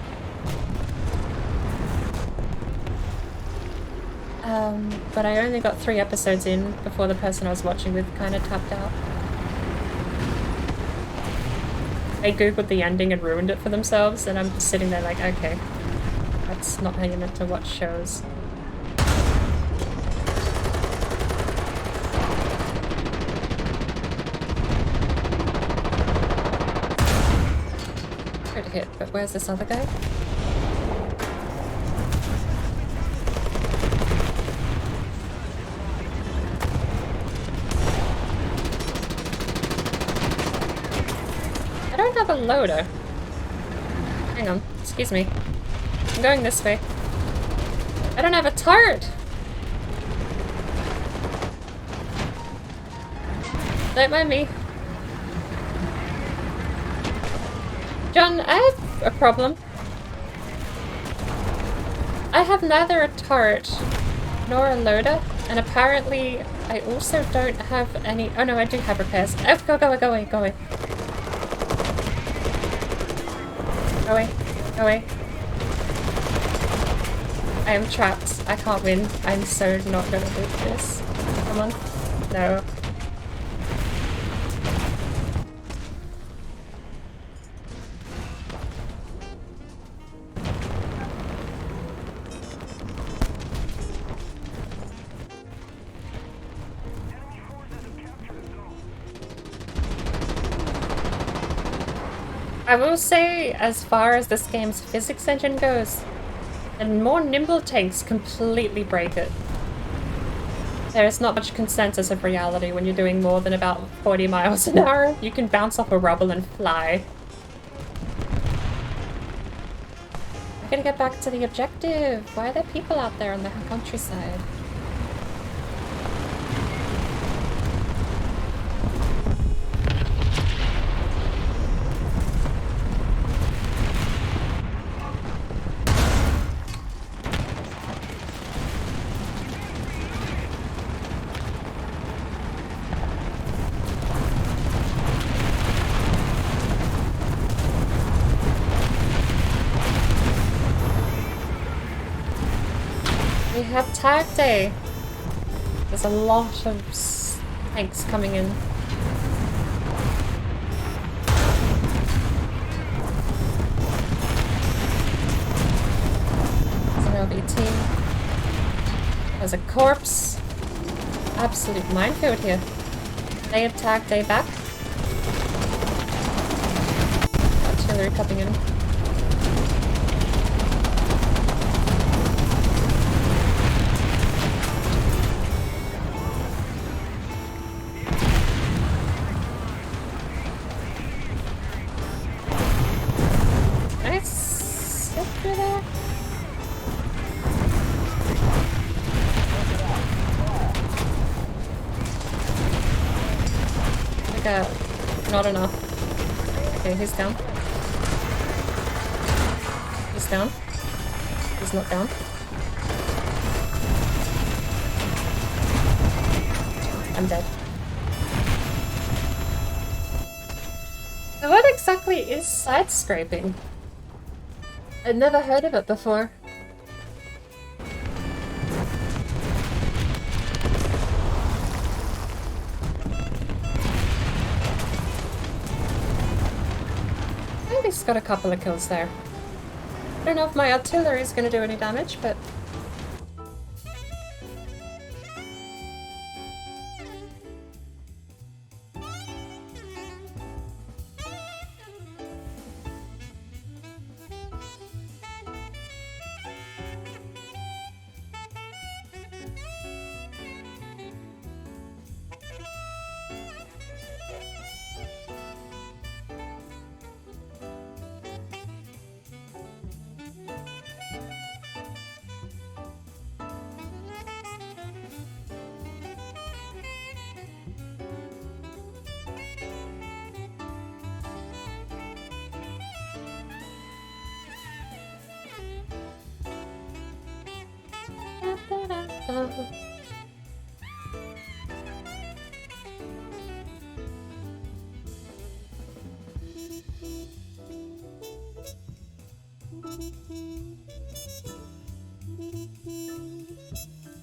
But I only got 3 episodes in before the person I was watching with kind of tapped out. They googled the ending and ruined it for themselves, and I'm just sitting there like, okay, that's not how you're meant to watch shows. Good hit, but where's this other guy? I don't have a loader. Hang on, excuse me. I'm going this way. I don't have a turret! Don't mind me. John, I have a problem. I have neither a turret nor a loader, and apparently I also don't have any— oh no, I do have repairs. Oh, go away, go away, go away. Go away, go away. I am trapped. I can't win. I'm so not gonna do this. Come on. No. I will say, as far as this game's physics engine goes, the more nimble tanks completely break it. There is not much consensus of reality when you're doing more than about 40 miles an hour. You can bounce off a rubble and fly. Gotta get back to the objective. Why are there people out there in the countryside? We have tag day. There's a lot of tanks coming in. There's an LBT. There's a corpse. Absolute minefield here. They have tag day back. Artillery coming in. Not enough. Okay, he's down. He's down. He's not down. I'm dead. So what exactly is side scraping? I'd never heard of it before. He's got a couple of kills there. I don't know if my artillery is going to do any damage, but...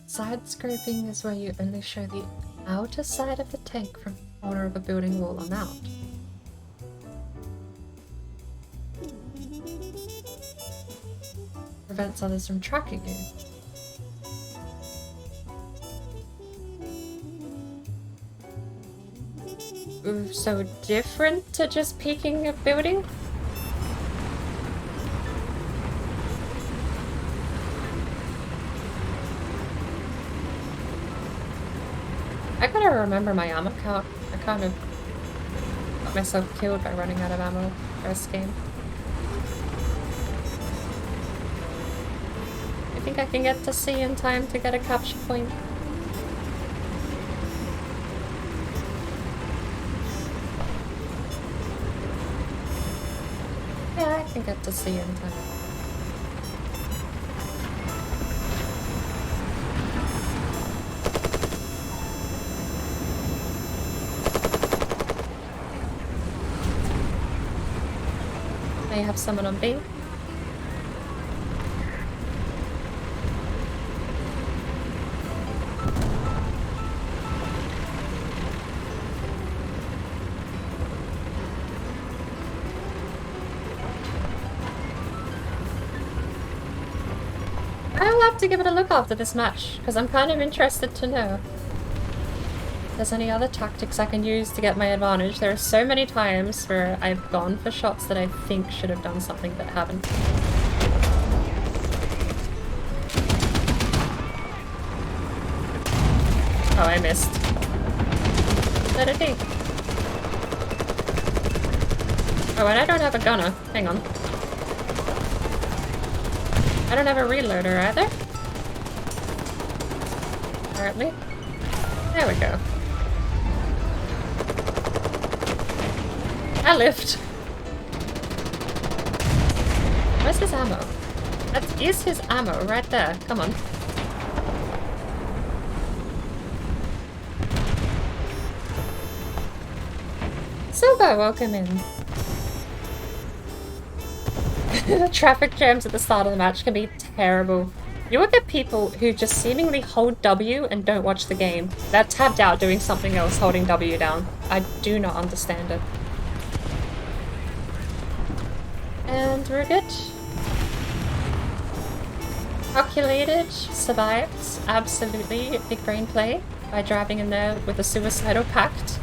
Side scraping is where you only show the outer side of the tank from the corner of a building wall or mount. Prevents others from tracking you. Ooh, so different to just peeking a building? I gotta remember my ammo count. I kind of got myself killed by running out of ammo first game. I think I can get to C in time to get a capture point. Yeah, I can get to C in time. May have someone on B. I'll have to give it a look after this match, because I'm kind of interested to know if there's any other tactics I can use to get my advantage. There are so many times where I've gone for shots that I think should have done something but haven't. Oh, I missed. Let it be. Oh, and I don't have a gunner. Hang on. I don't have a reloader either. Apparently. There we go. I lived. Where's his ammo? That is his ammo right there. Come on. Silver, welcome in. The traffic jams at the start of the match can be terrible. You will get people who just seemingly hold W and don't watch the game. They're tabbed out doing something else holding W down. I do not understand it. And we're good. Calculated, survived, absolutely big brain play by driving in there with a suicidal pact.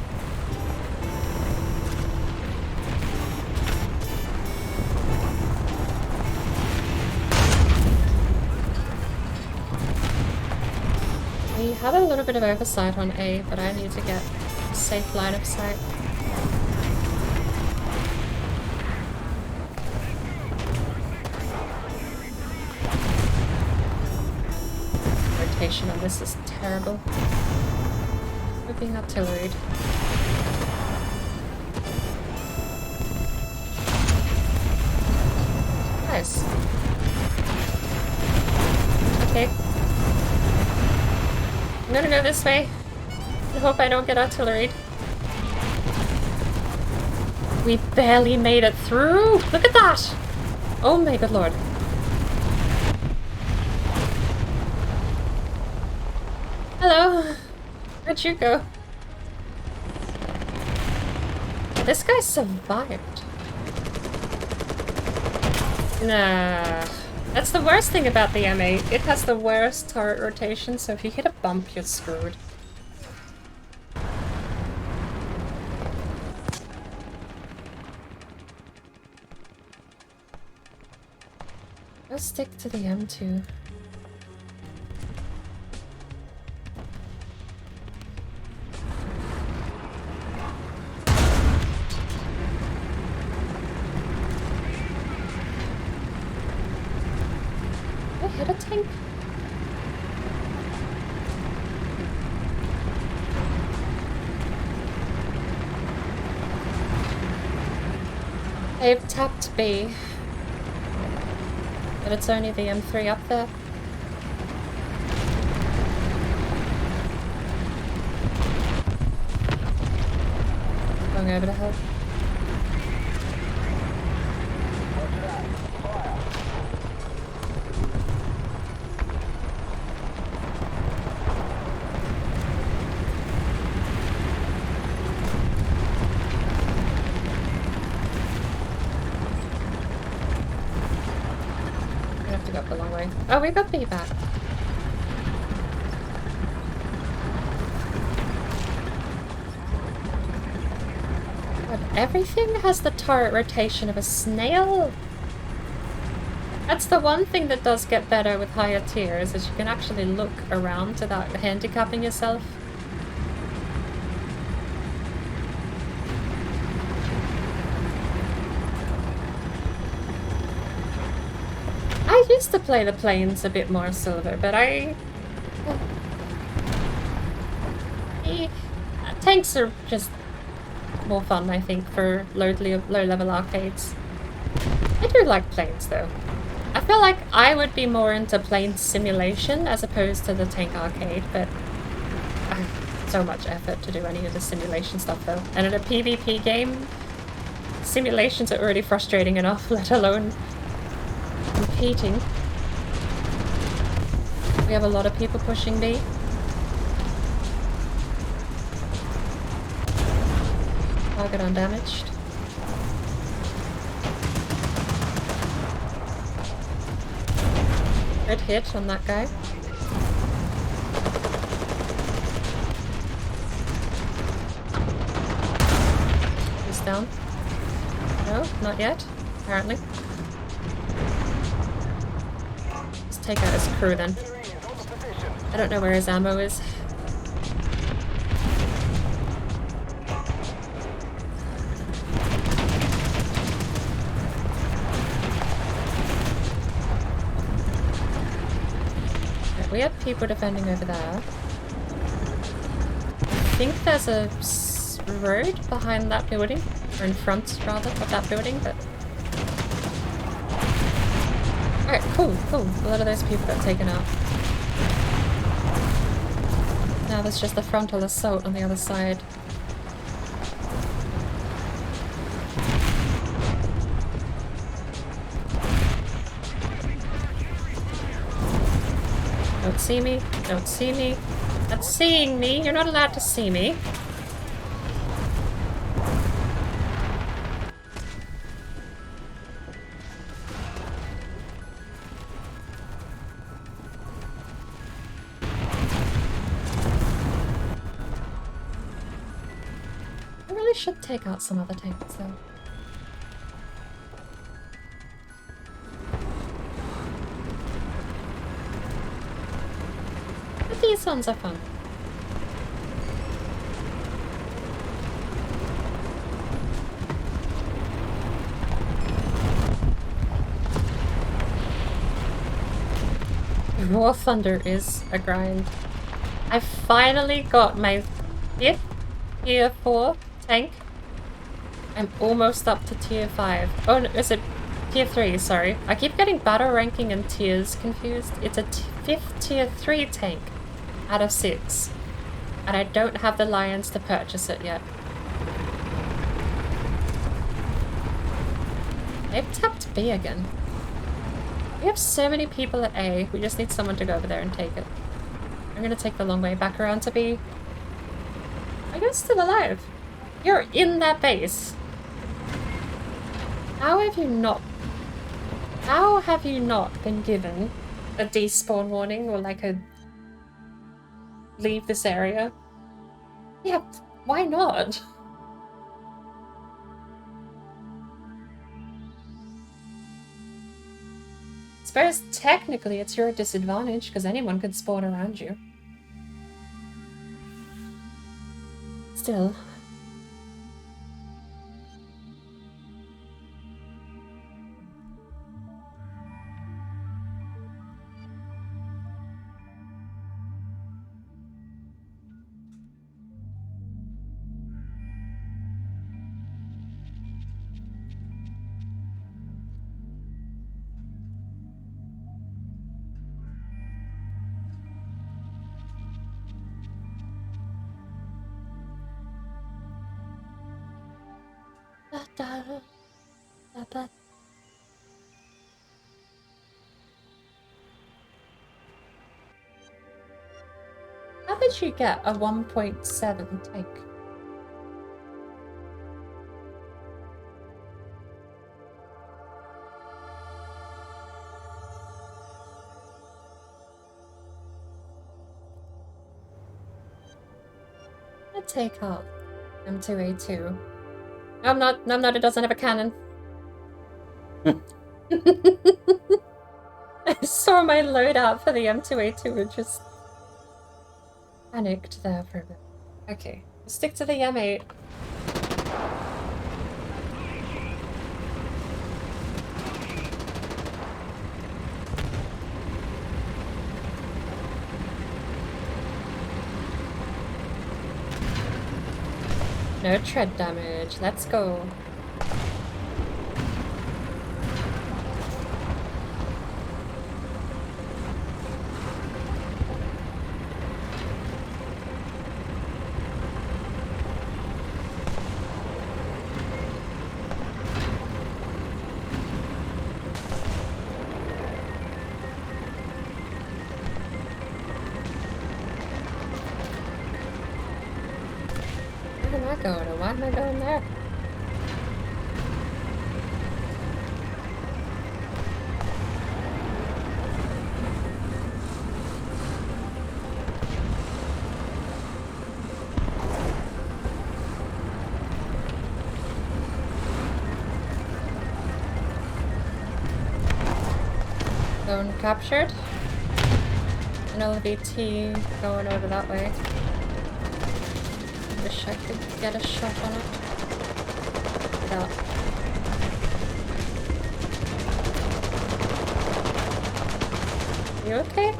We have a little bit of oversight on A, but I need to get a safe line of sight. Rotation on this is terrible. We're being artilleried. Nice. Okay. I'm gonna go this way. I hope I don't get artilleried. We barely made it through! Look at that! Oh my good lord. Hello! Where'd you go? This guy survived. Nah. That's the worst thing about the M8. It has the worst turret rotation, so if you hit a bump, you're screwed. I'll stick to the M2. Hit a tank. They've tapped B, but it's only the M3 up there. Going over to help. Oh, we got B back. But everything has the turret rotation of a snail. That's the one thing that does get better with higher tiers, is you can actually look around without handicapping yourself. I used to play the planes a bit more silver, but tanks are just more fun, I think, for low-level arcades. I do like planes, though. I feel like I would be more into plane simulation as opposed to the tank arcade, but so much effort to do any of the simulation stuff, though. And in a PvP game, simulations are already frustrating enough, let alone competing. We have a lot of people pushing B. Target undamaged. Red hit on that guy. He's down. No, not yet, apparently. Let's take out his crew then. I don't know where his ammo is. we have people defending over there. I think there's a road behind that building, or in front rather of that building, but... Alright, cool, cool. A lot of those people got taken out. Now there's just the frontal assault on the other side. Don't see me. Don't see me. Not seeing me. You're not allowed to see me. I really should take out some other tanks though. But these ones are fun. War Thunder is a grind. I finally got my 5th tier 4 tank. I'm almost up to tier 5. Oh, no, is it tier 3? Sorry. I keep getting battle ranking and tiers confused. It's a 5th tier 3 tank out of 6. And I don't have the lions to purchase it yet. They've tapped B again. We have so many people at A, we just need someone to go over there and take it. I'm gonna take the long way back around to B. Are you still alive? You're in that base. How have you not been given a despawn warning or like a leave this area? Yeah, why not? I suppose technically it's your disadvantage because anyone could spawn around you. Still. How did you get a 1.7 tank? I'll take out M2A2. No, I'm not, it doesn't have a cannon. I saw my loadout for the M2A2 and just panicked there for a bit. Okay, we'll stick to the M8. No tread damage, let's go. Why am I going there? Zone captured. An LVT going over that way. Wish I could get a shot on it. Yeah. You okay?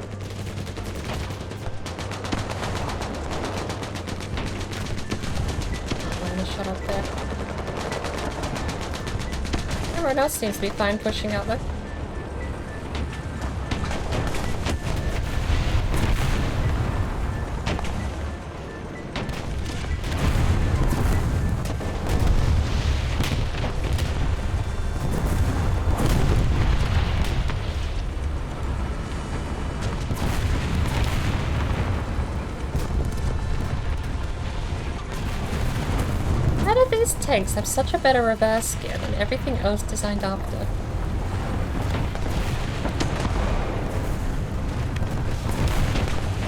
shut up there. Everyone else seems to be fine pushing out though. These tanks have such a better reverse gear than everything else designed after.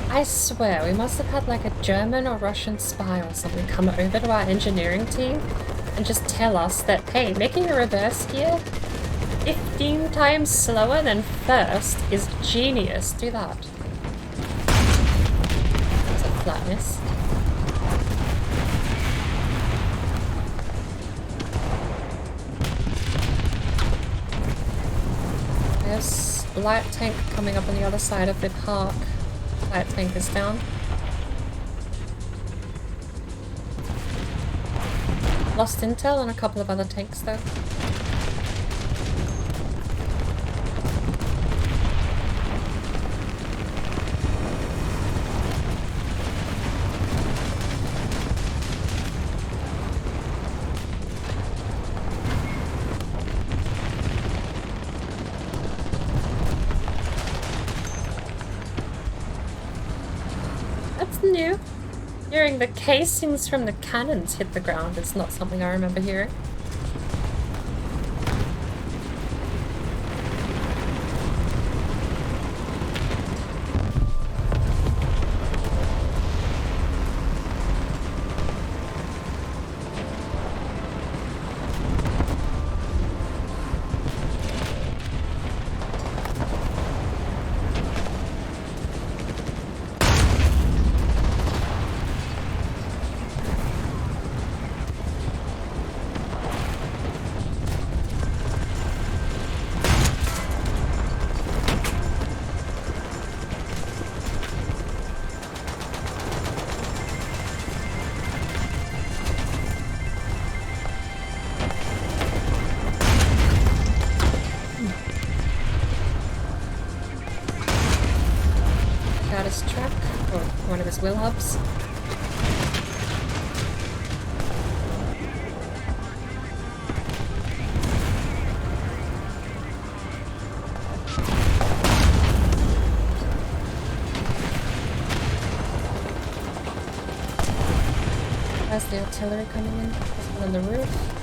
I swear, we must have had like a German or Russian spy or something come over to our engineering team and just tell us that, hey, making a reverse gear 15 times slower than first is genius. Do that. That's a flatness. There's light tank coming up on the other side of the park. Light tank is down. Lost intel on a couple of other tanks though. New. Hearing the casings from the cannons hit the ground is not something I remember hearing. Track, or one of his wheel hubs. There's the artillery coming in. There's one on the roof.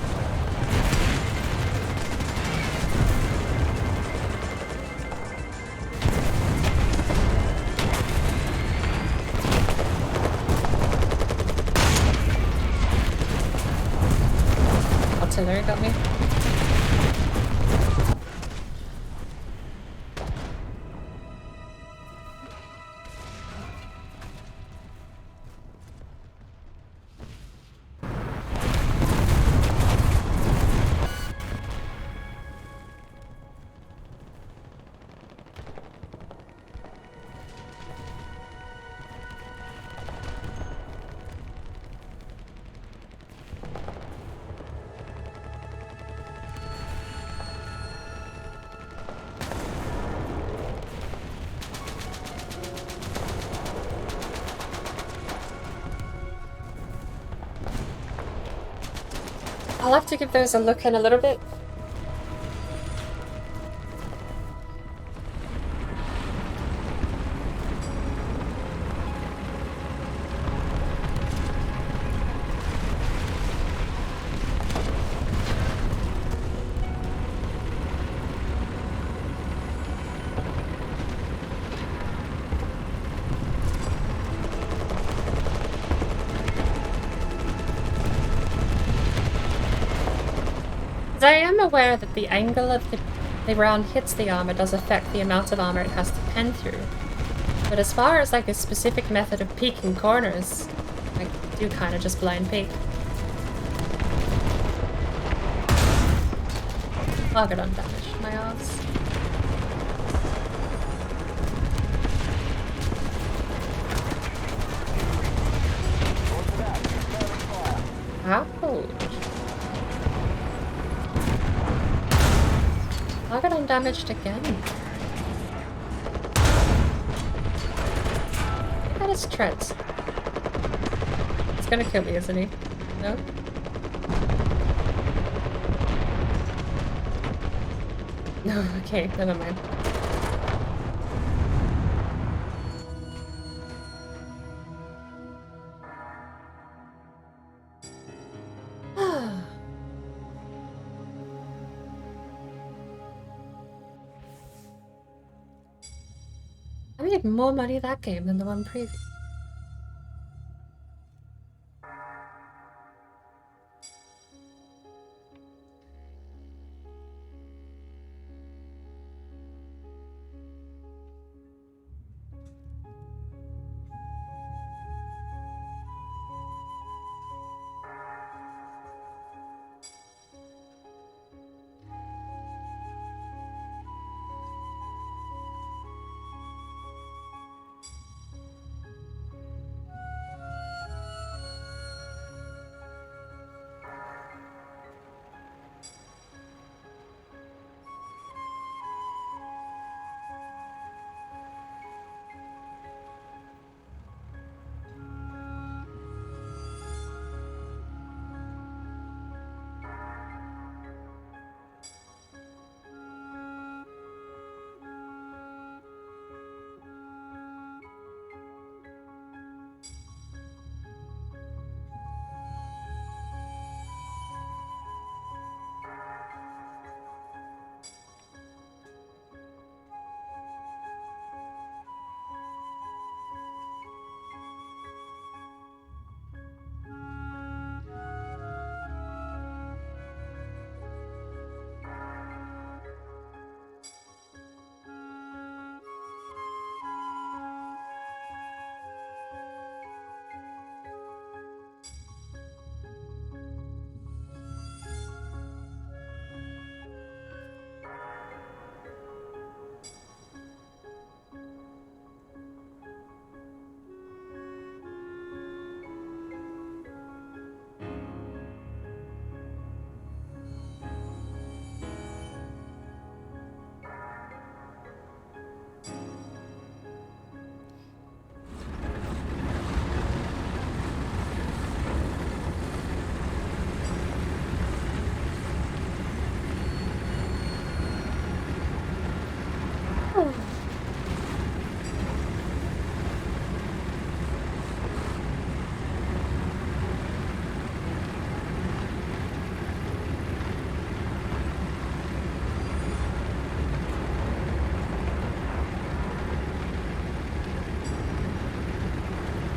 Artillery got me. I'll have to give those a look in a little bit. I am aware that the angle of the round hits the armor does affect the amount of armor it has to pen through. But as far as like a specific method of peeking corners, I do kind of just blind peek. Target undamaged, my ass. Ow. I'm damaged again. Look at his treads. He's gonna kill me, isn't he? No? No, okay, never mind. I made more money that game than the one previous.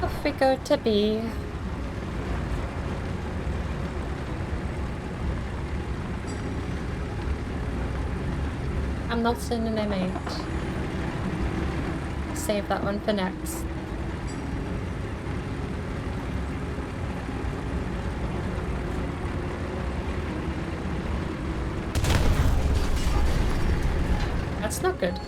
Off we go to B. I'm not in an M8. Save that one for next. That's not good.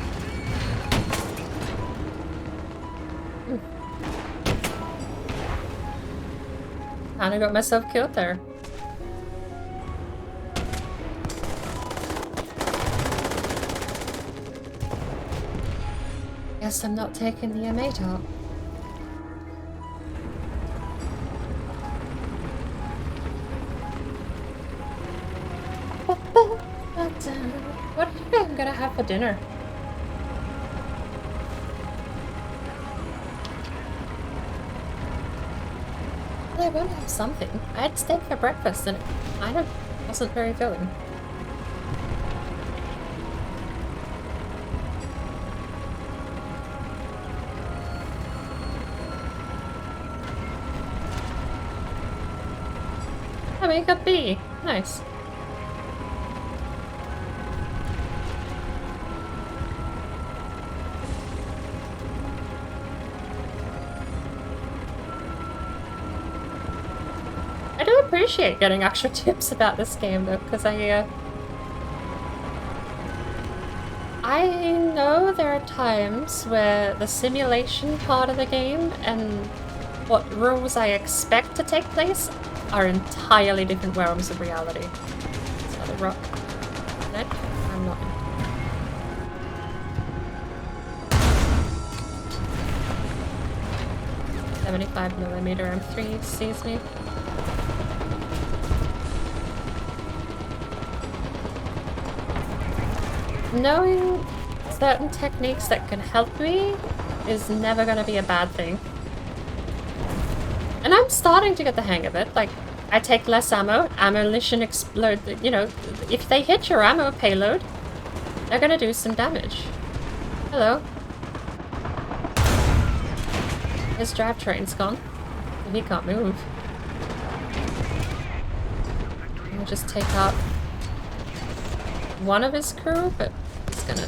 Kinda got myself killed there. Guess I'm not taking the M8 out. What do you think I'm gonna have for dinner? Well, I won't have something. I had steak for breakfast and it wasn't very filling. I mean, got B. Nice. I do appreciate getting extra tips about this game though, because I know there are times where the simulation part of the game and what rules I expect to take place are entirely different realms of reality. So the rock. No, I'm not. 75mm M3 sees me. Knowing certain techniques that can help me is never going to be a bad thing. And I'm starting to get the hang of it. Like, I take less ammo, ammunition explode, you know, if they hit your ammo payload, they're going to do some damage. Hello. His drivetrain's gone. He can't move. I'll just take out one of his crew, but he's gonna...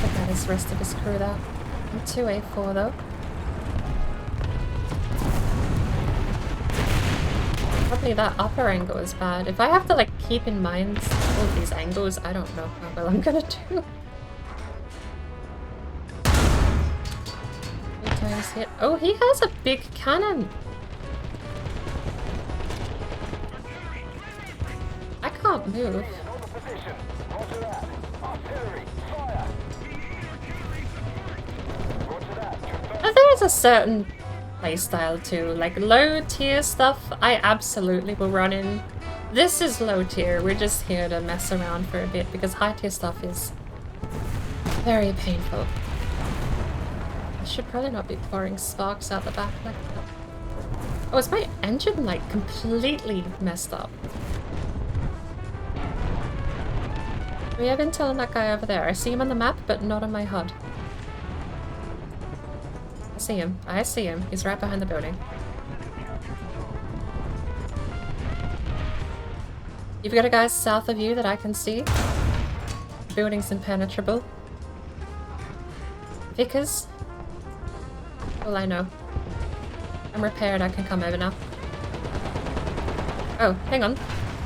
Look at his rest of his crew there. I'm 2A4 though. Probably that upper angle is bad. If I have to like keep in mind all of these angles, I don't know how well I'm gonna do. 3 times hit. Oh, he has a big cannon! I can't move. There's a certain playstyle too. Like low tier stuff, I absolutely will run in. This is low tier. We're just here to mess around for a bit because high tier stuff is very painful. I should probably not be pouring sparks out the back like that. Oh, is my engine like completely messed up? We have intel on that guy over there. I see him on the map, but not on my HUD. I see him. I see him. He's right behind the building. You've got a guy south of you that I can see. The building's impenetrable. Vickers? Well, I know. I'm repaired. I can come over now. Oh, hang on.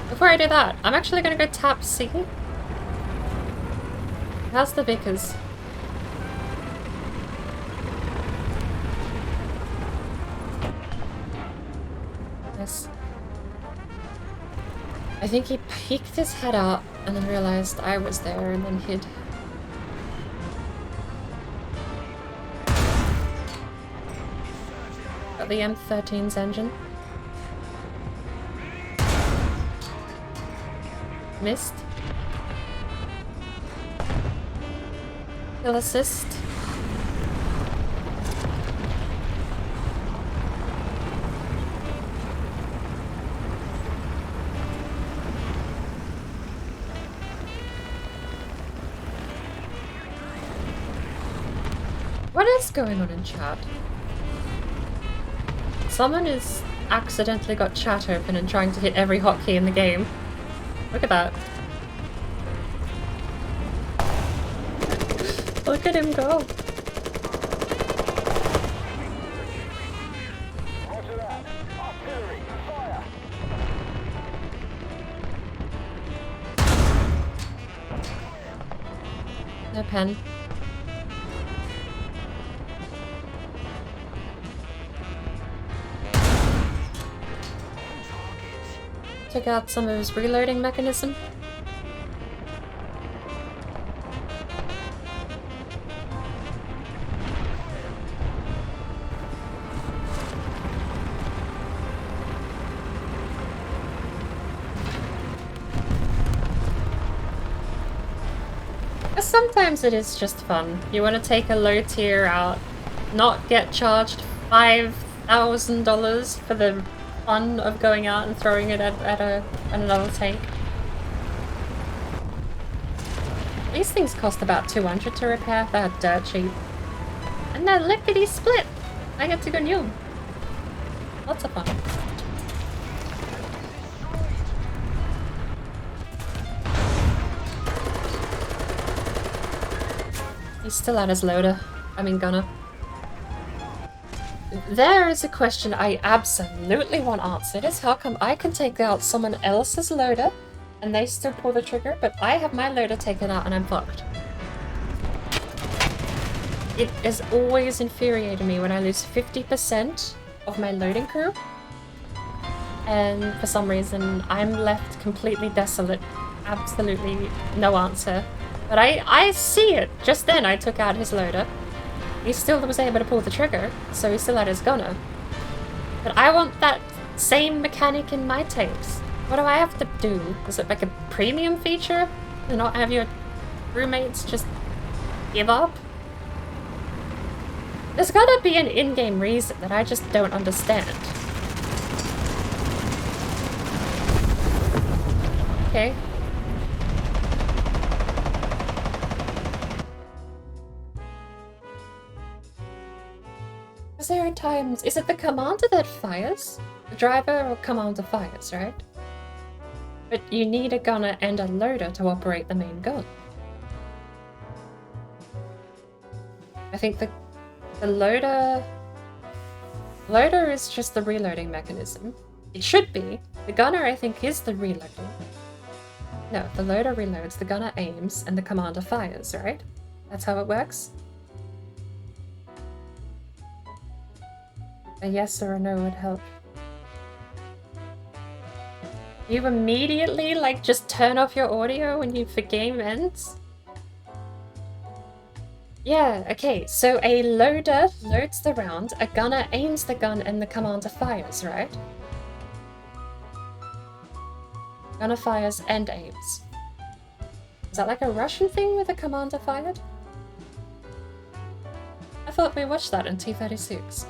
Before I do that, I'm actually gonna go tap C. How's the Vickers? Yes. I think he peeked his head out and then realized I was there and then hid. Got the M13's engine. Missed. Kill assist. What is going on in chat? Someone has accidentally got chat open and trying to hit every hotkey in the game. Look at that. Look at him go. No pen. Took out some of his reloading mechanism. Sometimes it is just fun. You want to take a low tier out, not get charged $5,000 for the fun of going out and throwing it at another tank. These things cost about $200 to repair. They're dirt cheap. And they're lickety split. I get to go new. Lots of fun. He's still at his loader. I mean gunner. There is a question I absolutely want answered, is how come I can take out someone else's loader and they still pull the trigger, but I have my loader taken out and I'm fucked. It has always infuriated me when I lose 50% of my loading crew and for some reason I'm left completely desolate. Absolutely no answer. But I see it. Just then I took out his loader. He still was able to pull the trigger, so he still had his gunner. But I want that same mechanic in my tanks. What do I have to do? Is it like a premium feature? And not have your roommates just give up? There's gotta be an in-game reason that I just don't understand. Okay. Because there are times... Is it the commander that fires? The driver or commander fires, right? But you need a gunner and a loader to operate the main gun. I think the loader is just the reloading mechanism. It should be. The gunner, I think, is the reloading. No, the loader reloads, the gunner aims, and the commander fires, right? That's how it works? A yes or a no would help. You immediately, like, just turn off your audio when the game ends? Yeah, okay, so a loader loads the round, a gunner aims the gun, and the commander fires, right? Gunner fires and aims. Is that like a Russian thing where the commander fired? I thought we watched that in T-36.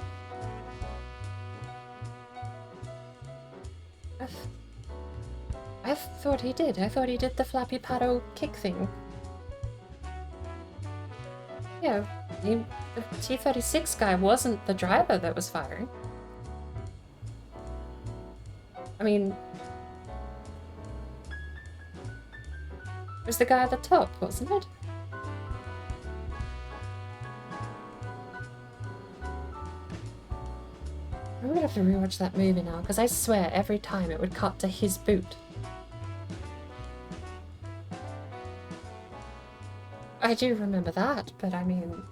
I thought he did. I thought he did the flappy paddle kick thing. Yeah, the T-36 guy wasn't the driver that was firing. I mean... It was the guy at the top, wasn't it? I'm gonna have to rewatch that movie now, because I swear every time it would cut to his boot. I do remember that, but I mean...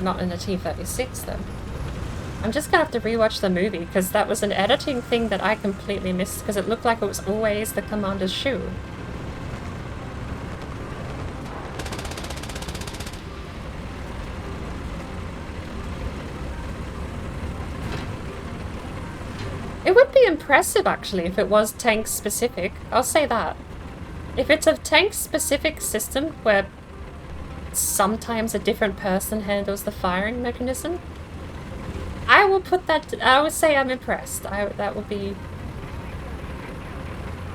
Not in a T-36 though. I'm just gonna have to rewatch the movie, because that was an editing thing that I completely missed, because it looked like it was always the commander's shoe. It would be impressive, actually, if it was tank-specific. I'll say that. If it's a tank-specific system where sometimes a different person handles the firing mechanism, I will put that... I would say I'm impressed. That would be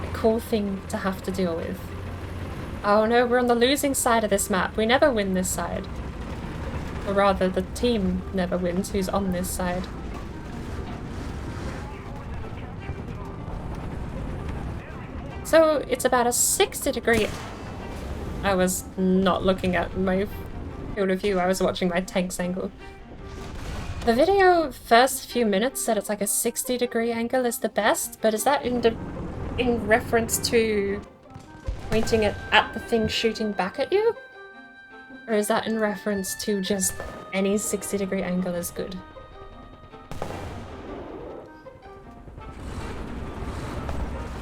a cool thing to have to deal with. Oh no, we're on the losing side of this map. We never win this side. Or rather, the team never wins who's on this side. So it's about a 60-degree... I was not looking at my field of view, I was watching my tank's angle. The video first few minutes said it's like a 60-degree angle is the best, but is that in reference to pointing it at the thing shooting back at you? Or is that in reference to just any 60-degree angle is good?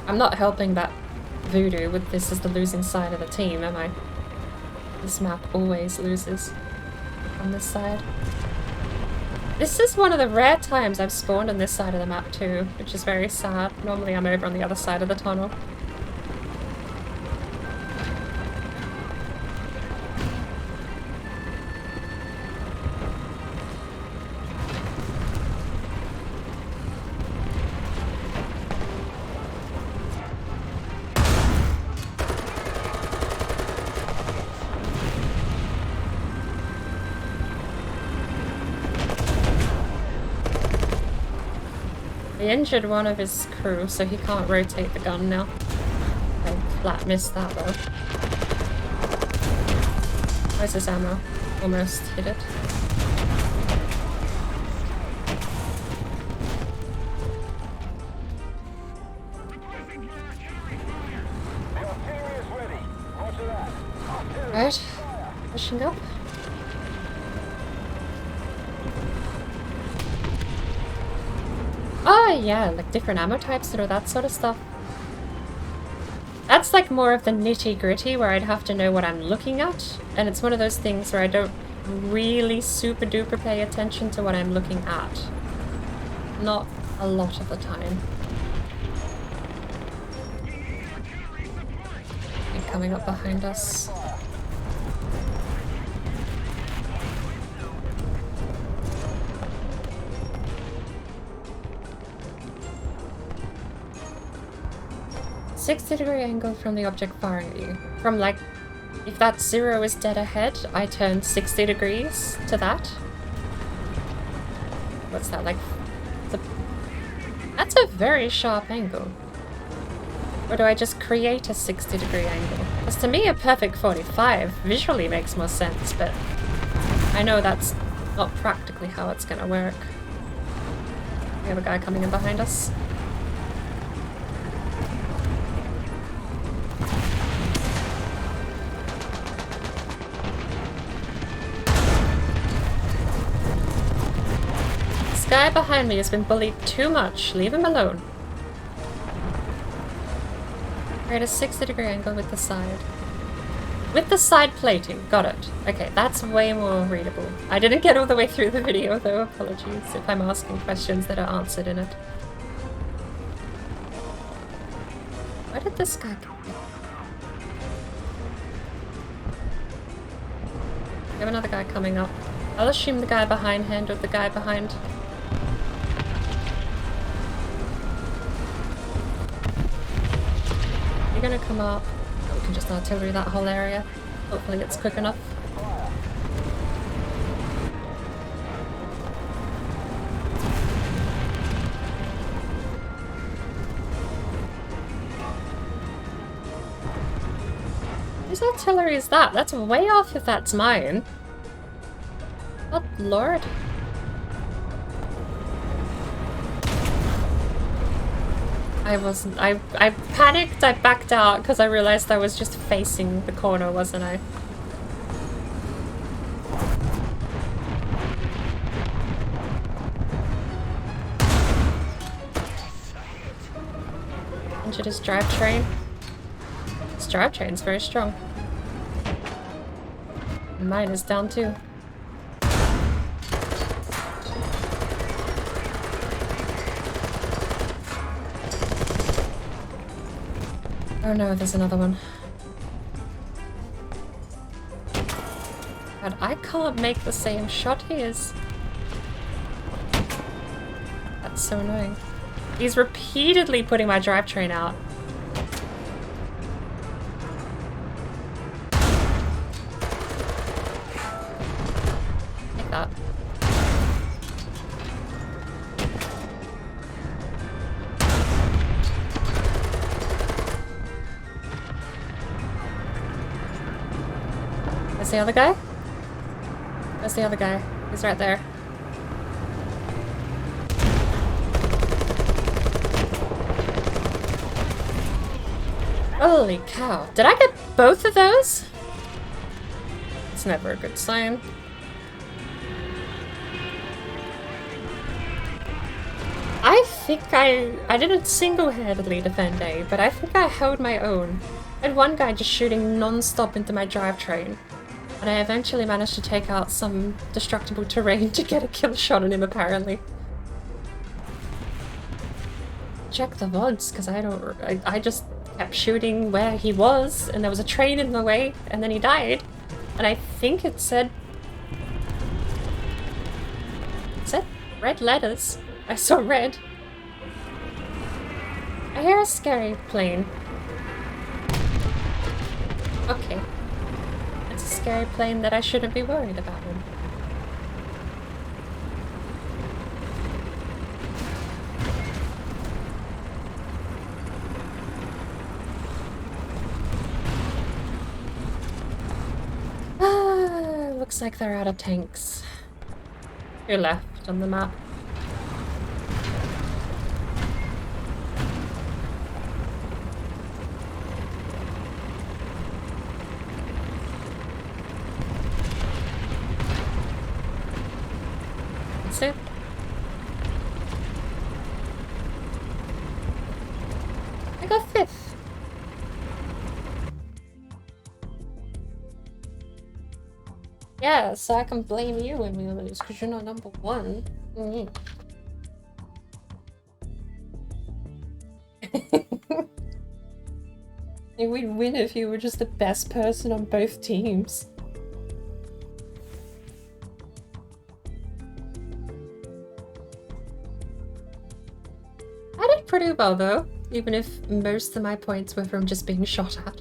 I'm not helping that voodoo with this as the losing side of the team, am I? This map always loses on this side. This is one of the rare times I've spawned on this side of the map too, which is very sad. Normally I'm over on the other side of the tunnel. He injured one of his crew, so he can't rotate the gun now. I flat missed that though. Where's his ammo? Almost hit it. Right, pushing up. yeah, like different ammo types or that sort of stuff. That's like more of the nitty-gritty where I'd have to know what I'm looking at, and it's one of those things where I don't really super duper pay attention to what I'm looking at. Not a lot of the time. And coming up behind us. "60-degree angle from the object firing at you." From like, if that 0 is dead ahead, I turn 60 degrees to that. What's that, like? That's a very sharp angle. Or do I just create a 60-degree angle? Because to me, a perfect 45 visually makes more sense, but I know that's not practically how it's gonna work. We have a guy coming in behind us. This guy behind me has been bullied too much. Leave him alone. Create a 60-degree angle with the side. With the side plating. Got it. Okay, that's way more readable. I didn't get all the way through the video though. Apologies if I'm asking questions that are answered in it. Where did this guy come from? We have another guy coming up. I'll assume the guy behind handled the guy behind. You're gonna come up. Oh, we can just artillery that whole area. Hopefully it's quick enough. Whose artillery is that? That's way off if that's mine. Oh, Lord. I panicked, I backed out because I realized I was just facing the corner, wasn't I? Injured his drivetrain. His drivetrain's very strong. And mine is down too. Oh no, there's another one. God, I can't make the same shot he is. That's so annoying. He's repeatedly putting my drivetrain out. Take that. Where's the other guy? Where's the other guy? He's right there. Holy cow. Did I get both of those? It's never a good sign. I think I didn't single-handedly defend A, but I think I held my own. I had one guy just shooting non-stop into my drivetrain, and I eventually managed to take out some destructible terrain to get a kill shot on him, apparently. Check the VODs, because I just kept shooting where he was, and there was a train in the way, and then he died. And I think it said red letters. I saw red. I hear a scary plane. Okay. It's a scary plane that I shouldn't be worried about him. Looks like they're out of tanks. You're left on the map. That's it. got 5th. Yeah, so I can blame you when we lose, because you're not number 1. We'd win if you were just the best person on both teams. I did pretty well though, even if most of my points were from just being shot at.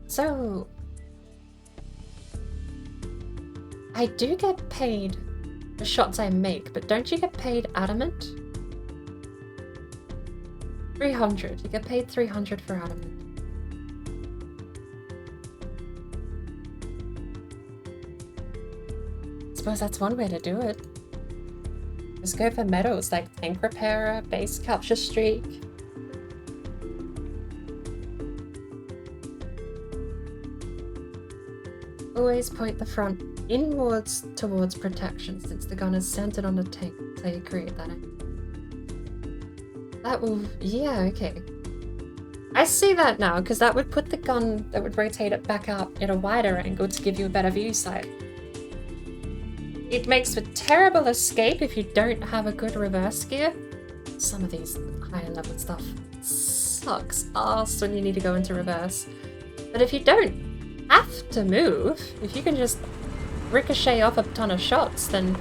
So, I do get paid the shots I make, but don't you get paid adamant? 300. You get paid 300 for adamant. I suppose that's one way to do it. Just go for medals like tank repairer, base capture streak. Always point the front inwards towards protection since the gun is centered on the tank, so you create that angle. That will, yeah, okay. I see that now, because that would put the gun, that would rotate it back out in a wider angle to give you a better view sight. It makes for terrible escape if you don't have a good reverse gear. Some of these higher level stuff sucks ass when you need to go into reverse. But if you don't have to move, if you can just ricochet off a ton of shots, then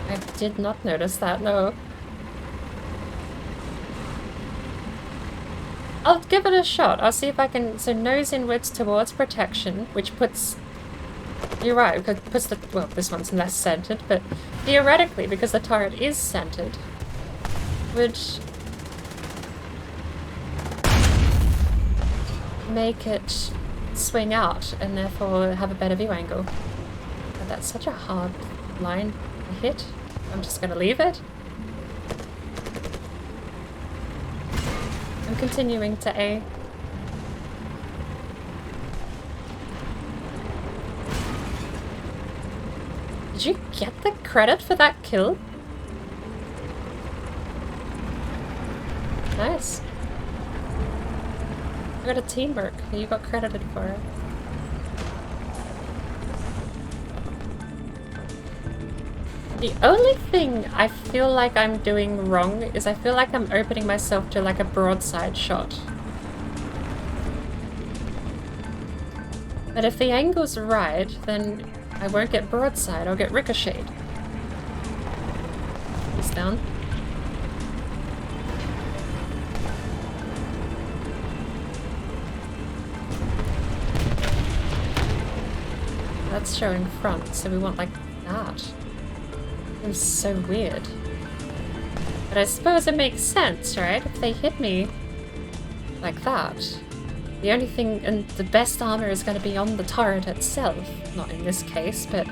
I did not notice that, no. I'll give it a shot. I'll see if I can... So nose inwards towards protection, which puts... You're right, because it puts the... Well, this one's less centered, but theoretically, because the turret is centered, would make it swing out and therefore have a better view angle. But that's such a hard line to hit. I'm just gonna leave it. I'm continuing to A. Did you get the credit for that kill? Nice. I got a teamwork. You got credited for it. The only thing I feel like I'm doing wrong is I feel like I'm opening myself to like a broadside shot. But if the angle's right, then I won't get broadside, I'll get ricocheted. He's down. That's showing front, so we want like that. It was so weird. But I suppose it makes sense, right? If they hit me like that, the only thing, and the best armor is going to be on the turret itself. Not in this case, but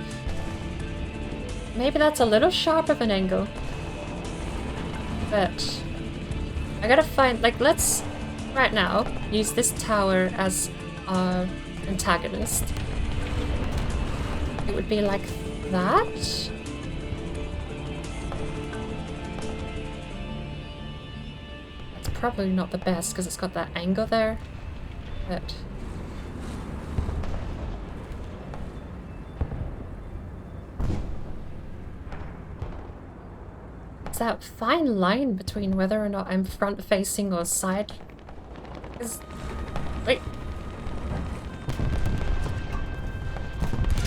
maybe that's a little sharp of an angle. But I gotta find, like, let's, right now, use this tower as our antagonist. It would be like that. Probably not the best because it's got that angle there, but it's that fine line between whether or not I'm front facing or side. Wait,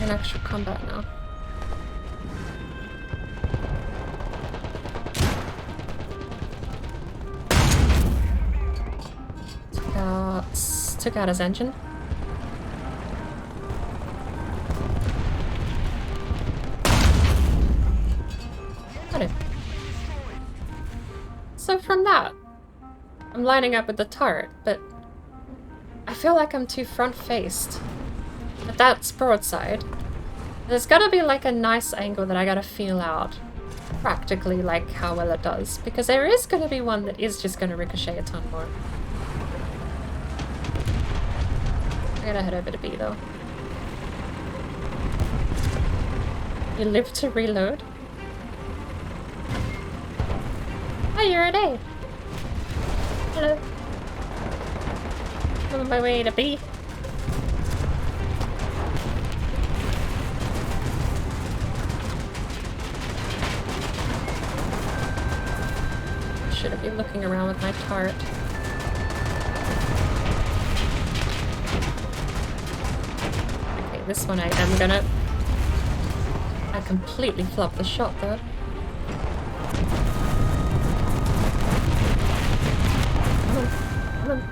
in actual combat now. Took out his engine. Got it. So from that, I'm lining up with the turret, but I feel like I'm too front-faced. But that's broadside. There's gotta be like a nice angle that I gotta feel out. Practically like how well it does. Because there is gonna be one that is just gonna ricochet a ton more. I gotta head over to B though. You live to reload? Oh, you're at A. Hello. I'm on my way to B. Should have been looking around with my turret. Okay, this one I am gonna... I completely flopped the shot though. Come on.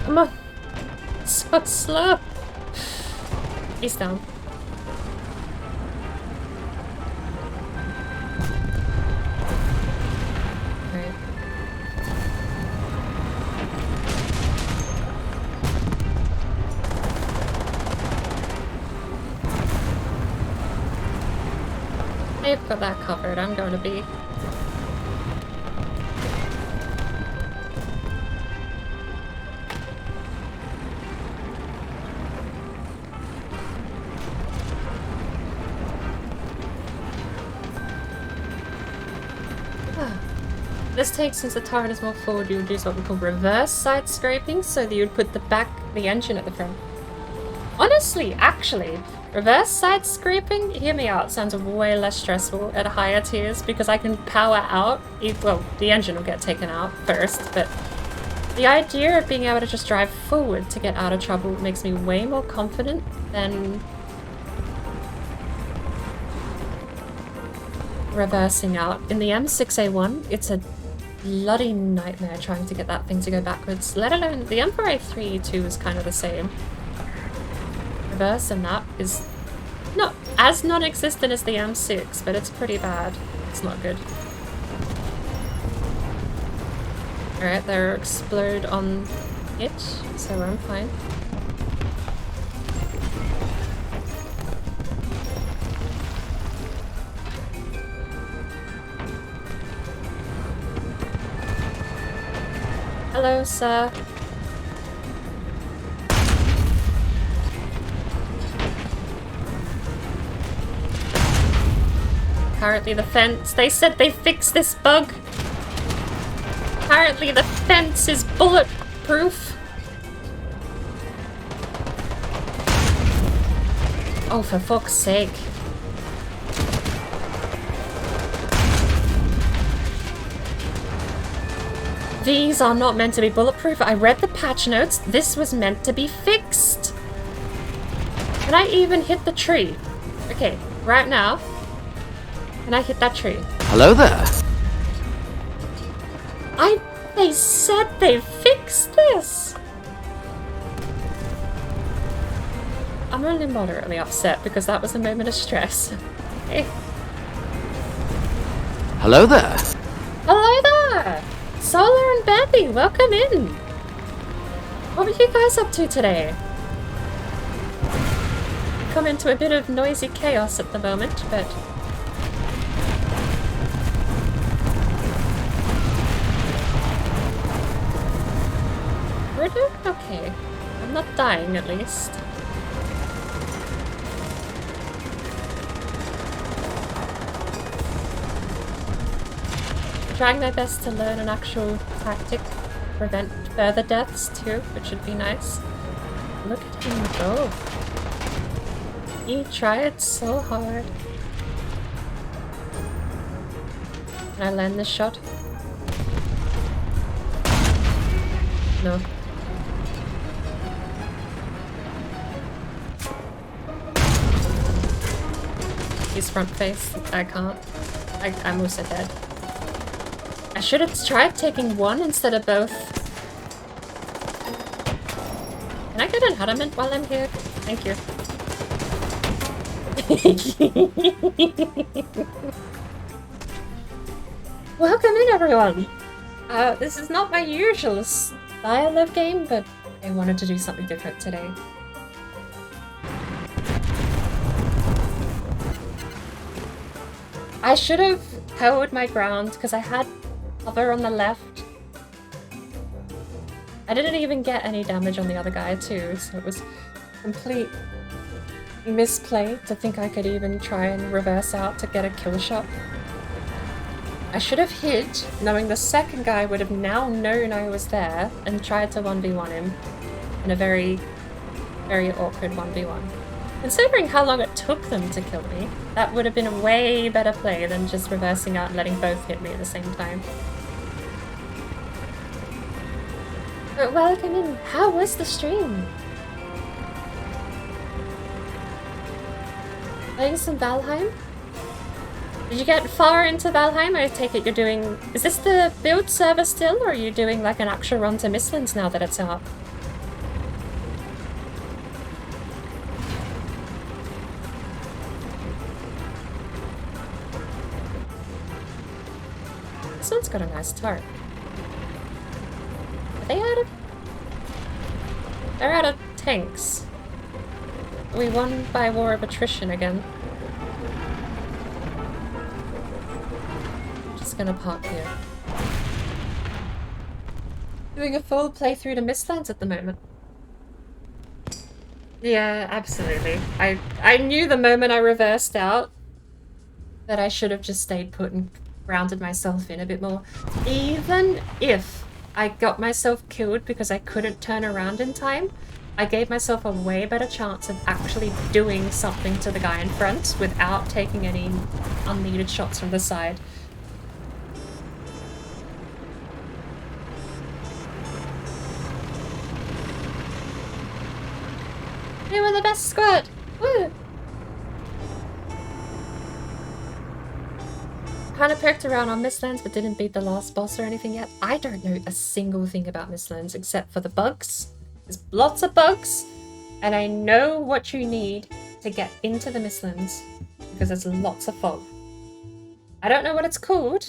Come on. So slow. He's down. Alright. I've got that covered. I'm going to be. This takes, since the turret is more forward, you would use what we call reverse side scraping, so that you would put the engine at the front. Honestly, actually, reverse side scraping, hear me out, sounds way less stressful at higher tiers because I can power out, well, the engine will get taken out first, but the idea of being able to just drive forward to get out of trouble makes me way more confident than reversing out. In the M6A1, it's a bloody nightmare trying to get that thing to go backwards, let alone the Emperor A3E2 is kind of the same. Reverse and that is not as non-existent as the M6, but it's pretty bad. It's not good. Alright, they're explode on it, so I'm fine. Hello, sir. Apparently the fence... They said they fixed this bug. Apparently the fence is bulletproof. Oh, for fuck's sake. These are not meant to be bulletproof. I read the patch notes. This was meant to be fixed. Can I even hit the tree? Okay, right now. Can I hit that tree? Hello there. They said they fixed this. I'm only moderately upset because that was a moment of stress. Okay. Hello there. Hello there! Solar and Bethy, welcome in! What were you guys up to today? Come into a bit of noisy chaos at the moment, but... We're doing okay. I'm not dying, at least. Trying my best to learn an actual tactic to prevent further deaths too, which would be nice. Look at him go. He tried so hard. Can I land this shot? No. He's front face. I can't. I'm also dead. I should have tried taking one instead of both. Can I get an adamant while I'm here? Thank you. Welcome in, everyone! This is not my usual style of game, but I wanted to do something different today. I should have held my ground because I had cover on the left. I didn't even get any damage on the other guy too, so it was complete misplay to think I could even try and reverse out to get a kill shot. I should have hid, knowing the second guy would have now known I was there and tried to 1v1 him in a very, very awkward 1v1. Considering how long it took them to kill me, that would have been a way better play than just reversing out and letting both hit me at the same time. But welcome in. How was the stream? Playing some Valheim? Did you get far into Valheim? I take it you're doing... Is this the build server still, or are you doing like an actual run to Mistlands now that it's out? This one's got a nice turret. Are they out of... They're out of tanks. We won by war of attrition again. Just gonna park here. Doing a full playthrough to Mistlands at the moment. Yeah, absolutely. I knew the moment I reversed out that I should have just stayed put and grounded myself in a bit more. Even if I got myself killed because I couldn't turn around in time, I gave myself a way better chance of actually doing something to the guy in front without taking any unneeded shots from the side. We were the best squad! Woo! Kind of poked around on Mistlands but didn't beat the last boss or anything yet. I don't know a single thing about Mistlands except for the bugs. There's lots of bugs, and I know what you need to get into the Mistlands because there's lots of fog. I don't know what it's called,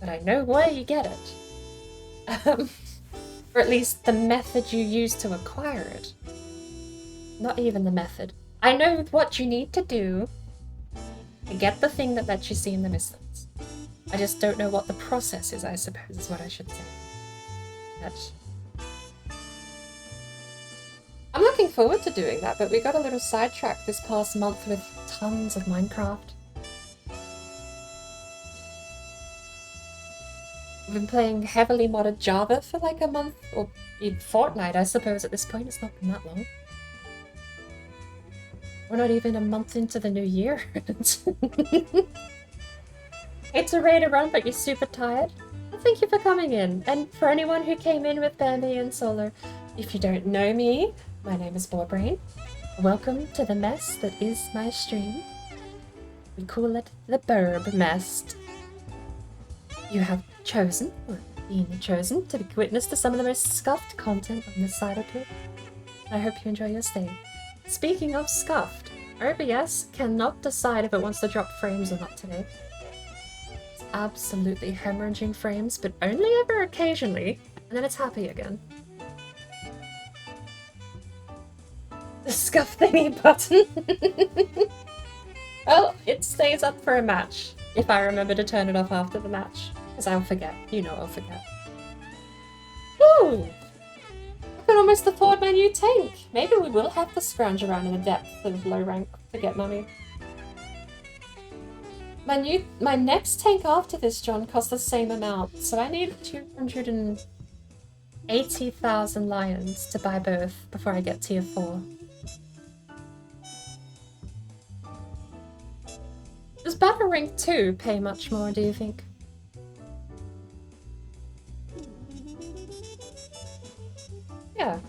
but I know where you get it. Or at least the method you use to acquire it. Not even the method. I know what you need to do to get the thing that lets you see in the Mistlands. I just don't know what the process is, I suppose, is what I should say. I'm looking forward to doing that, but we got a little sidetracked this past month with tons of Minecraft. We've been playing heavily modded Java for like a month, or even fortnight, I suppose, at this point. It's not been that long. We're not even a month into the new year. It's a raid to run, but you're super tired. Well, thank you for coming in. And for anyone who came in with Bambi and Solar, if you don't know me, my name is Boarbrain. Welcome to the mess that is my stream. We call it the Burb Mess. You have chosen, or been chosen, to be witness to some of the most scuffed content on this side of it. I hope you enjoy your stay. Speaking of scuffed, OBS cannot decide if it wants to drop frames or not today. It's absolutely hemorrhaging frames, but only ever occasionally, and then it's happy again. The scuff thingy button. Well, it stays up for a match, if I remember to turn it off after the match. Because I'll forget. You know I'll forget. Ooh! I can almost afford my new tank. Maybe we will have to scrounge around in the depths of low rank to get money. My next tank after this, John, costs the same amount, so I need 280,000 lions to buy both before I get tier 4. Does Battle Rank 2 pay much more, do you think? Yeah.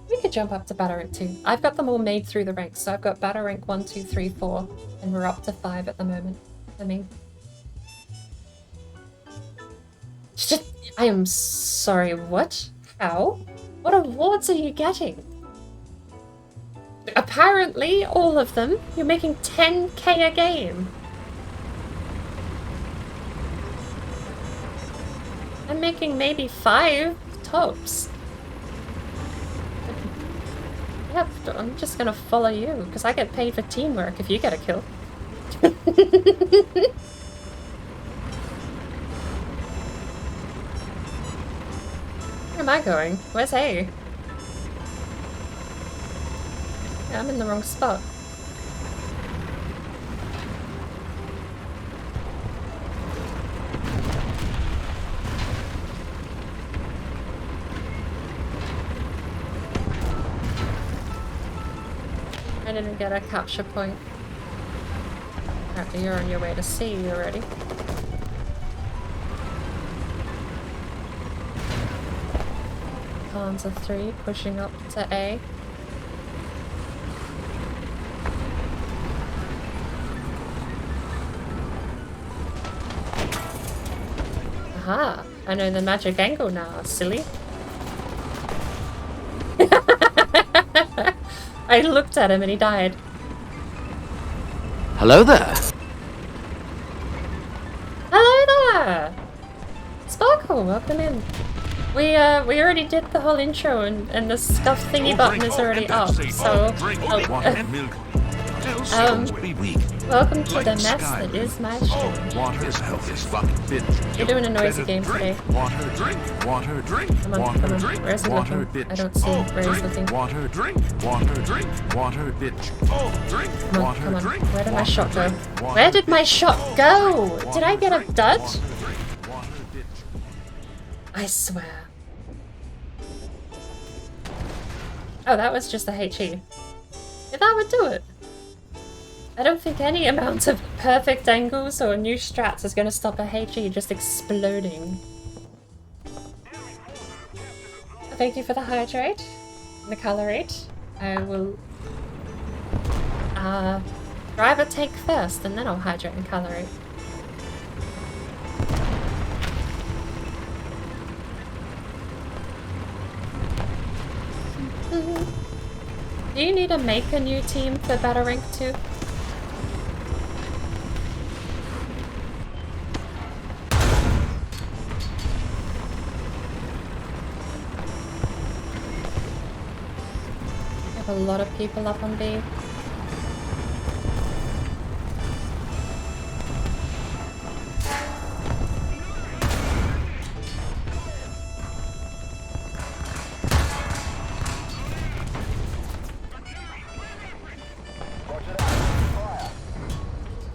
We could jump up to Battle Rank 2. I've got them all made through the ranks, so I've got Battle Rank 1, 2, 3, 4, and we're up to 5 at the moment. I mean... Shit! I am sorry, what? How? What awards are you getting? Apparently, all of them. You're making 10k a game. I'm making maybe 5 tops. Yep, I'm just gonna follow you, because I get paid for teamwork if you get a kill. Where am I going? Where's A? Yeah, I'm in the wrong spot. I didn't get a capture point. Apparently you're on your way to C already. Panzer 3 pushing up to A. Aha! I know the magic angle now, silly. I looked at him and he died. Hello there. Hello there! Sparkle, welcome in. We already did the whole intro and the stuff thingy button is already up, so welcome to the mess that is my stream. Water is health is fucking bitch. You're doing a noisy game today. Water, drink, water, drink, Come on, water, come on. drink, Where's he water, looking? bitch. I don't see where he's looking. Water, drink, water, drink, water, bitch. Oh, drink, Come on, water, come on. drink. Where did my water, shot go? drink, water, Where did my shot go? Did I get a dud? water, drink, water, bitch. I swear. Oh, that was just a HE. Yeah, that would do it. I don't think any amount of perfect angles or new strats is going to stop a HE just exploding. Thank you for the hydrate, the colorate. I will drive a tank first and then I'll hydrate and colorate. Do you need to make a new team for Battle Rank 2? I have a lot of people up on B.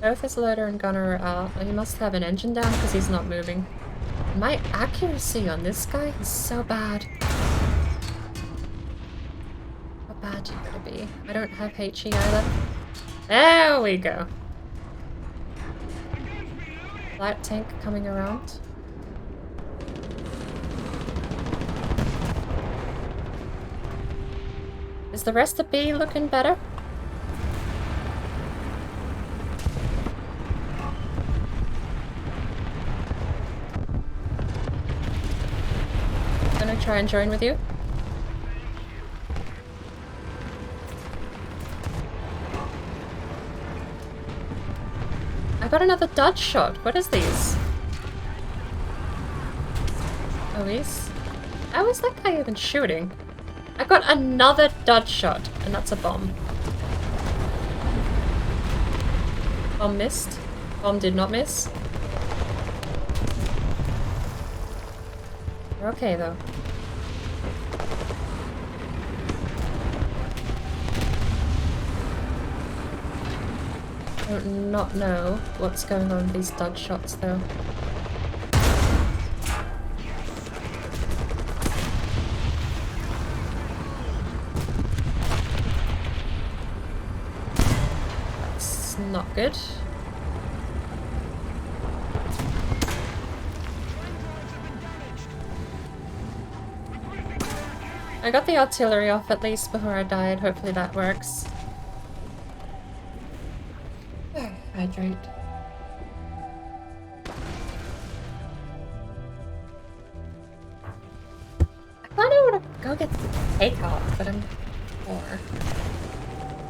Both his loader and gunner are out. He must have an engine down because he's not moving. My accuracy on this guy is so bad. How bad you gotta be? I don't have HE either. There we go. Light tank coming around. Is the rest of B looking better? Gonna try and join with you. I got another dud shot. What is these? Oh, he's... How is that guy even shooting? I got another dud shot, and that's a bomb. Bomb missed. Bomb did not miss. We're okay, though. I do not know what's going on with these dud shots, though. That's not good. I got the artillery off at least before I died. Hopefully that works. Hydrate. I kinda wanna go get the takeoff, but I'm poor.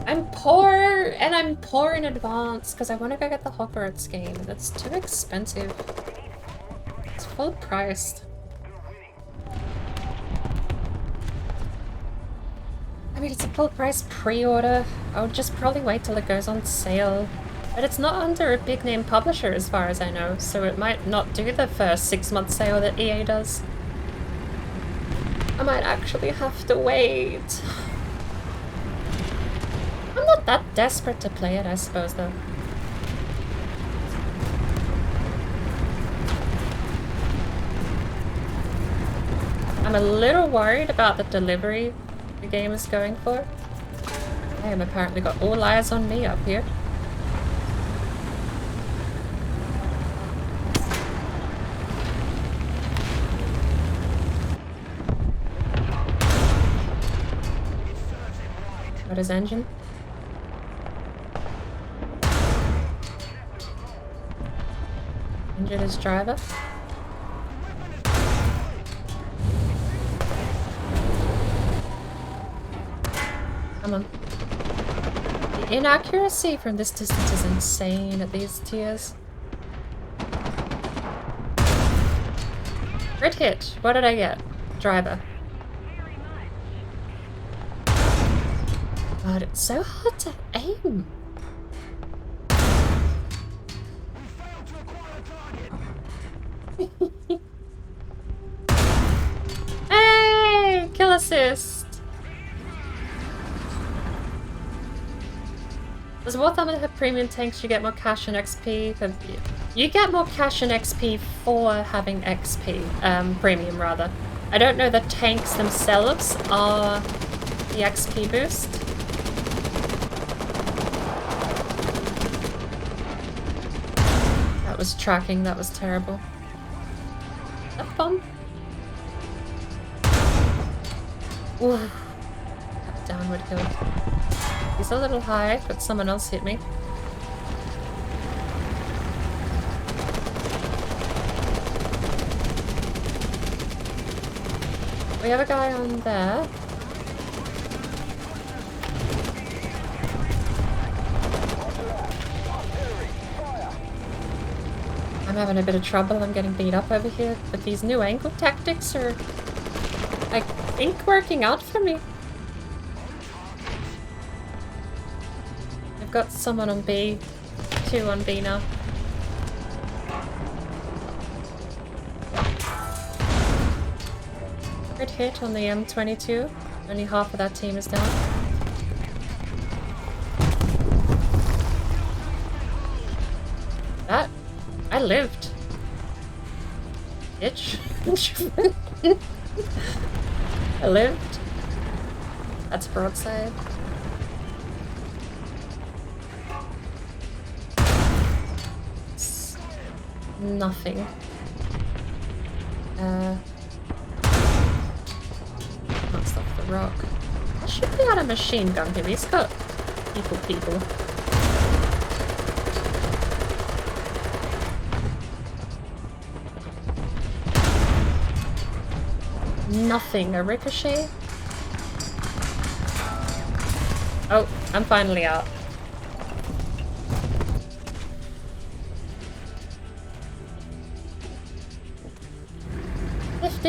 I'm poor, and I'm poor in advance because I want to go get the Hopper game. That's too expensive. It's full priced. I mean, it's a full price pre-order. I would just probably wait till it goes on sale. But it's not under a big name publisher as far as I know, so it might not do the first 6-month sale that EA does. I might actually have to wait. I'm not that desperate to play it, I suppose, though. I'm a little worried about the delivery the game is going for. I am apparently got all eyes on me up here. What is engine? Engine is driver. Come on. The inaccuracy from this distance is insane at these tiers. Crit hit. What did I get? Driver. God, it's so hard to aim. Hey! Kill assist! Does War Thunder have premium tanks? You get more cash and XP. You get more cash and XP for having XP. Premium, rather. I don't know the tanks themselves are the XP boost. That was tracking, that was terrible. That bomb? Ooh. Downward hill. He's a little high, but someone else hit me. We have a guy on there. I'm having a bit of trouble. I'm getting beat up over here, but these new angle tactics are, I think, working out for me. I've got someone on B, 2 on B now. Good hit on the M22. Only half of that team is down. That, I lived. Bitch. I lived. That's broadside. Nothing. Knocks off the rock. I should be out a machine gun here. He's got people. Nothing. A ricochet? Oh, I'm finally out.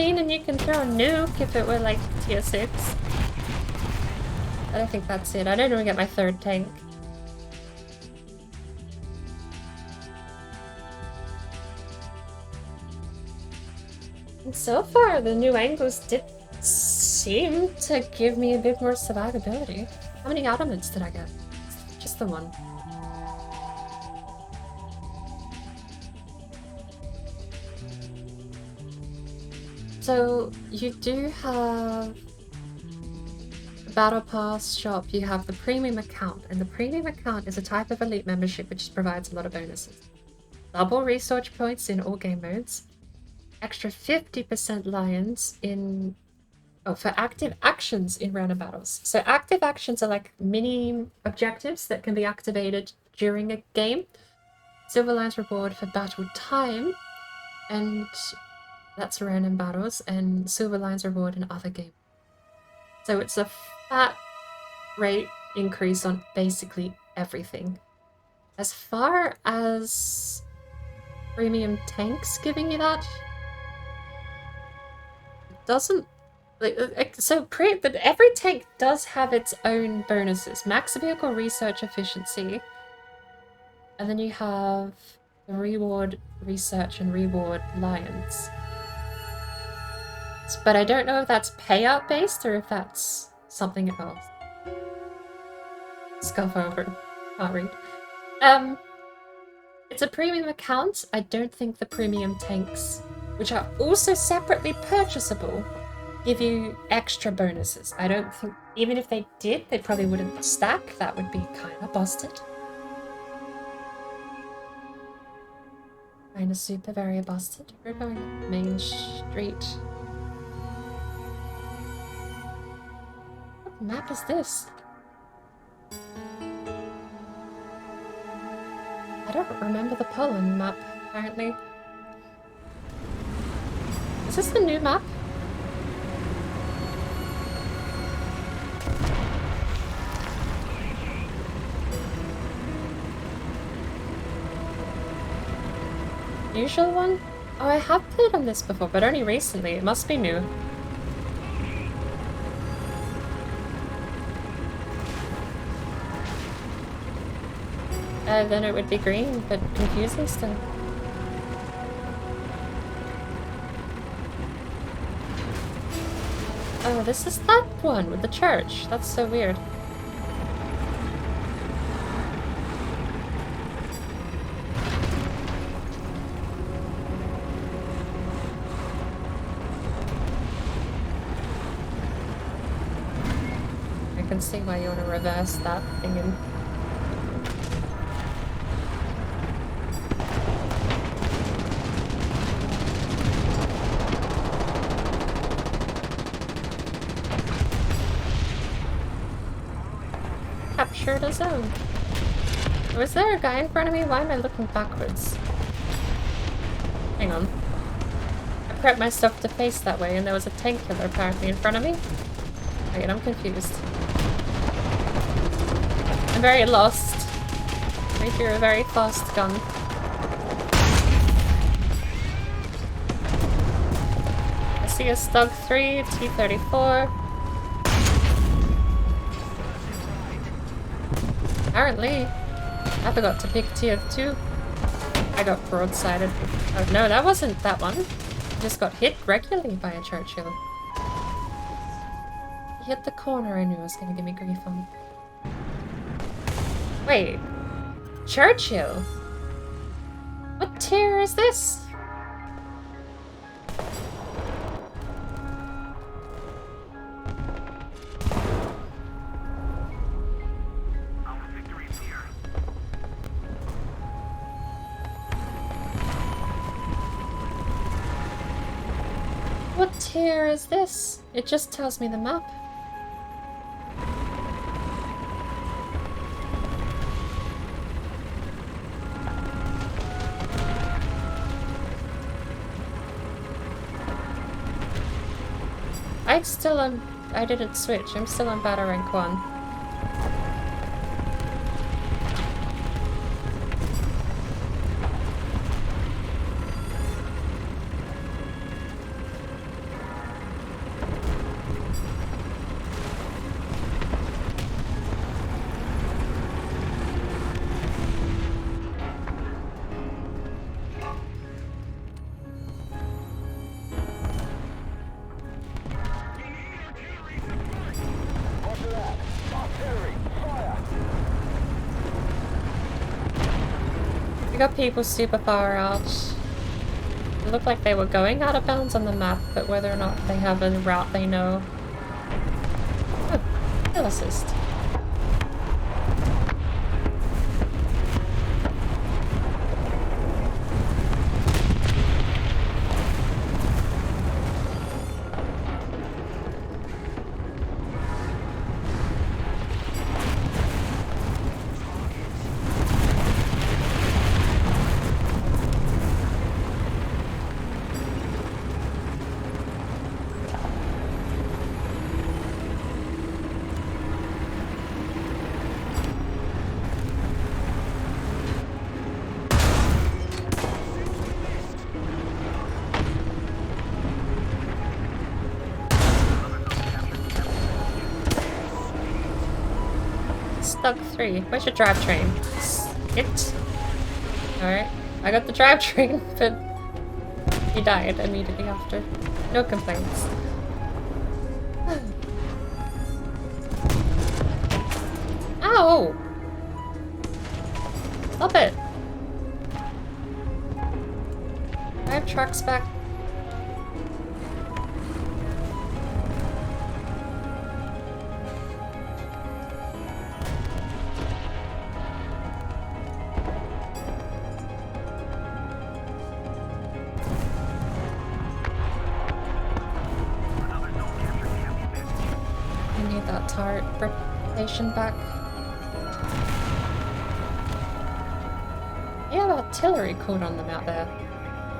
And you can throw a nuke if it were like tier 6. I don't think that's it. I don't even get my 3rd tank. And so far, the new angles did seem to give me a bit more survivability. How many adamants did I get? Just the one. So you do have the Battle Pass shop, you have the premium account, and the premium account is a type of elite membership which provides a lot of bonuses. Double research points in all game modes, extra 50% lions in for active actions in random battles. So active actions are like mini objectives that can be activated during a game. Silver Lions reward for battle time, and that's random battles, and Silver Lions reward in other games. So it's a fat rate increase on basically everything. As far as premium tanks giving you that, it doesn't. But every tank does have its own bonuses. Max vehicle research efficiency, and then you have the reward research and reward lions. but I don't know if that's payout based or if that's something else. Scuff over. Can't read. It's a premium account. I don't think the premium tanks, which are also separately purchasable, give you extra bonuses. I don't think, even if they did, they probably wouldn't stack. That would be kind of busted. Kind of super very busted. We're going up Main Street. What map is this? I don't remember the Poland map, apparently. Is this the new map? Usual one? Oh, I have played on this before, but only recently. It must be new. Then it would be green, but confusing still. Oh, this is that one with the church. That's so weird. I can see why you want to reverse that thing in. Captured a zone. Was there a guy in front of me? Why am I looking backwards? Hang on. I prepped myself to face that way and there was a tank killer apparently in front of me. Wait, I'm confused. I'm very lost. I hear a very fast gun. I see a Stug 3, T-34. Apparently, I forgot to pick tier 2. I got broadsided. Oh no, that wasn't that one. I just got hit regularly by a Churchill. He hit the corner I knew was gonna give me grief on. Wait. Churchill? What tier is this? What tier is this? It just tells me the map. I didn't switch. I'm still on battle rank 1. Got people super far out. It looked like they were going out of bounds on the map, but whether or not they have a route they know. Oh, kill assist. Stug 3. Where's your drivetrain? It. Alright. I got the drivetrain, but he died immediately after. No complaints. Ow! Stop it! I have trucks back. I need that turret reputation back. They have artillery code on them out there.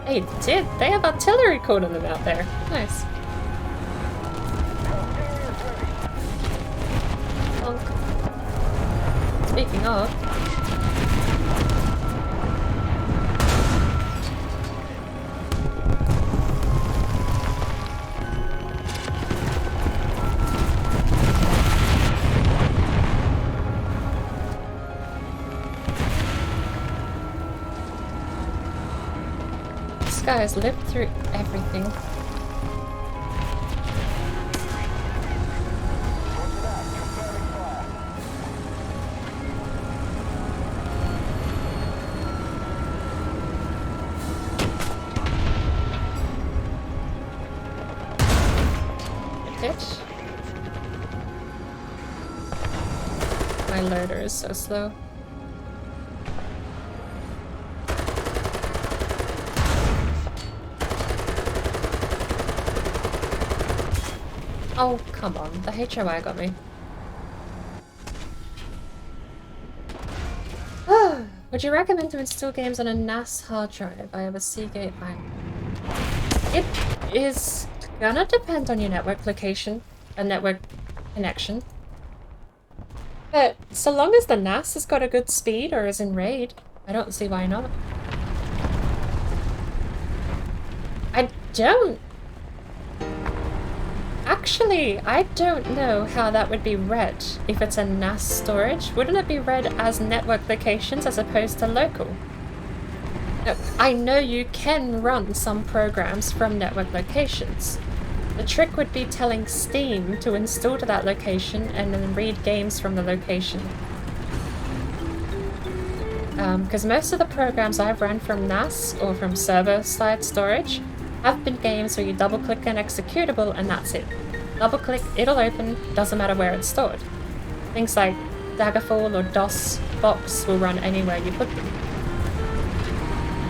They did! They have artillery code on them out there. Nice. Bonk. Speaking of... This guy has lived through everything. Bitch. My loader is so slow. Oh, come on. The HOI got me. Would you recommend to install games on a NAS hard drive? I have a Seagate Mac. It is gonna depend on your network location and network connection. But so long as the NAS has got a good speed or is in RAID, I don't see why not. Actually, I don't know how that would be read if it's a NAS storage. Wouldn't it be read as network locations as opposed to local? Now, I know you can run some programs from network locations. The trick would be telling Steam to install to that location and then read games from the location. Because most of the programs I've run from NAS or from server-side storage have been games where you double-click an executable and that's it. Double-click, it'll open, doesn't matter where it's stored. Things like Daggerfall or DOSBox will run anywhere you put them.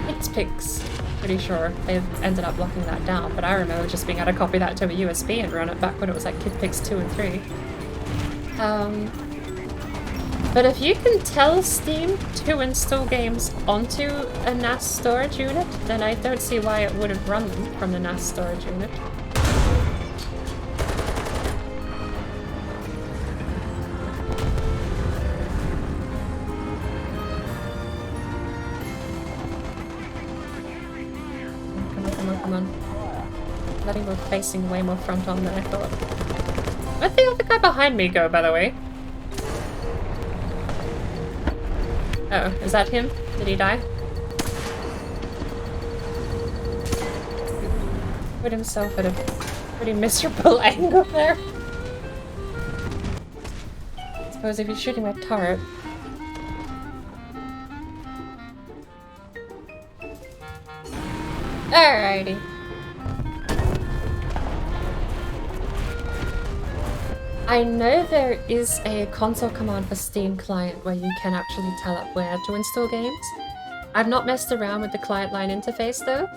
Hitpix, pretty sure they've ended up locking that down, but I remember just being able to copy that to a USB and run it back when it was like Hitpix 2 and 3. But if you can tell Steam to install games onto a NAS storage unit, then I don't see why it wouldn't run them from the NAS storage unit. Come on. I think we're facing way more front on than I thought. Where'd the other guy behind me go, by the way? Oh, is that him? Did he die? Put himself at a pretty miserable angle there. I suppose if he's shooting my turret. Alrighty. I know there is a console command for Steam client where you can actually tell it where to install games. I've not messed around with the client line interface though.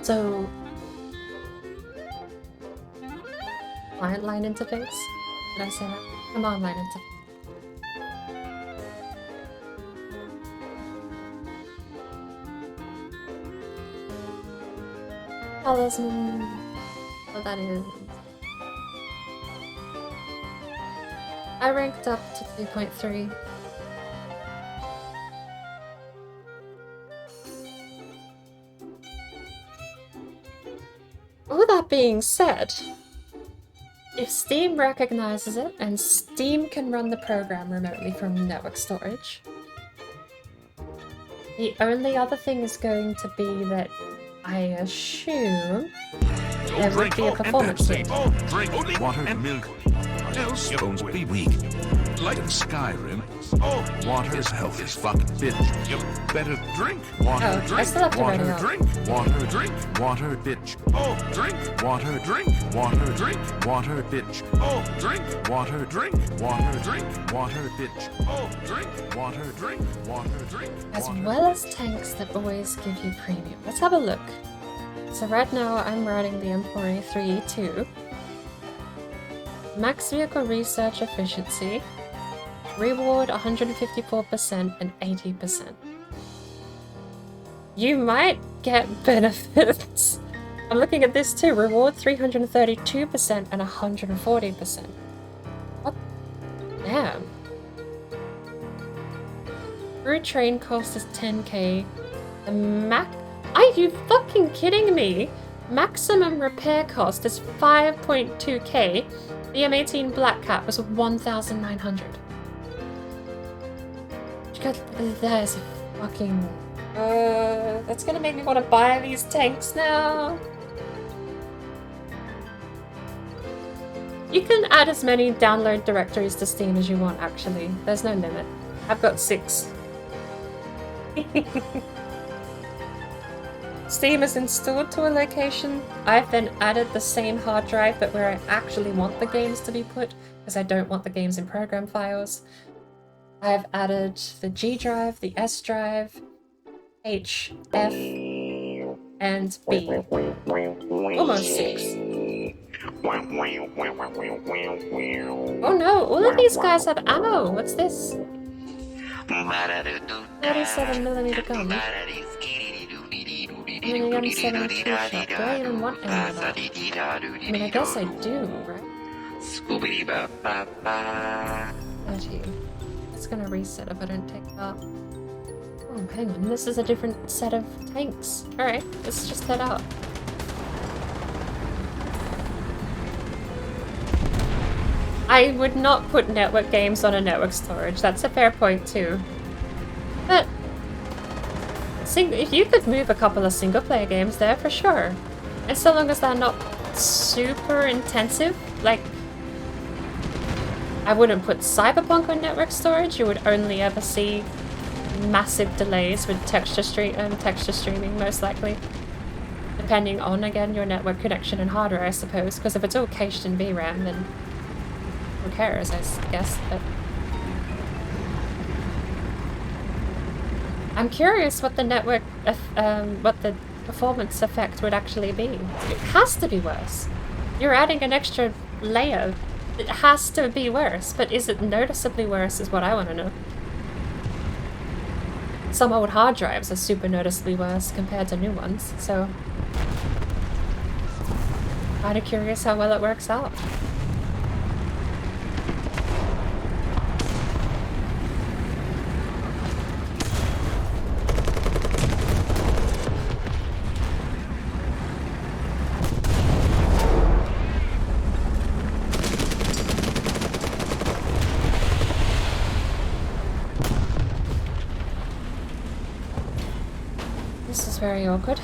So... client line interface? Did I say that? Command line interface. Talisman. What that is. I ranked up to 3.3. With that being said, if Steam recognizes it and Steam can run the program remotely from network storage, The only other thing is going to be that I assume there would be a performance and hit. oh, drink only water and milk. Or else your bones will be weak. Like in Skyrim, water is health as fuck, bitch. You better drink water, Oh, I drink still have to water, write it out. drink water, drink water, bitch. Oh, drink water, drink water, drink water, bitch. Oh, drink water, drink water, drink water, bitch. Oh, drink water, drink water, drink. As water, well as bitch. tanks that always give you premium. Let's have a look. So right now I'm riding the M4A 3E2. Max vehicle research efficiency. Reward 154% and 80%. You might get benefits. I'm looking at this too. Reward 332% and 140%. What? Damn. Crew train cost is 10k. The Are you fucking kidding me? Maximum repair cost is 5.2k. The M18 Black Cat was 1,900. That is fucking... that's gonna make me want to buy these tanks now. You can add as many download directories to Steam as you want, actually. There's no limit. I've got 6. Steam is installed to a location. I've then added the same hard drive, but where I actually want the games to be put, because I don't want the games in program files. I've added the G drive, the S drive, H, F, and B. Almost 6. Oh no, all of these guys have ammo. What's this? 37mm gun. And an M72 shot. Do I even want any of that? I mean, I guess I do, right? 30. It's gonna reset if I don't take that. Oh, hang on. This is a different set of tanks. Alright, let's just head out. I would not put network games on a network storage. That's a fair point too. But if you could move a couple of single-player games there, for sure. And so long as they're not super intensive, like... I wouldn't put Cyberpunk on network storage. You would only ever see massive delays with texture streaming, most likely. Depending on, again, your network connection and hardware, I suppose. Because if it's all cached in VRAM, then who cares, I guess. But I'm curious what the network, what the performance effect would actually be. It has to be worse. You're adding an extra layer. It has to be worse, but is it noticeably worse is what I want to know. Some old hard drives are super noticeably worse compared to new ones, so... Kinda curious how well it works out. This is very awkward.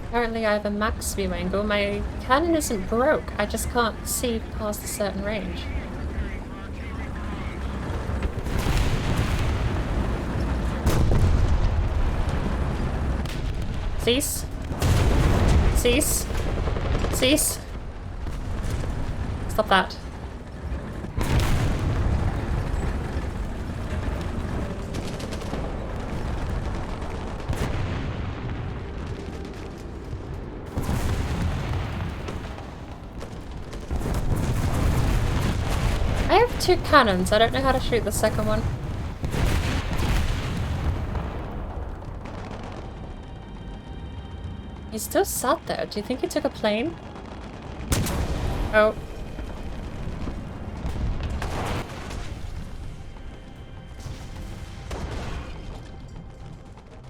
Apparently I have a max view angle. My cannon isn't broke, I just can't see past a certain range. Cease. Cease. Cease. Stop that. I have 2 cannons. I don't know how to shoot the second one. He's still sat there. Do you think he took a plane? Oh.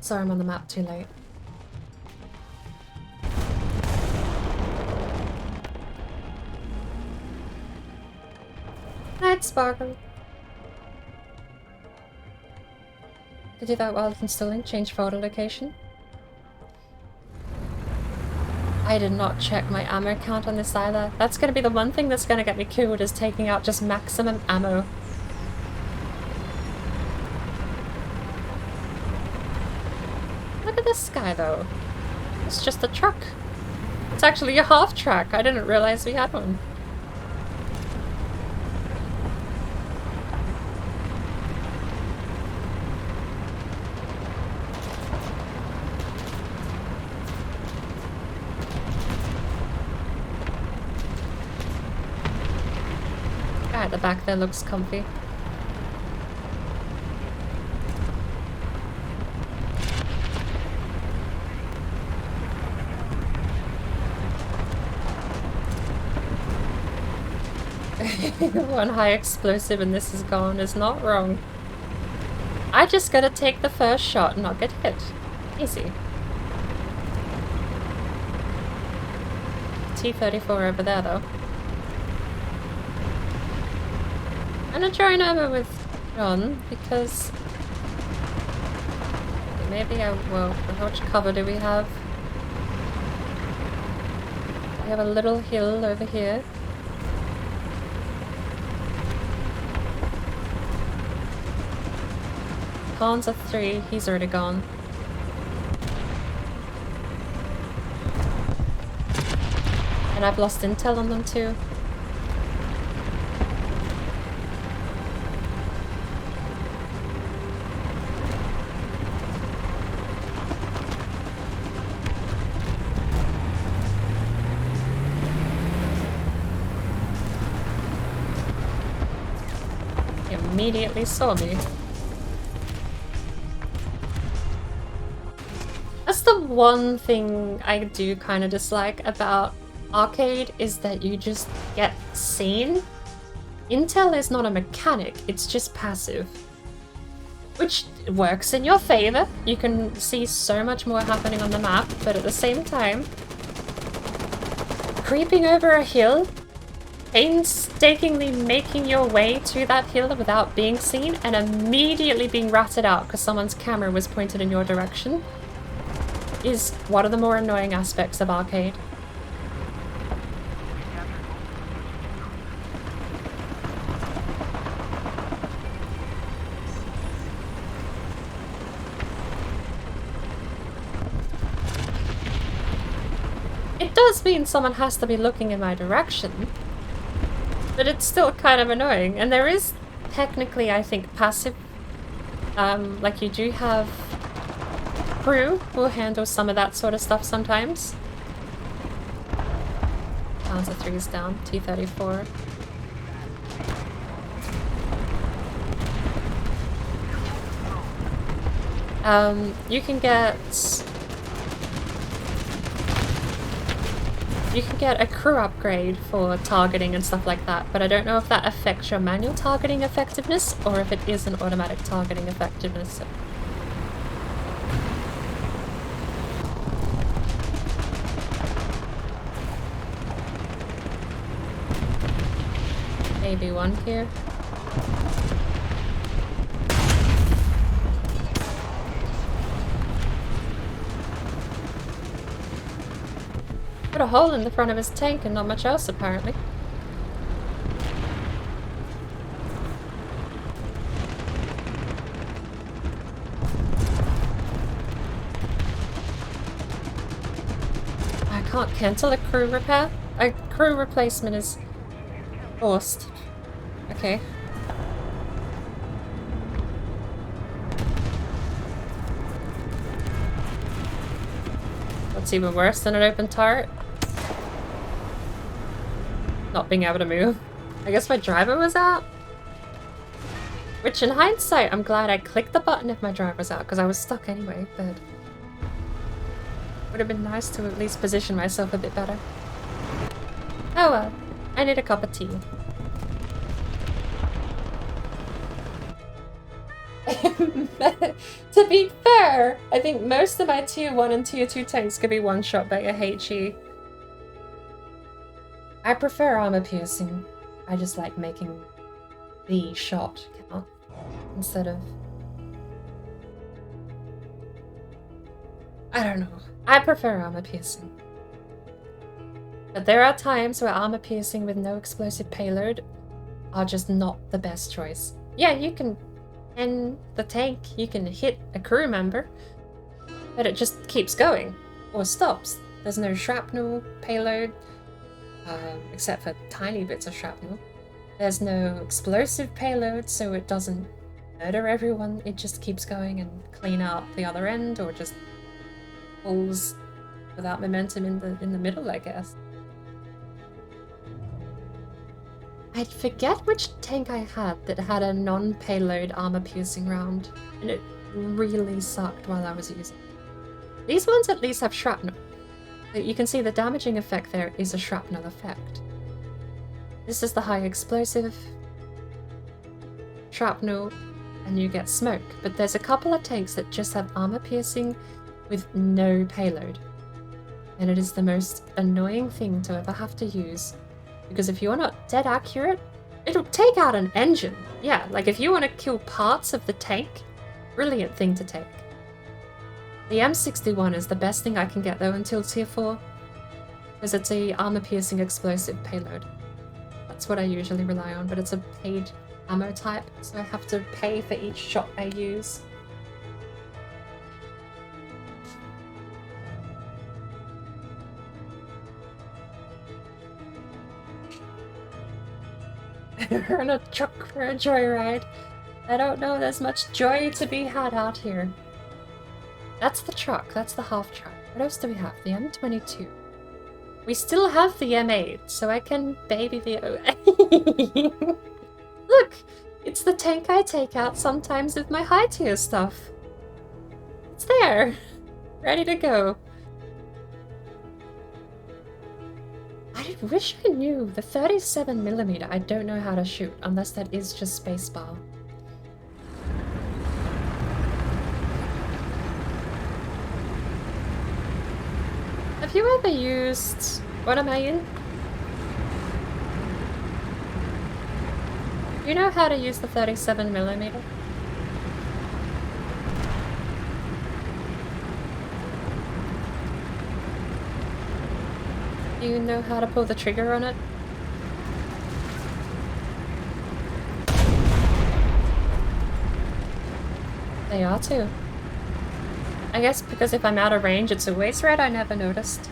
Sorry, I'm on the map too late. night, Sparkle. To do that while installing, change photo location. I did not check my ammo count on this either. That's gonna be the one thing that's gonna get me killed, is taking out just maximum ammo. Look at this guy though. It's just a truck. It's actually a half track. I didn't realize we had one. Guy at the back there looks comfy. One high explosive and this is gone is not wrong. I just gotta take the first shot and not get hit. Easy. T-34 over there though. I'm gonna join over with John because maybe I will. How much cover do we have? We have a little hill over here. Hans a 3, he's already gone. And I've lost intel on them too. He immediately saw me. That's the one thing I do kind of dislike about Arcade, is that you just get seen. Intel is not a mechanic, it's just passive. Which works in your favor. You can see so much more happening on the map, but at the same time, creeping over a hill, painstakingly making your way to that hill without being seen, and immediately being ratted out because someone's camera was pointed in your direction, is one of the more annoying aspects of Arcade. It does mean someone has to be looking in my direction, but it's still kind of annoying. And there is technically, I think, passive, like you do have crew will handle some of that sort of stuff sometimes. Panzer 3 is down, T-34. You can get a crew upgrade for targeting and stuff like that, but I don't know if that affects your manual targeting effectiveness or if it is an automatic targeting effectiveness. Maybe one here. Put a hole in the front of his tank and not much else, apparently. I can't cancel a crew repair. A crew replacement is forced. Okay. That's even worse than an open turret. Not being able to move. I guess my driver was out? Which in hindsight, I'm glad I clicked the button if my driver was out, because I was stuck anyway, but would have been nice to at least position myself a bit better. Oh well, I need a cup of tea. To be fair, I think most of my tier 1 and tier 2 tanks could be one-shot by a HE. I prefer armor piercing. I just like making the shot count instead of... I don't know. I prefer armor piercing. But there are times where armor piercing with no explosive payload are just not the best choice. Yeah, you can end the tank, you can hit a crew member, but it just keeps going or stops. There's no shrapnel payload, except for tiny bits of shrapnel. There's no explosive payload, so it doesn't murder everyone. It just keeps going and clean out the other end, or just pulls without momentum in the middle, I guess. I forget which tank I had that had a non-payload armor-piercing round, and it really sucked while I was using it. These ones at least have shrapnel. You can see the damaging effect there is a shrapnel effect. This is the high explosive shrapnel, and you get smoke. But there's a couple of tanks that just have armor-piercing with no payload. And it is the most annoying thing to ever have to use. Because if you're not dead accurate, it'll take out an engine. Yeah, like if you want to kill parts of the tank, brilliant thing to take. The M61 is the best thing I can get though until tier 4, because it's a armor-piercing explosive payload. That's what I usually rely on, but it's a paid ammo type, so I have to pay for each shot I use. We're on a truck for a joyride. I don't know, there's much joy to be had out here. That's the truck, that's the half truck. What else do we have? The M22. We still have the M8, so I can baby the Look! It's the tank I take out sometimes with my high tier stuff. It's there! Ready to go. I wish I knew. The 37mm I don't know how to shoot, unless that is just spacebar. Have you ever used... What am I in? Do you know how to use the 37mm? Do you know how to pull the trigger on it? They are too. I guess because if I'm out of range it's always red, I never noticed.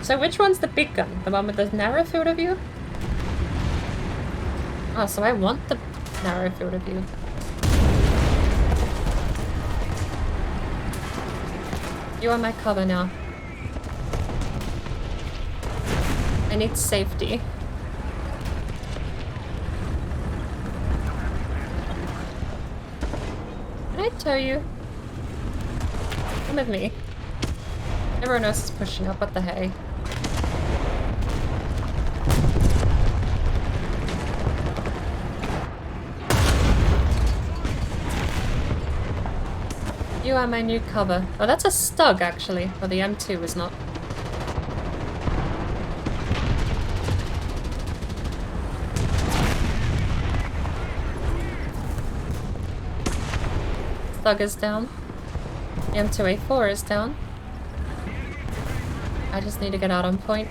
So which one's the big gun? The one with the narrow field of view? Oh, so I want the narrow field of view. You are my cover now. I need safety. Can I tow you? Come with me. Everyone else is pushing up, what the hey? You are my new cover. Oh, that's a Stug, actually. Well, the M2 is not. Stug is down. The M2A4 is down. I just need to get out on point.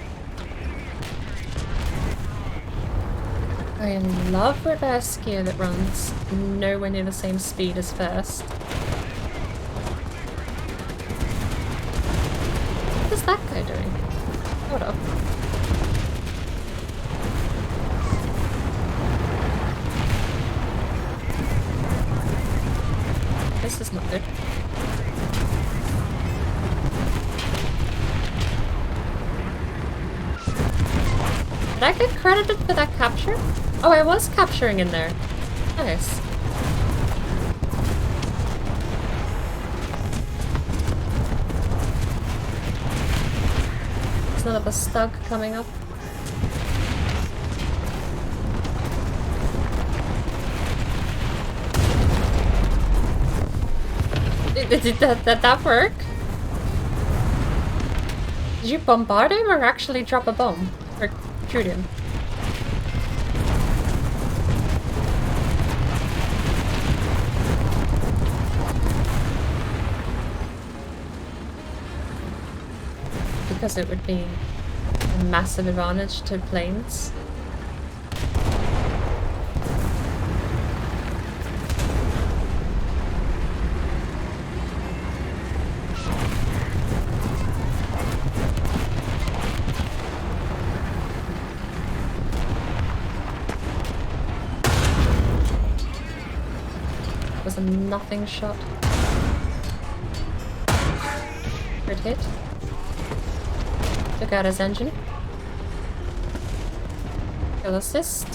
I love reverse gear that runs nowhere near the same speed as first. What is that guy doing? Hold up. This is not good. Did I get credited for that capture? Oh, I was capturing in there. Nice. There's another Stug coming up. Did that work? Did you bombard him or actually drop a bomb? Or shoot him? because it would be a massive advantage to planes. That was a nothing shot. Good hit. Took out his engine. Kill assist.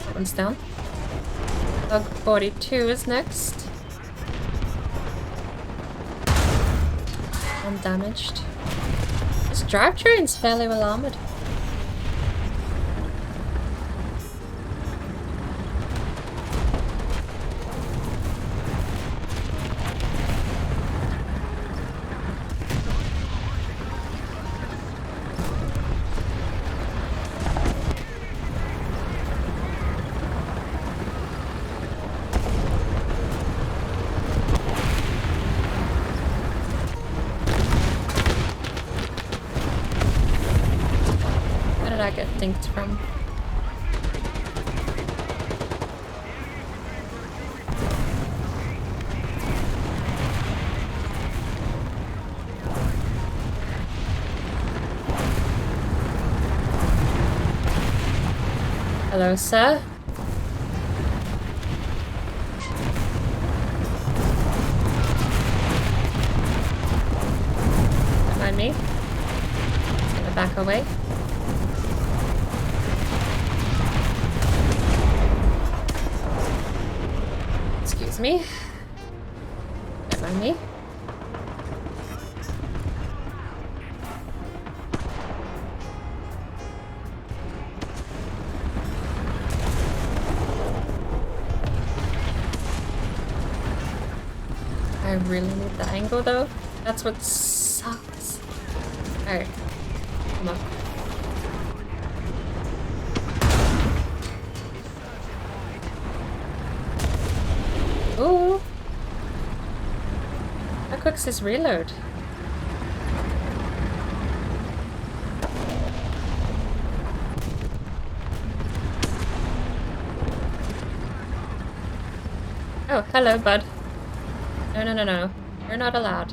That one's down. Bug 42 is next. Undamaged. This drivetrain's fairly well armored. Where did I get dinked from? Hello, sir. Don't mind me. Just gonna back away. Excuse me. Don't mind me. I really need the angle though. That's what sucks. Alright. Come on. Ooh. How quick's his reload? Oh, hello, bud. No, no, no, no. You're not allowed.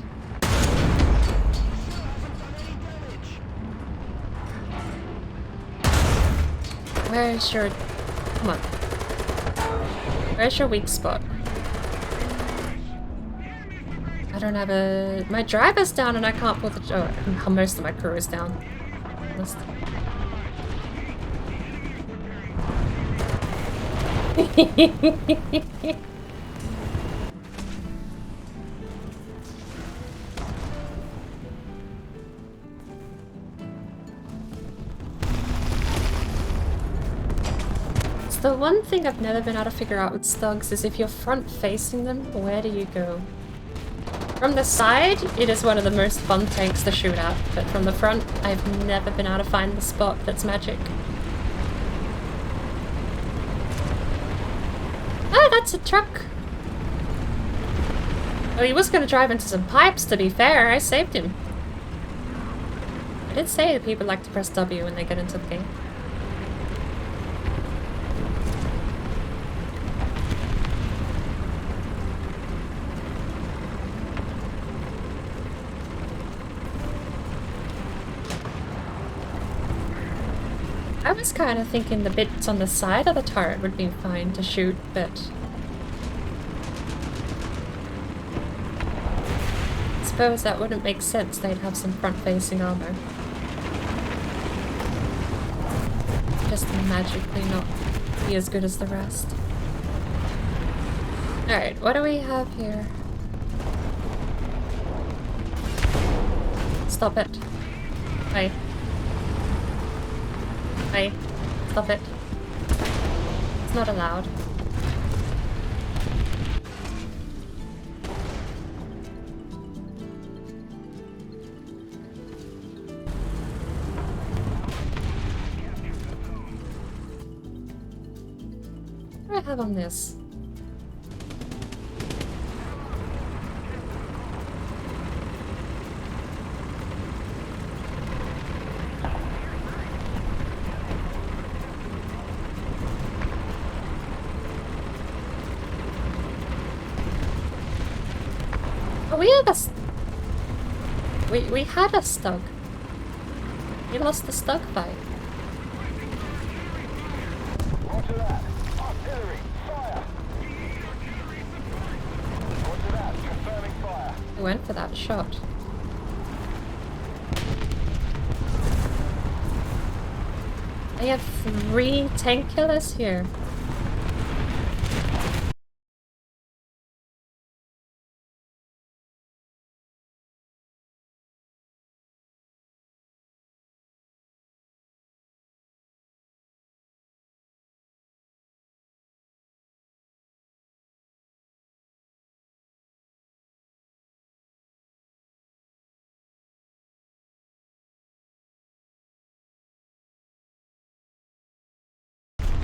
Where's your... Come on. Where's your weak spot? I don't have a... My driver's down and I can't pull the... Oh, most of my crew is down. Honest. The one thing I've never been able to figure out with Stugs is if you're front facing them, where do you go? From the side, it is one of the most fun tanks to shoot at, but from the front, I've never been able to find the spot that's magic. Ah, that's a truck! Well, he was going to drive into some pipes, to be fair. I saved him. I did say that people like to press W when they get into the game. I was kind of thinking the bits on the side of the turret would be fine to shoot, but... I suppose that wouldn't make sense, they'd have some front-facing armor. Just magically not be as good as the rest. Alright, what do we have here? Stop it. Bye. Hey, stop it. It's not allowed. have on this? Oh, we have a... We had a Stug. We lost the Stug fight. Roger that. Artillery, fire. Roger that. Confirming fire. We went for that shot. I have 3 tank killers here.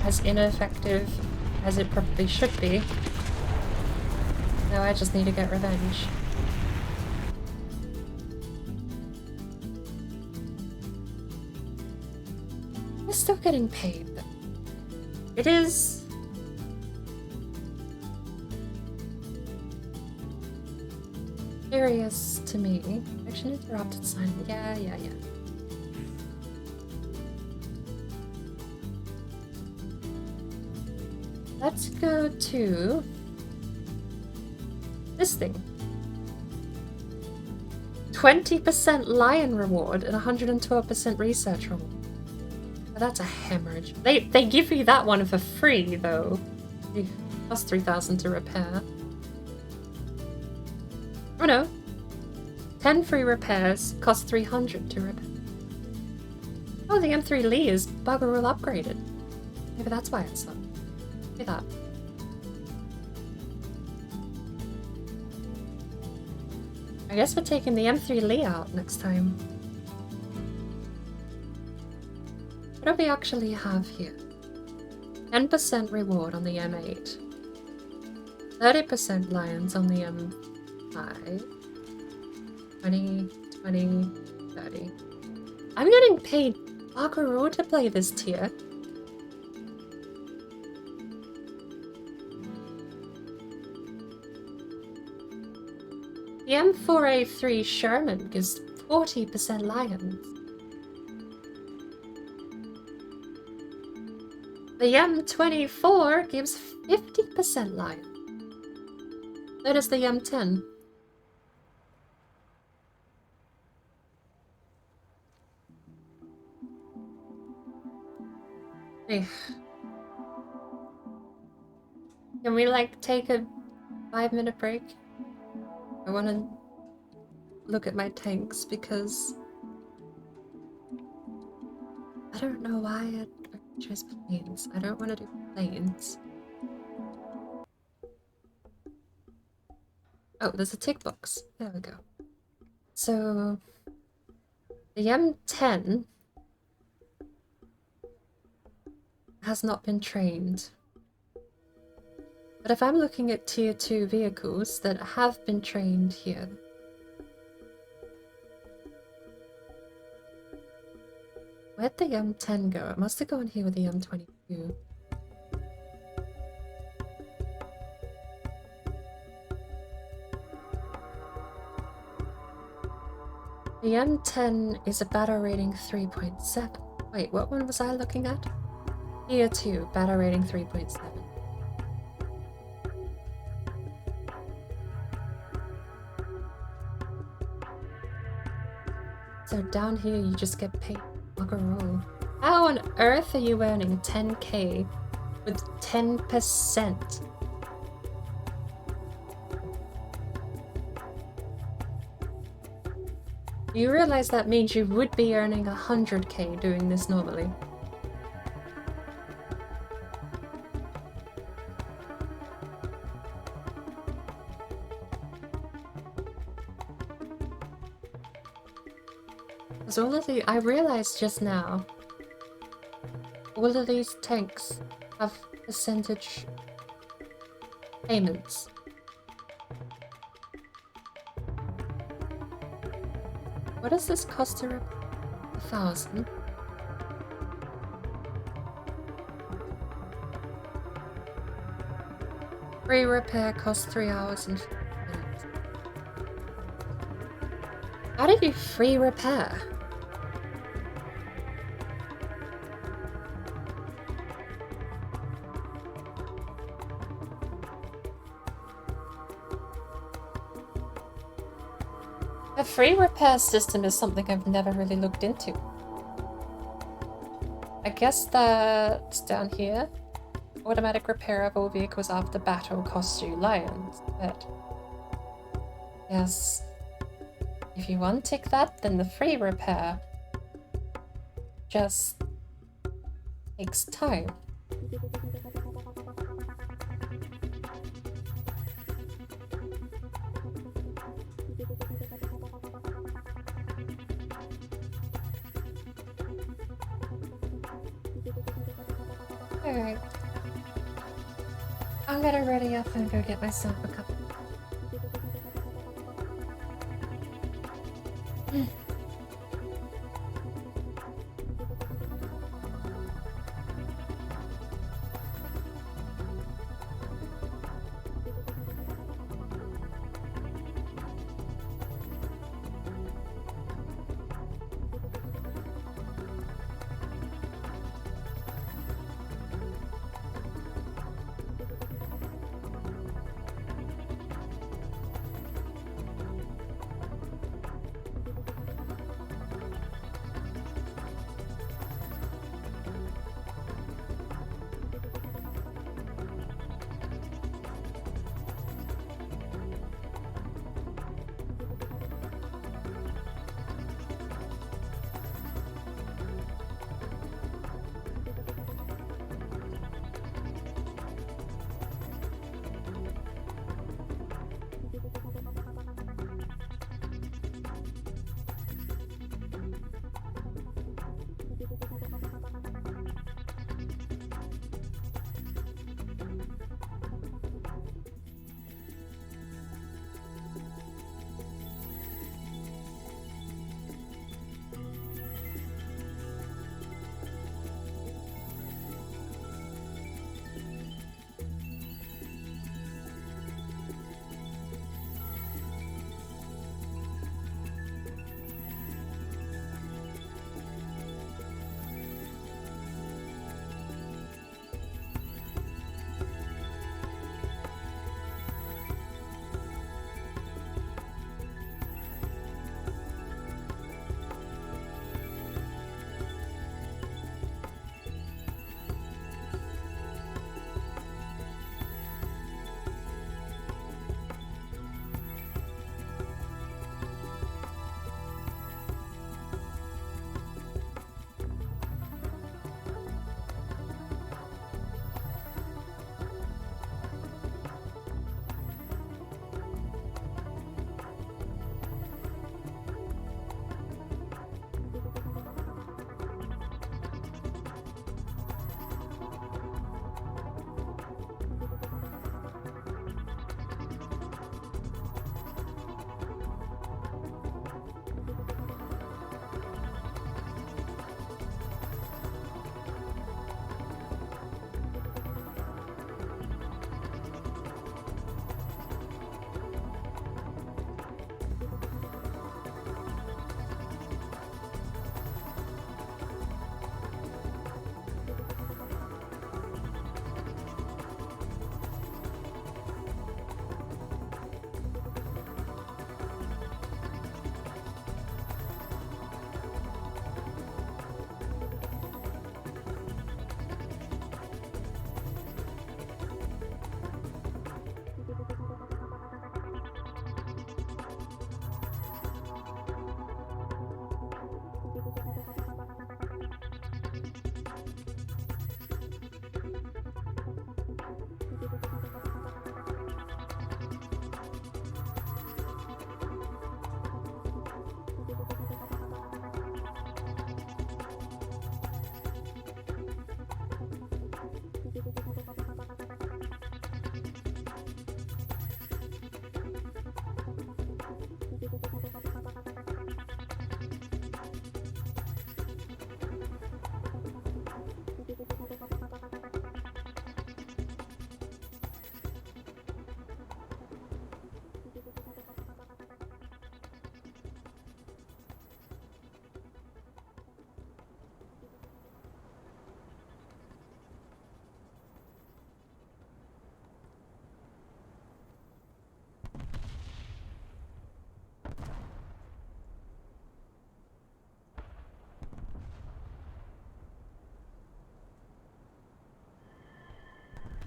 As ineffective as it probably should be. Now I just need to get revenge. We're still getting paid, but it is... curious to me. Action interrupted sign. Yeah. Let's go to this thing. 20% lion reward and 112% research reward. Oh, that's a hemorrhage. They give you that one for free though. It costs 3,000 to repair. Oh no. 10 free repairs cost 300 to repair. Oh, the M3 Lee is bugger all upgraded. Maybe that's why it's not. Look at that. I guess we're taking the M3 Lee out next time. What do we actually have here? 10% reward on the M8. 30% lions on the M5. 20, 20, 30. I'm getting paid bugger all to play this tier. The M4A3 Sherman gives 40% lions. The M24 gives 50% lions. So does the M10. Hey. Can we like take a 5-minute break? I want to look at my tanks because I don't know why I chose planes. I don't want to do planes. Oh, there's a tick box. There we go. So the M10 has not been trained. But if I'm looking at tier 2 vehicles that have been trained here, where'd the M10 go? It must have gone here with the M22. The M10 is a battle rating 3.7. Wait, what one was I looking at? Tier 2, battle rating 3.7. So down here you just get paid like a roll. How on earth are you earning 10k with 10%? You realize that means you would be earning 100k doing this normally. So all of the, I realized just now, all of these tanks have percentage Payments. What does this cost to 1,000? Free repair costs 3 hours and 50 minutes. How do you free repair? A free repair system is something I've never really looked into. I guess that's down here. Automatic repair of all vehicles after battle costs you lions, but yes, if you untick that, then the free repair just takes time. Alright. I'm gonna ready up and go get myself a cup.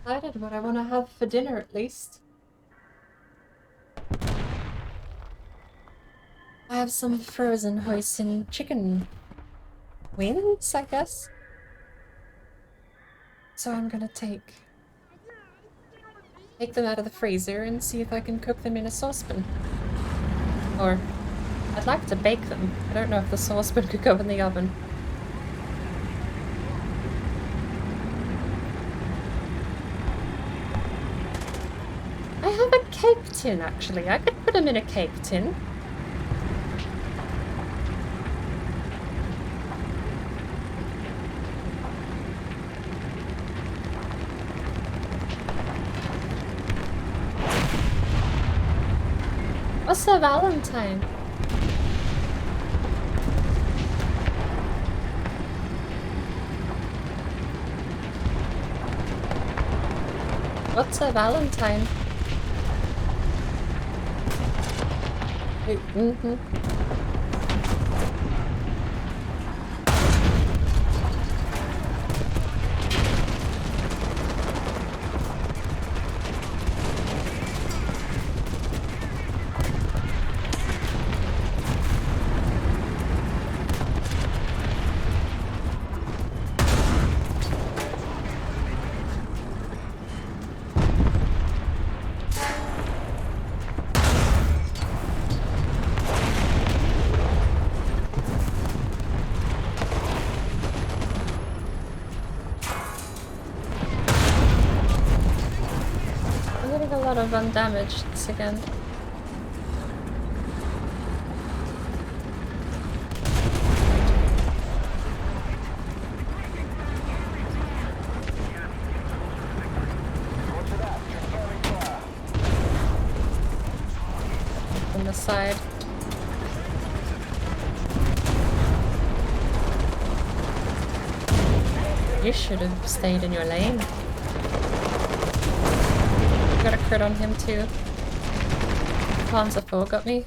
Decided what I want to have for dinner at least. I have some frozen hoisin chicken wings, I guess. So I'm gonna take them out of the freezer and see if I can cook them in a saucepan. Or I'd like to bake them. I don't know if the saucepan could go in the oven. I have a cake tin, actually. I could put them in a cake tin. What's a Valentine? What's a Valentine? Mm-hmm. Undamaged again. On the side. You should have stayed in your lane. Got a crit on him too. Panzer IV got me.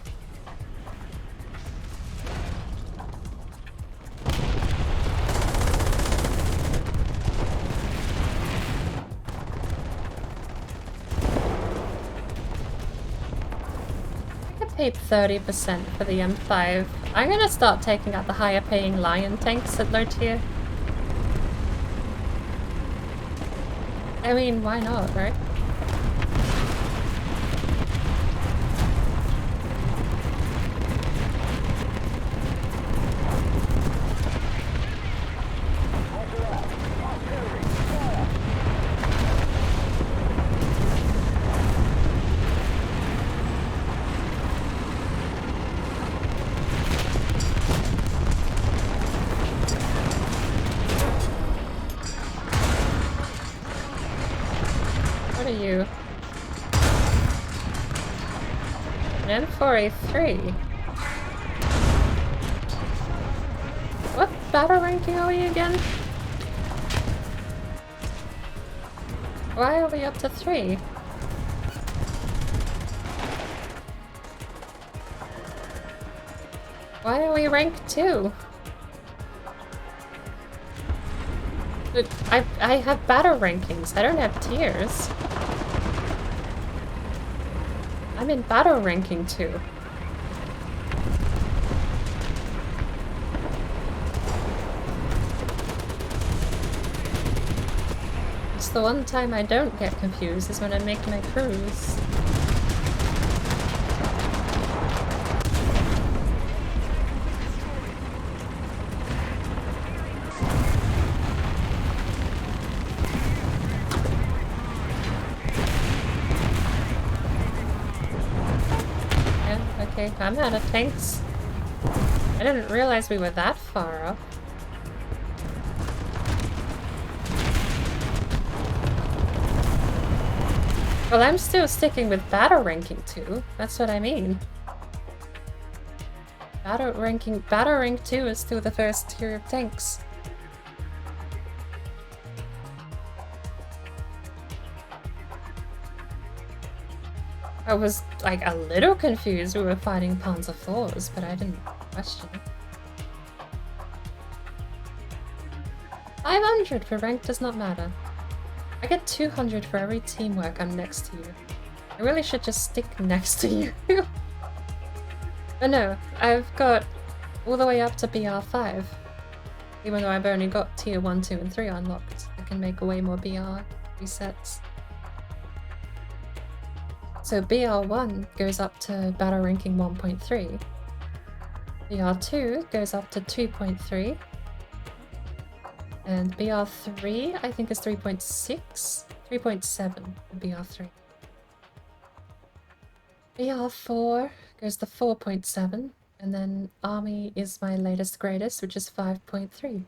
I paid 30% for the M5. I'm gonna start taking out the higher paying Lion tanks at low tier. I mean, why not, right? M4A3. What battle ranking are we again? Why are we up to 3? Why are we rank 2? I have battle rankings. I don't have tiers. I'm in battle ranking 2. It's the one time I don't get confused is when I make my cruise. Okay, I'm out of tanks. I didn't realize we were that far up. Well, I'm still sticking with battle ranking 2. That's what I mean. Battle rank 2 is still the first tier of tanks. I was, like, a little confused we were fighting Panzer IVs, but I didn't question it. 500 for rank does not matter. I get 200 for every teamwork I'm next to you. I really should just stick next to you. But no, I've got all the way up to BR5. Even though I've only got tier 1, 2, and 3 unlocked, I can make way more BR resets. So BR1 goes up to battle ranking 1.3. BR2 goes up to 2.3. And BR3 I think is 3.6? 3.7 for BR3. BR4 goes to 4.7. And then Army is my latest greatest, which is 5.3.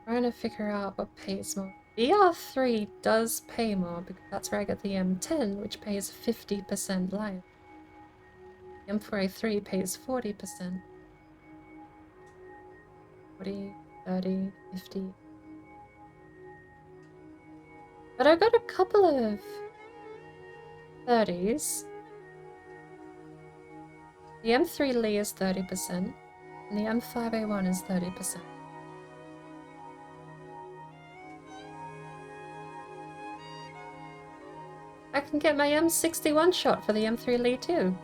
Trying to figure out what pays more. BR3 does pay more because that's where I get the M10, which pays 50% life. M4A3 pays 40%. 40, 30, 50. But I got a couple of 30s. The M3 Lee is 30%, and the M5A1 is 30%. I can get my M61 shot for the M3 Lee too.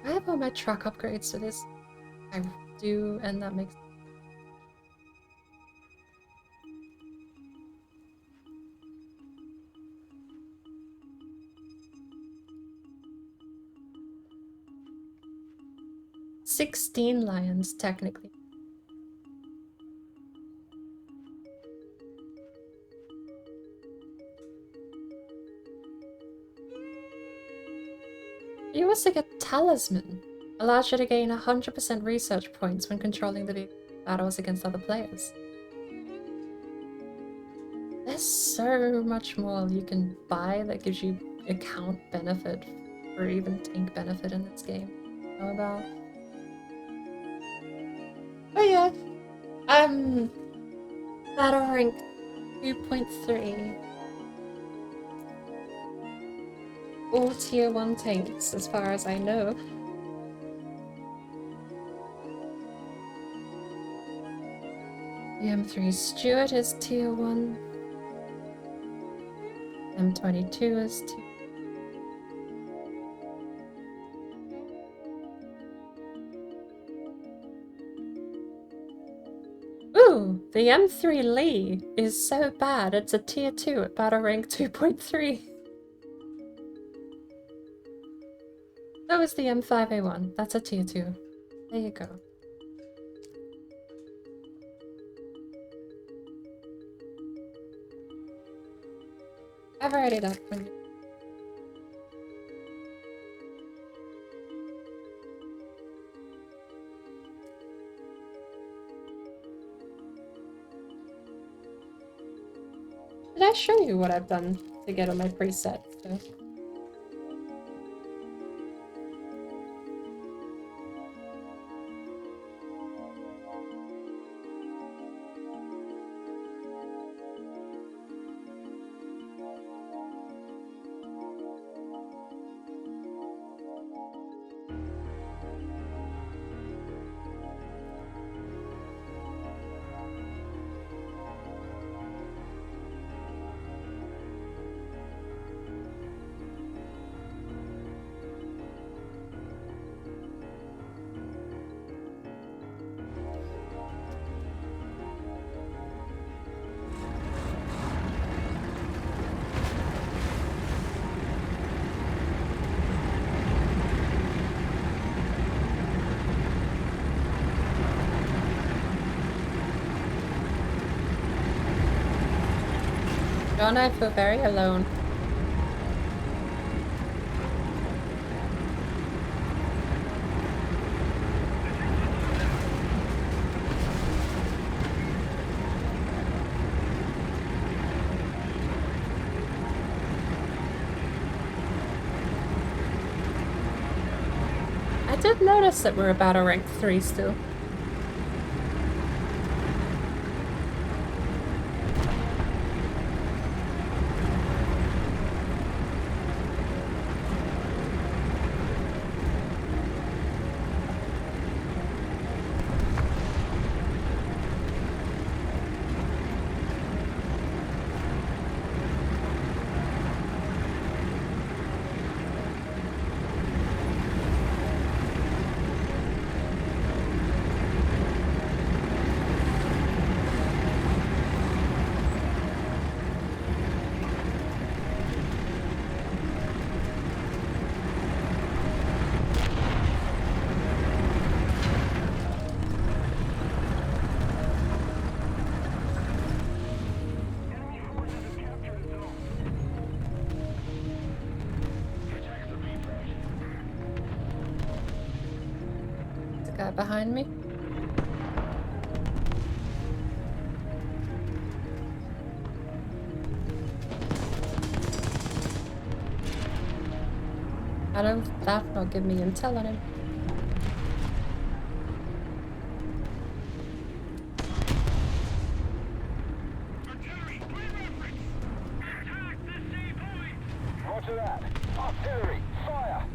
I have all my truck upgrades for this. I do, and that makes 16 lions, technically. You also get Talisman. Allows you to gain 100% research points when controlling the battles against other players. There's so much more you can buy that gives you account benefit or even tank benefit in this game. Know about? Oh yeah, battle rank 2.3. All tier 1 tanks, as far as I know. The M3 Stuart is tier 1. M22 is tier. Ooh, the M3 Lee is so bad it's a tier 2 at battle rank 2.3. So is the M5A1, that's a tier 2. There you go. I've already done one. Did I show you what I've done to get on my presets? So. John, I feel very alone. I did notice that we're about a rank 3 still. that behind me? That'll give me intel on him. Roger that. Artillery, fire.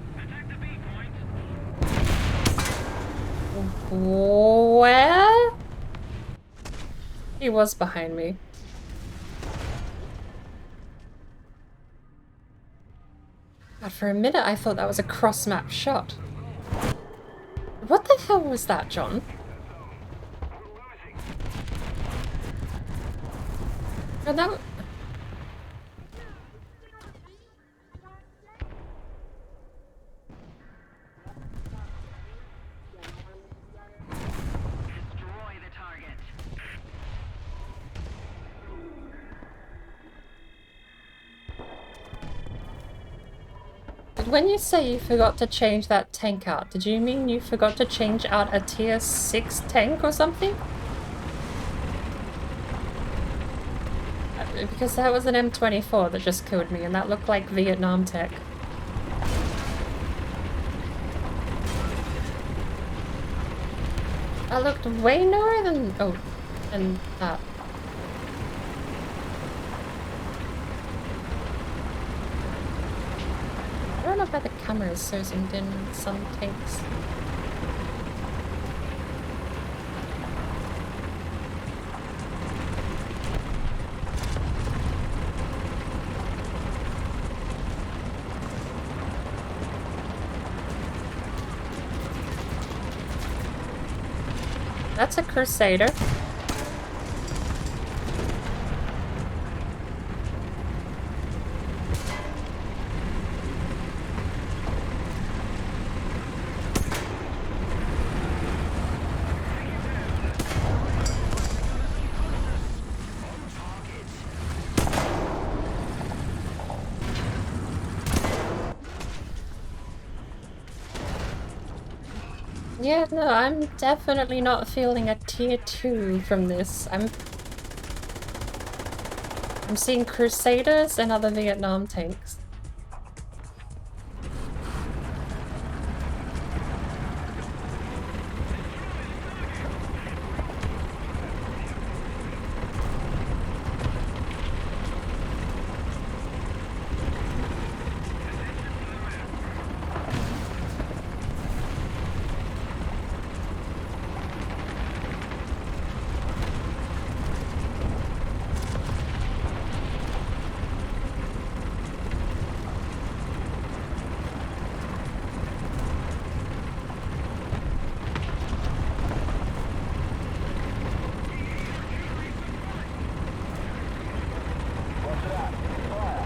Where? He was behind me. God, for a minute I thought that was a cross-map shot. What the hell was that, John? No, that... Destroy the target. When you say you forgot to change that tank out, did you mean you forgot to change out a tier 6 tank or something? Because that was an M24 that just killed me and that looked like Vietnam tech. That looked way lower than... oh, than that. I don't know if the camera is so zoomed in on some tanks. That's a Crusader. Yeah, no, I'm definitely not feeling a tier 2 from this. I'm seeing Crusaders and other Vietnam tanks. Roger that. Fire.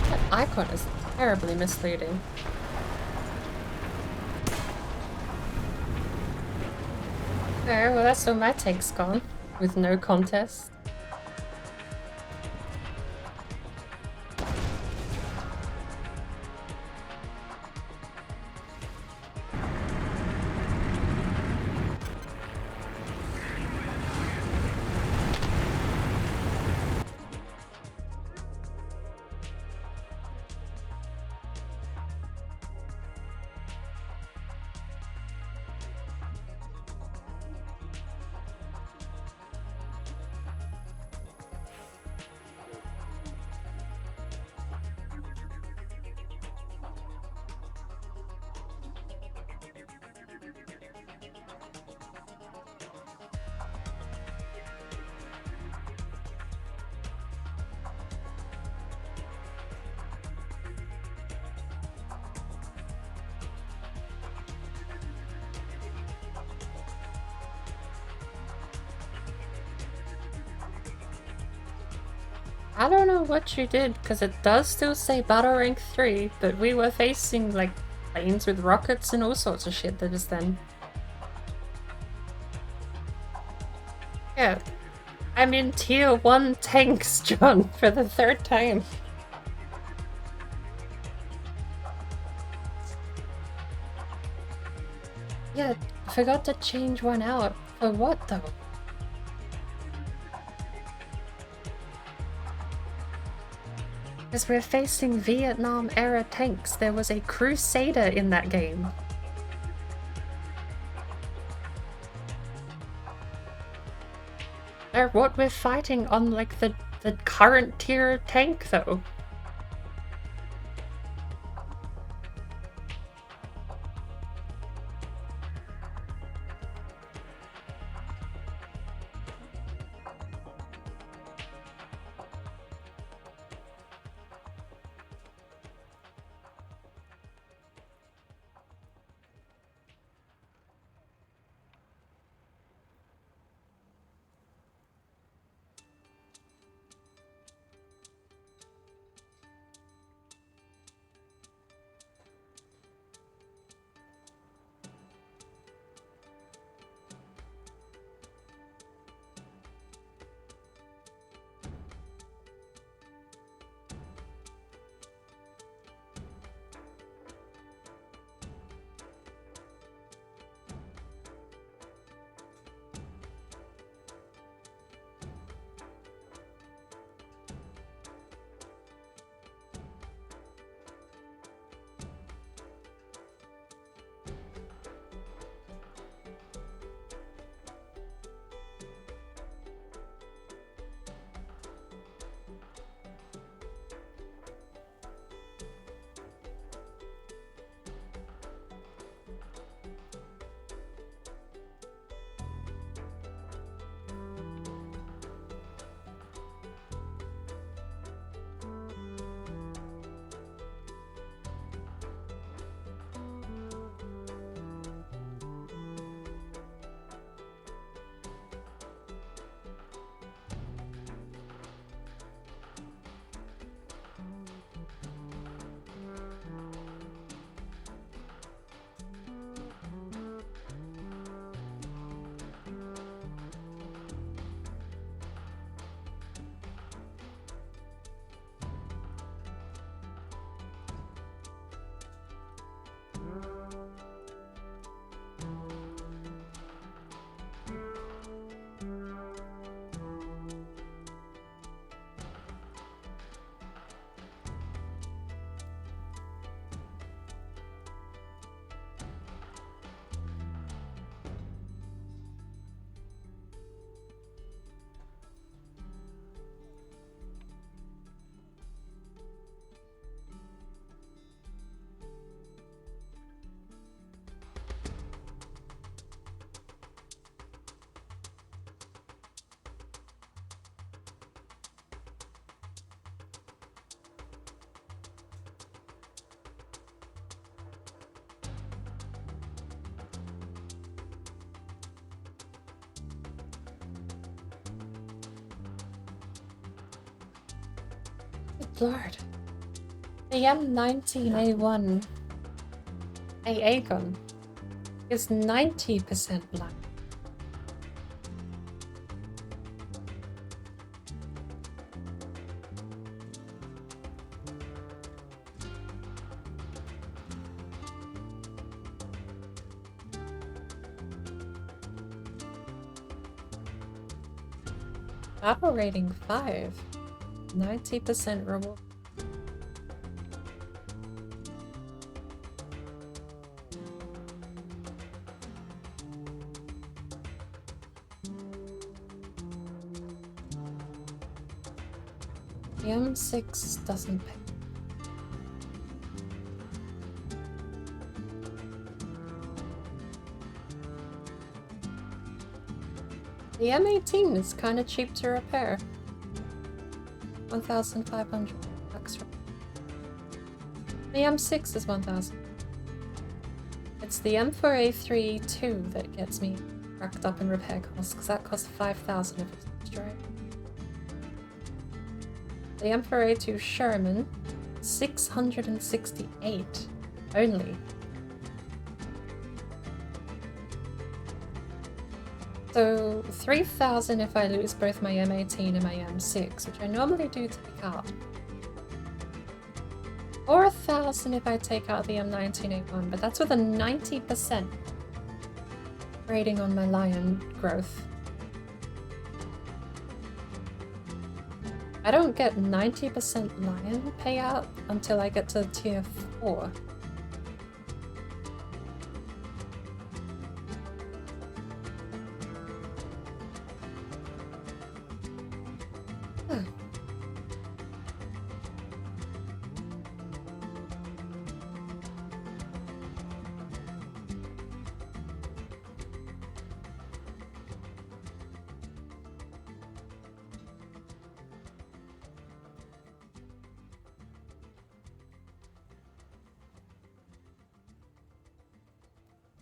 That icon is terribly misleading. Okay, well that's all my tank's gone, with no contest. I don't know what you did, because it does still say Battle Rank 3, but we were facing, like, planes with rockets and all sorts of shit that is then. Yeah. I'm in tier 1 tanks, John, for the 3rd time. Yeah, I forgot to change one out. For what, though? Because we're facing Vietnam-era tanks. There was a Crusader in that game. They're what we're fighting on, like, the current tier tank, though. Lord. The M19A1 AA gun is 90% black. Battle rating 5. 90% reward. The M6 doesn't pay. The M18 is kind of cheap to repair. 1,500 bucks. The M6 is 1,000. It's the M4A3-2 that gets me racked up in repair costs, because that costs 5,000 if it's destroyed. The Emperor A2 Sherman, 668 only. So 3,000 if I lose both my M18 and my M6, which I normally do take out. Or 1,000 if I take out the M19A1, but that's with a 90% rating on my Lion growth. I don't get 90% Lion payout until I get to tier 4.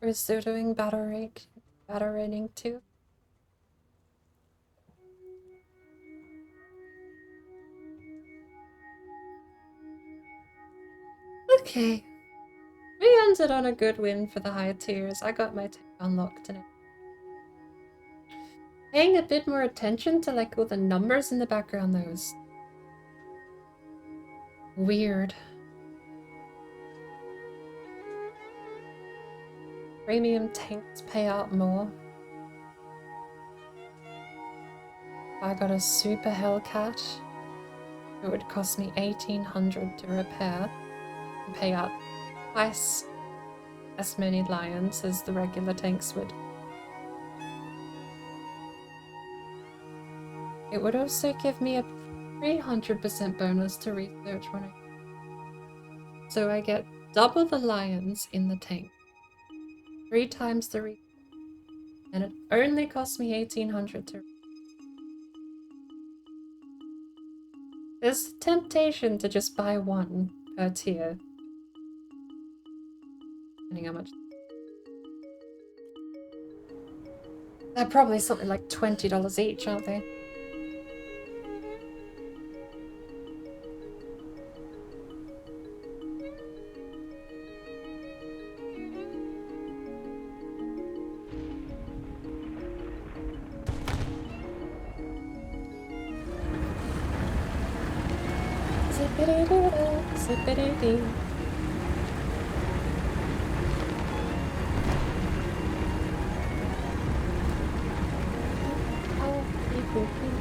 We're still doing battle rating too. Okay. We ended on a good win for the higher tiers. I got my tech unlocked and paying a bit more attention to like all the numbers in the background though was weird. Premium tanks pay out more. If I got a Super Hellcat, it would cost me 1,800 to repair and pay out twice as many Lions as the regular tanks would. It would also give me a 300% bonus to research when I... So I get double the Lions in the tank. 3 times the research. And it only costs me 1,800 to... There's temptation to just buy one per tier. Depending how much. They're probably something like $20 each, aren't they? Zippity-doo-dah, zippity-dee. Oh, beep-boop-beep.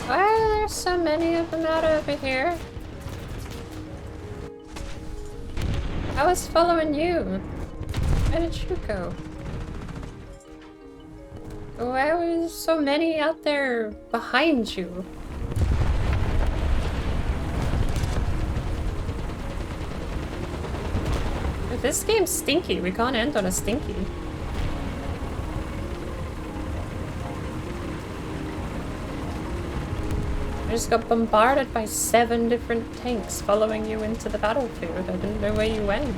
Why are there so many of them out over here? I was following you. Where did you go? Why were there so many out there behind you? This game's stinky. We can't end on a stinky. I just got bombarded by 7 different tanks following you into the battlefield. I didn't know where you went.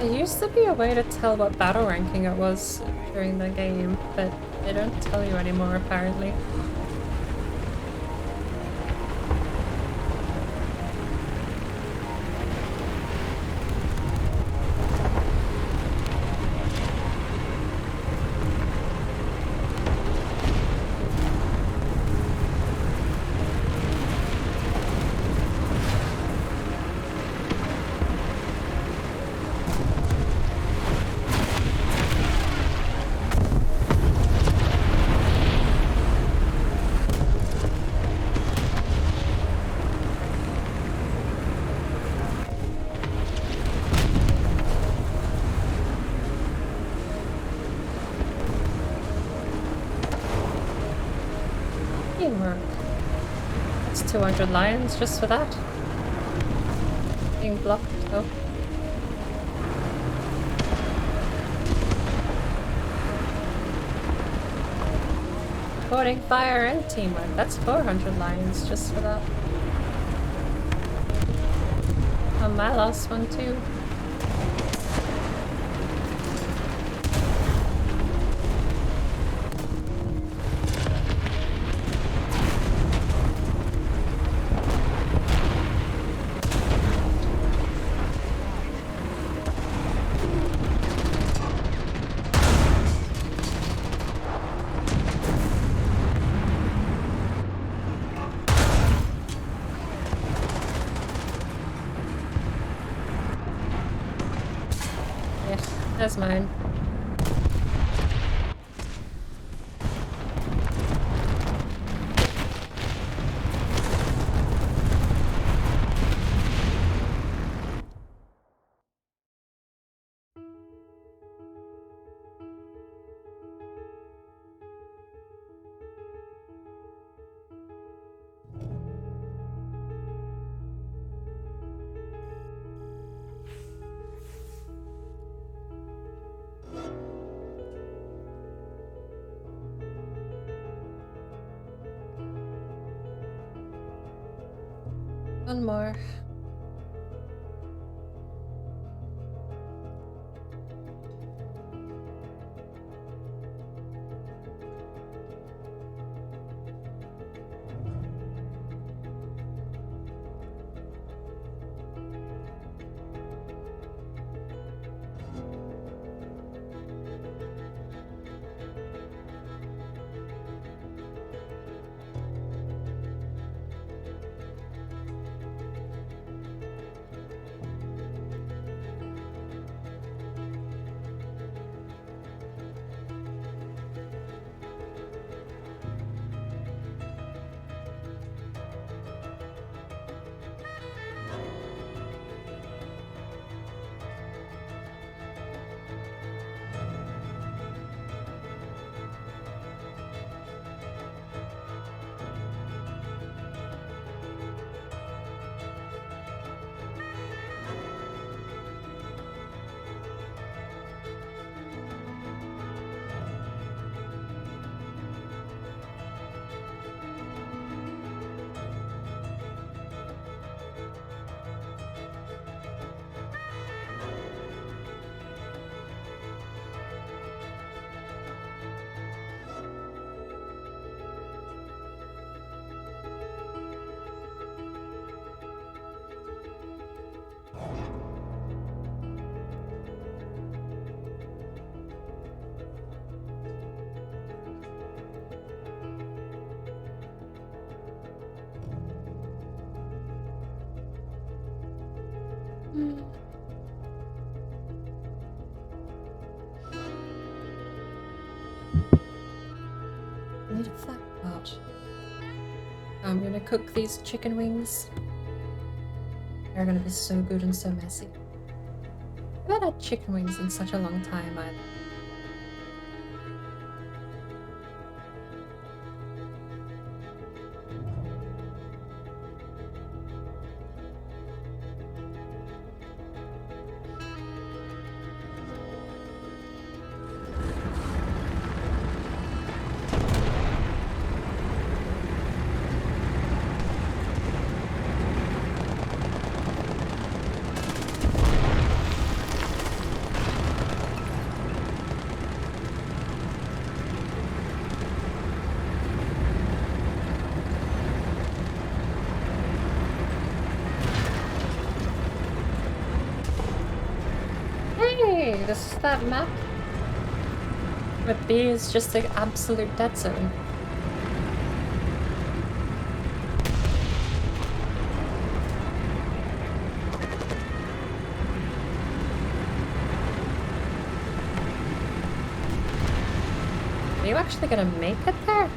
There used to be a way to tell what battle ranking it was during the game, but they don't tell you anymore apparently. Teamwork. That's 200 lions just for that. Being blocked though. Supporting fire and teamwork. That's 400 lions just for that. On my last one too. That's mine. One more. I need a flat pot. I'm gonna cook these chicken wings. They're gonna be so good and so messy. I haven't had chicken wings in such a long time either. Like, this is that map? But B is just the absolute dead zone. Are you actually gonna make it there?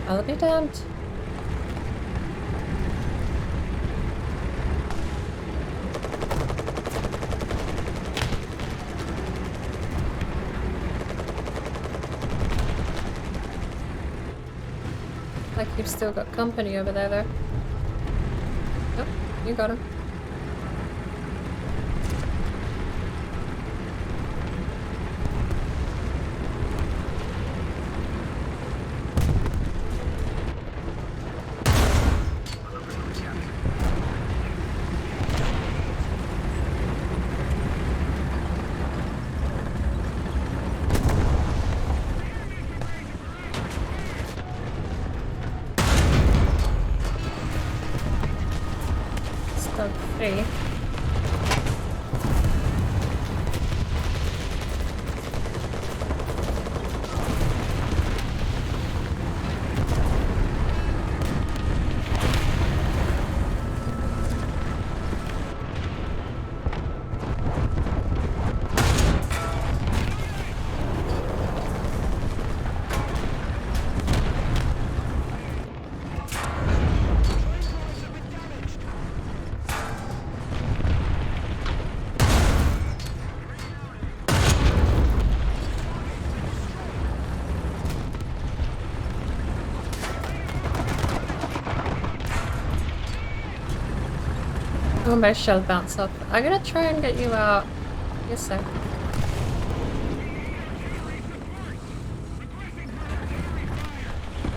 I'll be damned. Like you've still got company over there, though. Nope, you got him. Stug 3. Oh, my shell bounced up. I'm gonna try and get you out. Yes, sir.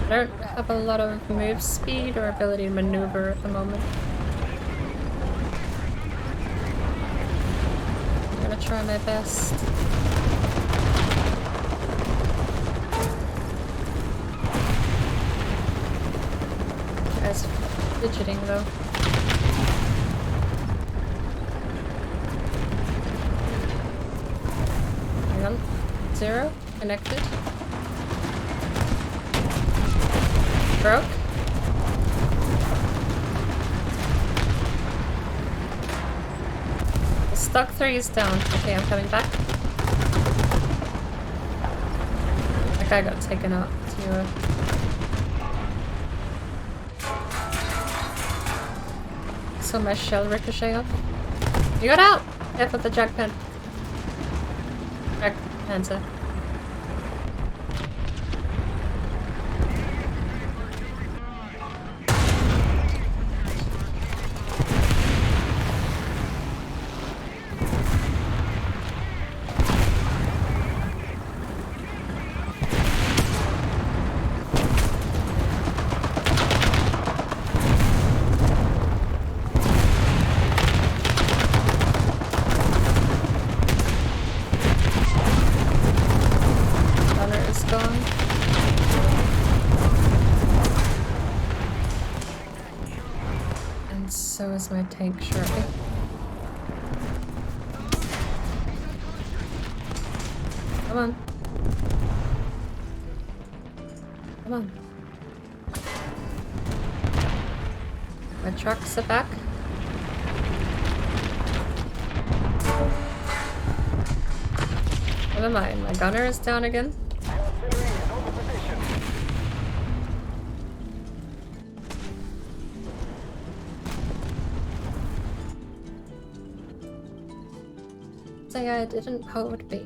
I don't have a lot of move speed or ability to maneuver at the moment. I'm gonna try my best. Guy's fidgeting though. Hang on. 0. Connected. Broke. Stug 3 is down. Okay, I'm coming back. That guy got taken out to so my shell ricochet off. You got out! F with the jack pen. Jack panther. So is my tank shortly. Come on. Come on. My trucks are back. Never mind, my gunner is down again. I didn't know it would be.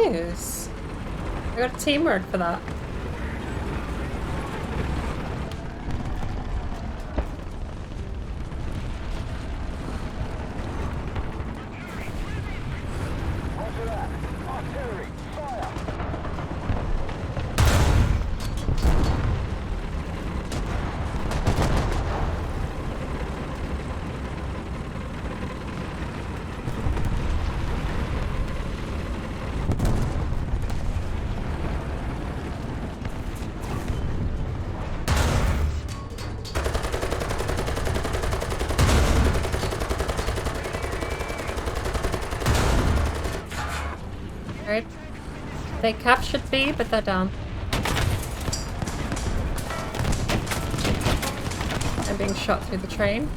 Nice! I got teamwork for that. Roger that. Artillery, fire! Right? They captured B, but they're down. I'm being shot through the train.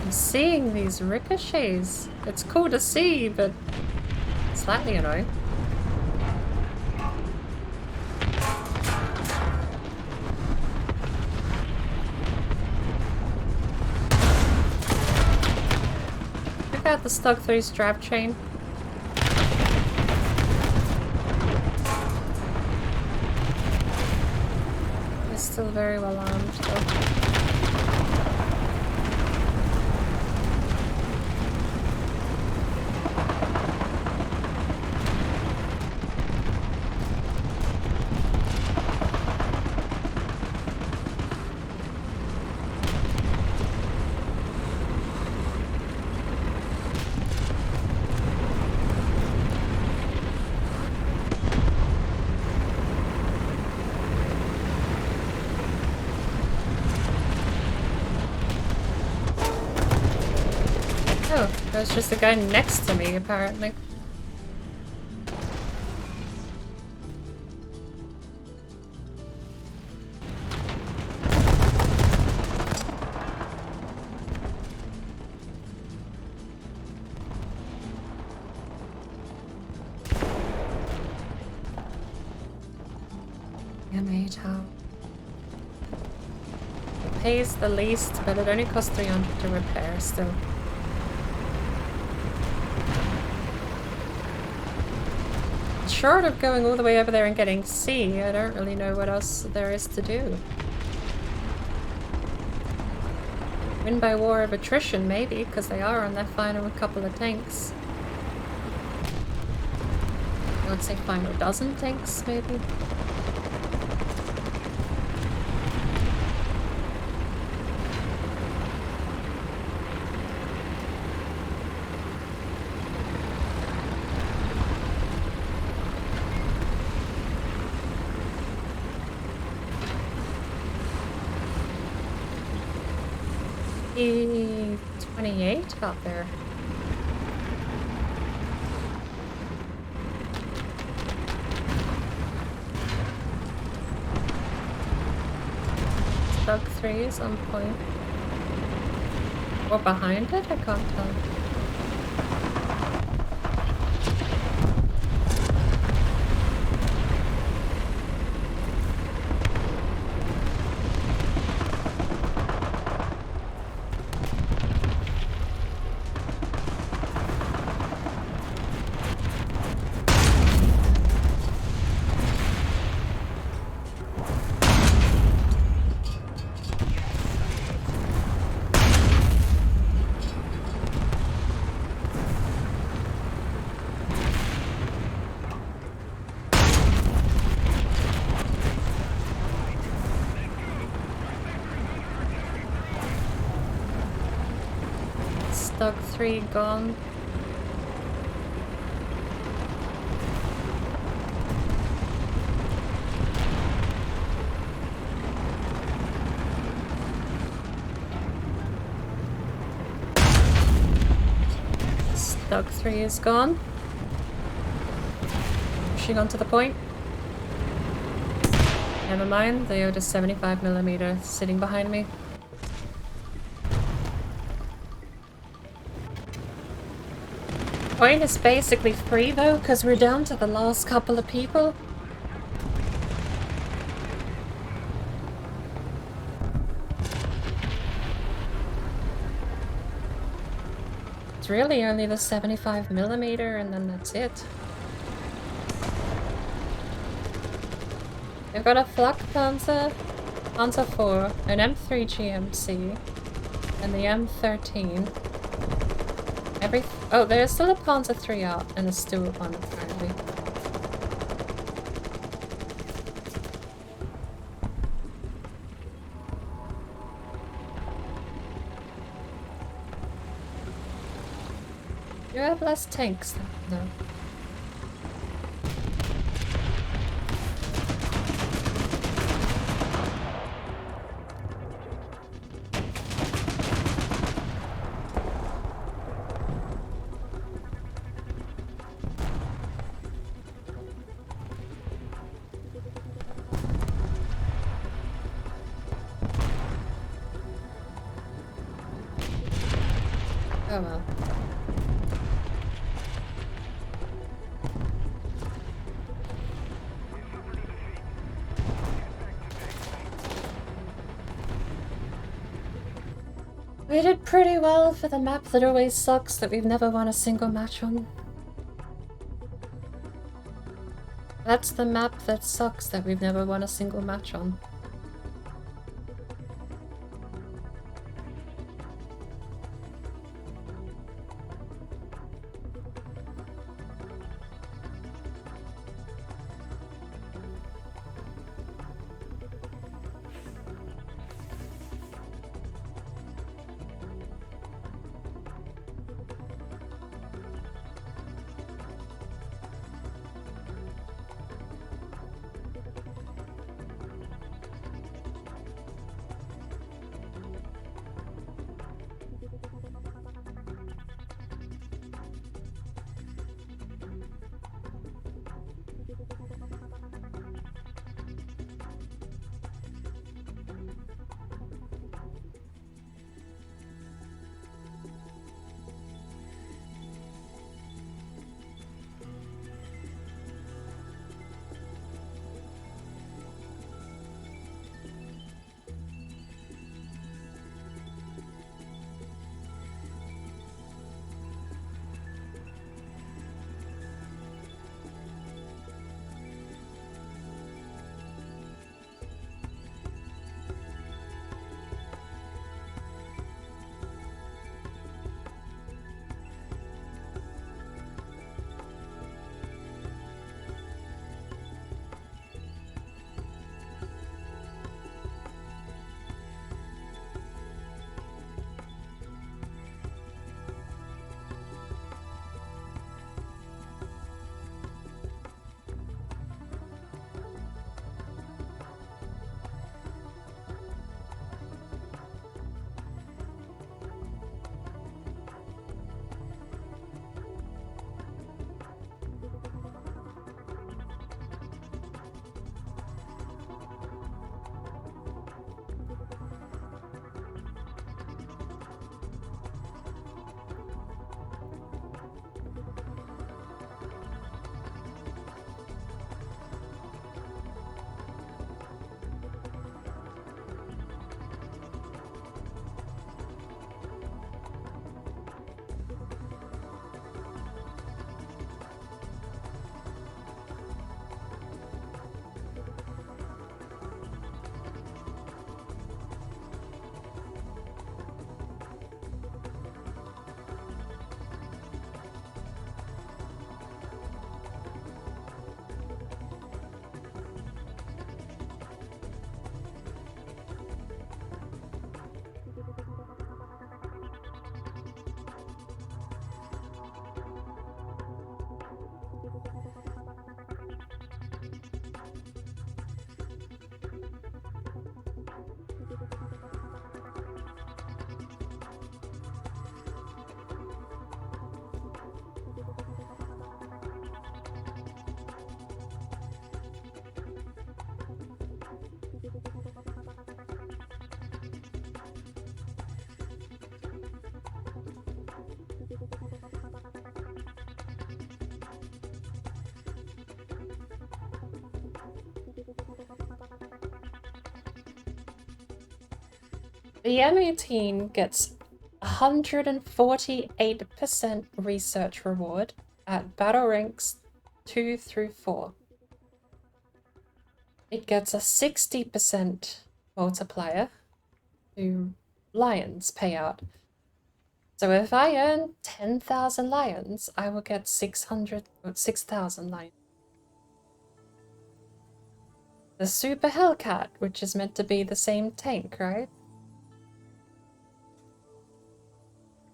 Seeing these ricochets. It's cool to see, but slightly annoying. Check out the Stug 3's drive chain. It's still very well armed though. Oh, there's just a guy next to me, apparently. M8 It pays the least, but it only costs 300 to repair still. Short of going all the way over there and getting C, I don't really know what else there is to do. Win by war of attrition, maybe, because they are on their final couple of tanks. I would say final dozen tanks, maybe. E28 out there. Stug 3 is on point. Or behind it? I can't tell. Stug 3 gone. Dog 3 is gone. Pushing onto the point. Never mind, the Otis 75mm sitting behind me. Point is basically free though, because we're down to the last couple of people. It's really only the 75mm and then that's it. We've got a Flak Panzer, Panzer 4, an M3 GMC, and the M13. Oh, there's still a Panzer 3 out, and a Stuart one apparently. You have less tanks though. Oh well. We did pretty well for the map that always sucks that we've never won a single match on. That's the map that sucks that we've never won a single match on. The M18 gets 148% research reward at battle ranks 2 through 4. It gets a 60% multiplier to lions payout. So if I earn 10,000 lions, I will get 6,000 lions. The Super Hellcat, which is meant to be the same tank, right?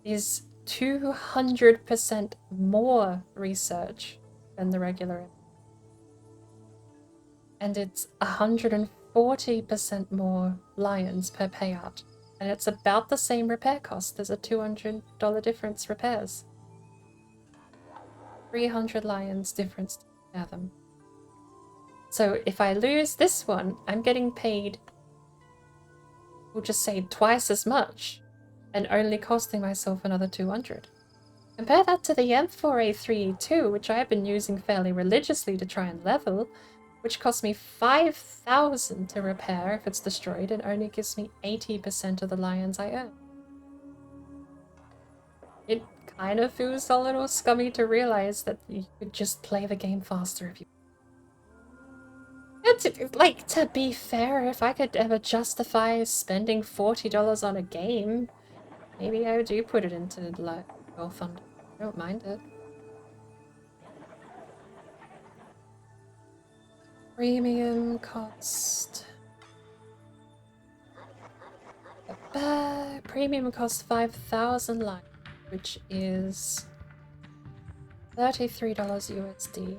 Is 200% more research than the regular. And it's 140% more lions per payout. And it's about the same repair cost. There's a $200 difference repairs. 300 lions difference to repair them. So if I lose this one, I'm getting paid, we'll just say twice as much, and only costing myself another 200. Compare that to the M4A3E2, which I have been using fairly religiously to try and level, which costs me 5,000 to repair if it's destroyed and only gives me 80% of the lions I earn. It kind of feels a little scummy to realize that you could just play the game faster if you... And like, to be fair, if I could ever justify spending $40 on a game, maybe I do put it into Roll Thunder. I don't mind it. Premium cost... premium cost 5,000 lions, which is $33 USD.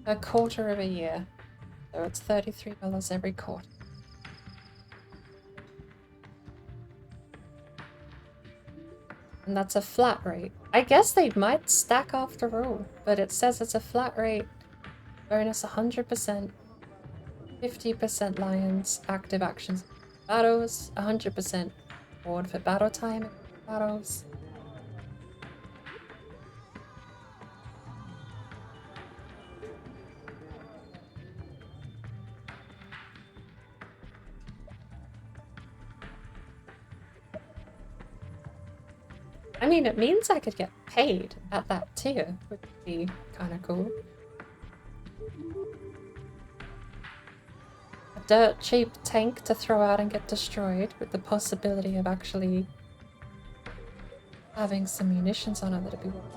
A quarter of a year. So it's $33 every quarter. And that's a flat rate. I guess they might stack after all, but it says it's a flat rate. Bonus 100%, 50% lions, active actions, battles, 100% reward for battle time battles. I mean, it means I could get paid at that tier, which would be kind of cool. A dirt cheap tank to throw out and get destroyed with the possibility of actually having some munitions on it that'd be worth it.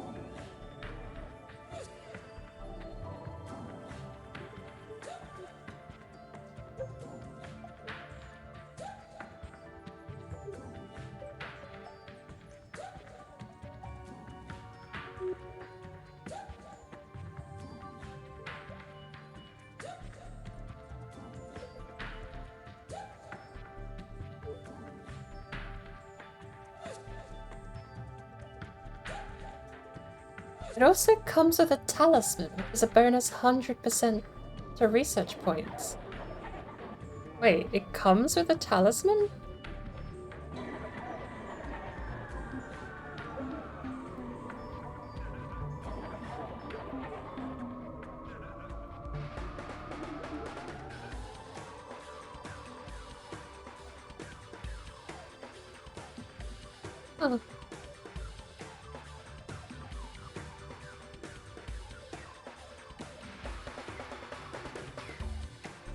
It also comes with a talisman, which is a bonus 100% to research points. Wait, it comes with a talisman? Oh.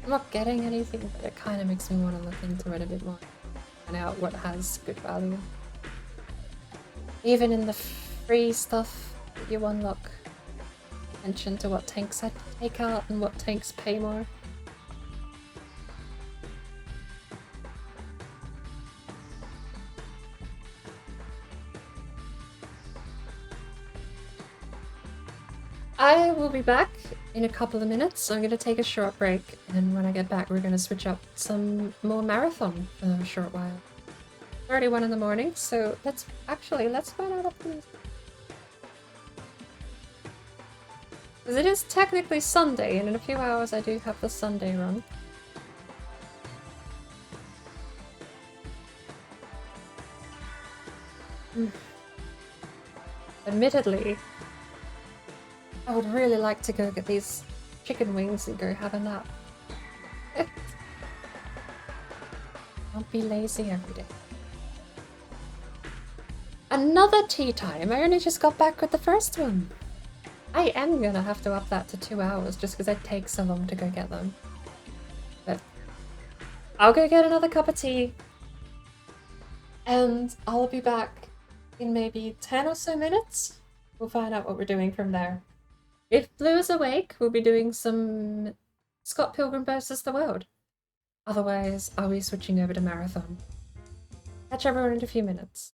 I'm not getting anything, but it kind of makes me want to look into it a bit more. Find out what has good value. Even in the free stuff that you unlock, attention to what tanks I take out and what tanks pay more. I will be back in a couple of minutes, so I'm going to take a short break, and when I get back we're going to switch up some more marathon for a short while. It's already 1 in the morning, so let's find out what it is. Because it is technically Sunday, and in a few hours I do have the Sunday run. Admittedly, I would really like to go get these chicken wings and go have a nap. Can't be lazy every day. Another tea time. I only just got back with the first one. I am gonna have to up that to 2 hours just because it takes so long to go get them. But I'll go get another cup of tea. And I'll be back in maybe 10 or so minutes. We'll find out what we're doing from there. If Blue is awake, we'll be doing some Scott Pilgrim vs. the World. Otherwise, I'll be switching over to Marathon. Catch everyone in a few minutes.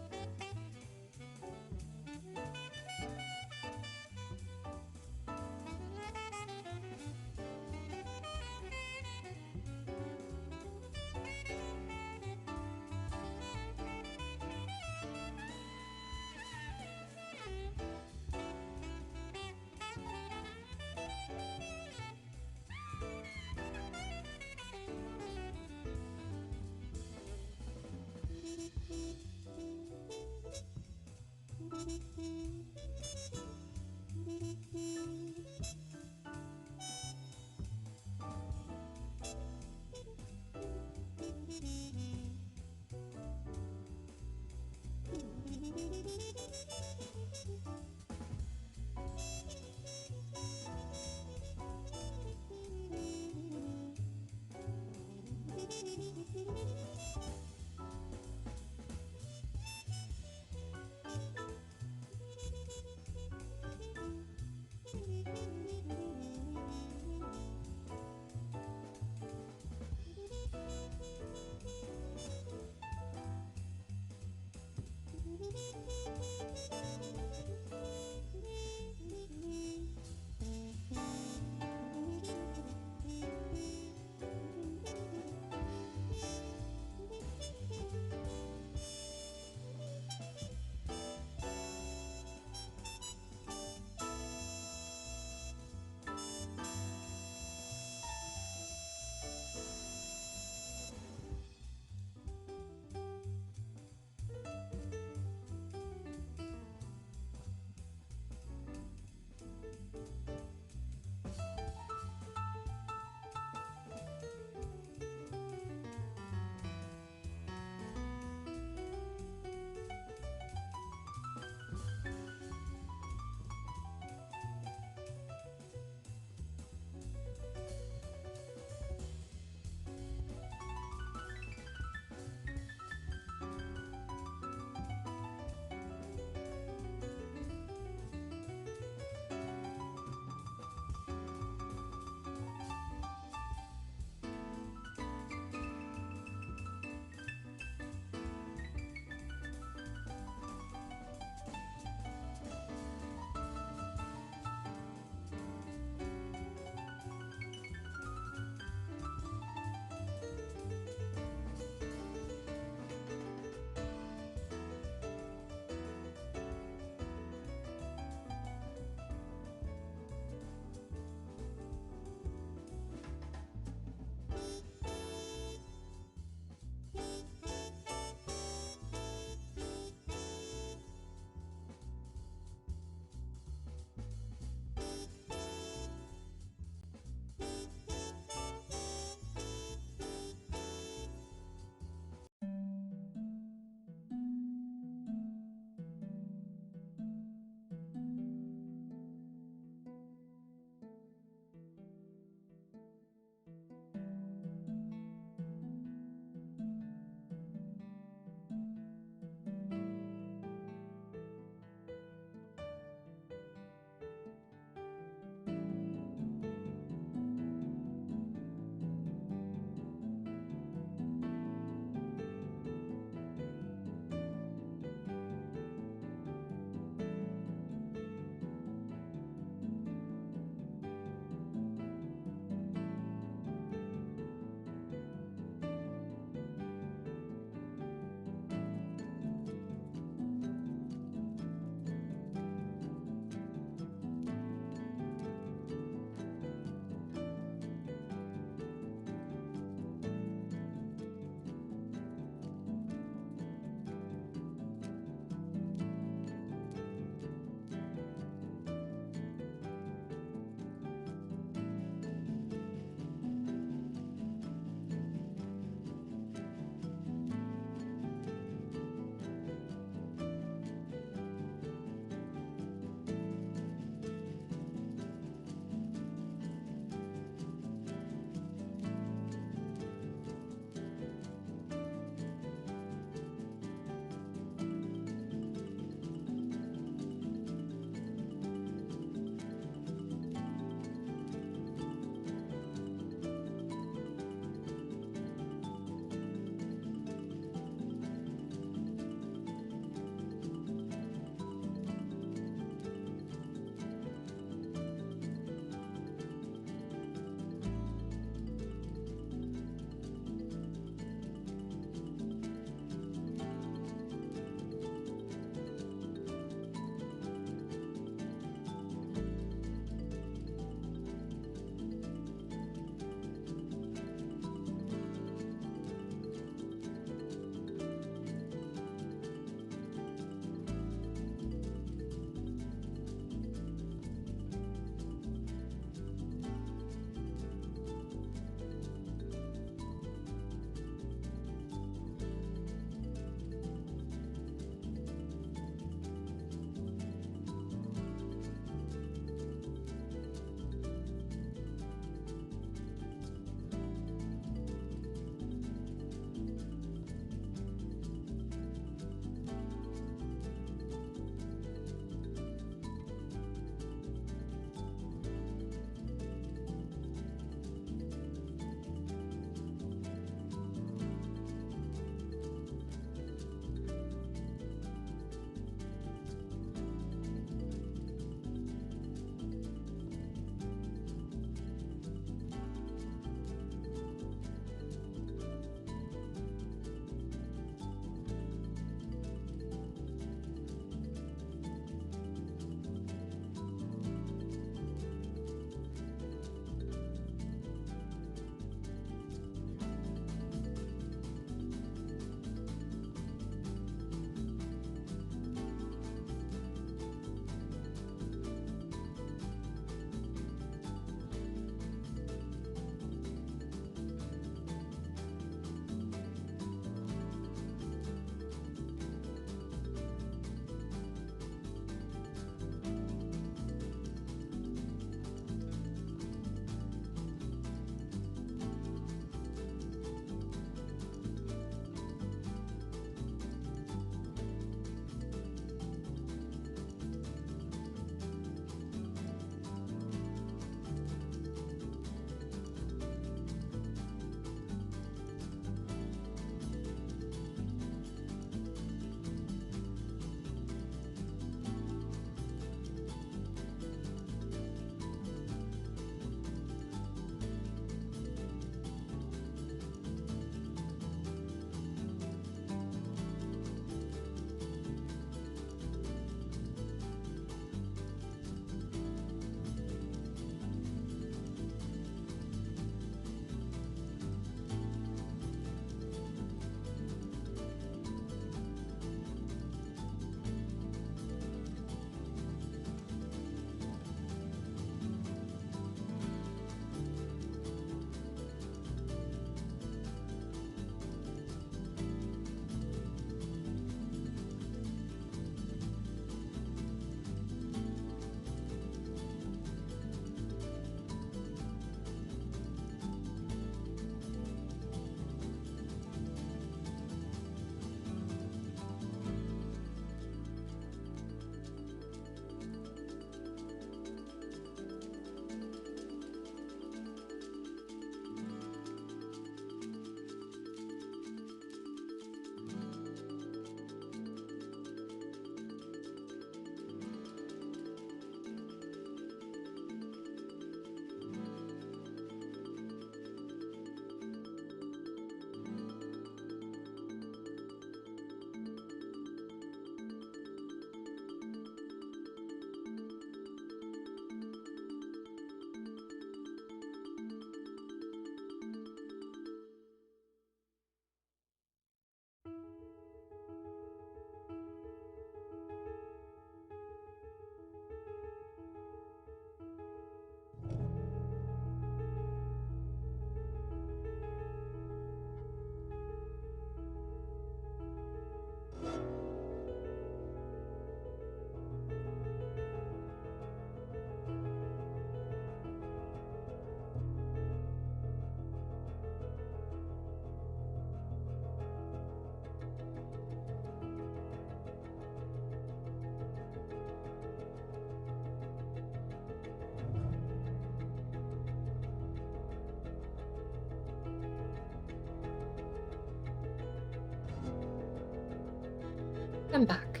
I'm back.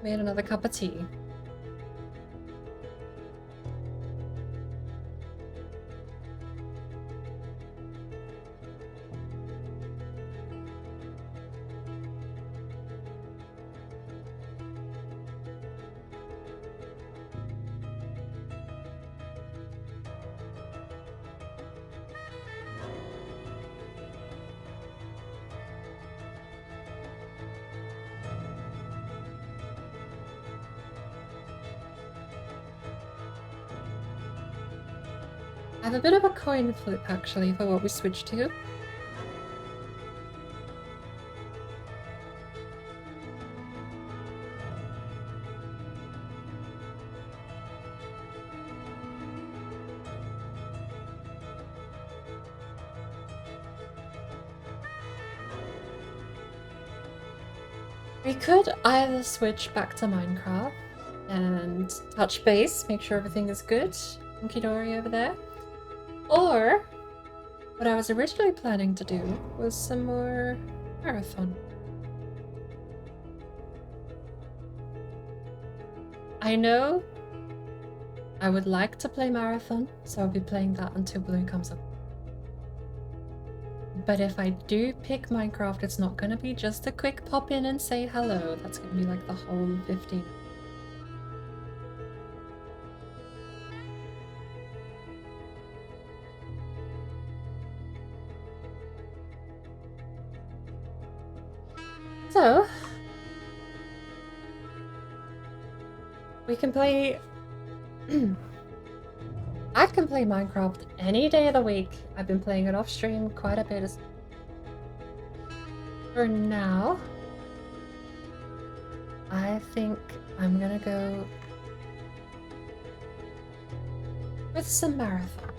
Made another cup of tea. I have a bit of a coin flip actually for what we switch to. We could either switch back to Minecraft and touch base, make sure everything is good, hunky dory over there. Or, what I was originally planning to do was some more Marathon. I know I would like to play Marathon, so I'll be playing that until Blue comes up. But if I do pick Minecraft, it's not going to be just a quick pop in and say hello. That's going to be like the whole 15. So, we can play... I can play Minecraft any day of the week. I've been playing it off stream quite a bit. For now, I think I'm gonna go with some Marathon.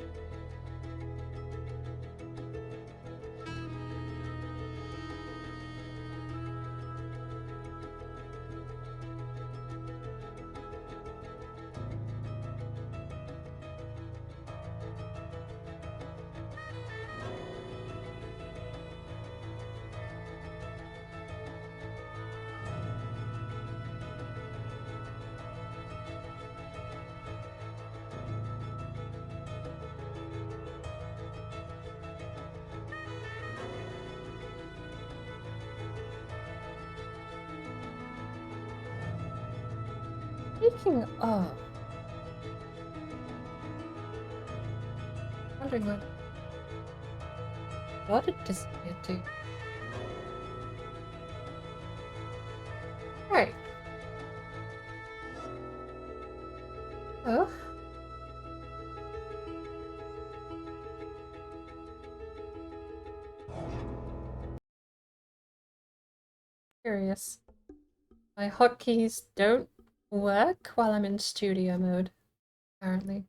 Speaking of, wondering what did this do? Right. Oh. Curious. My hotkeys don't work while I'm in studio mode, apparently.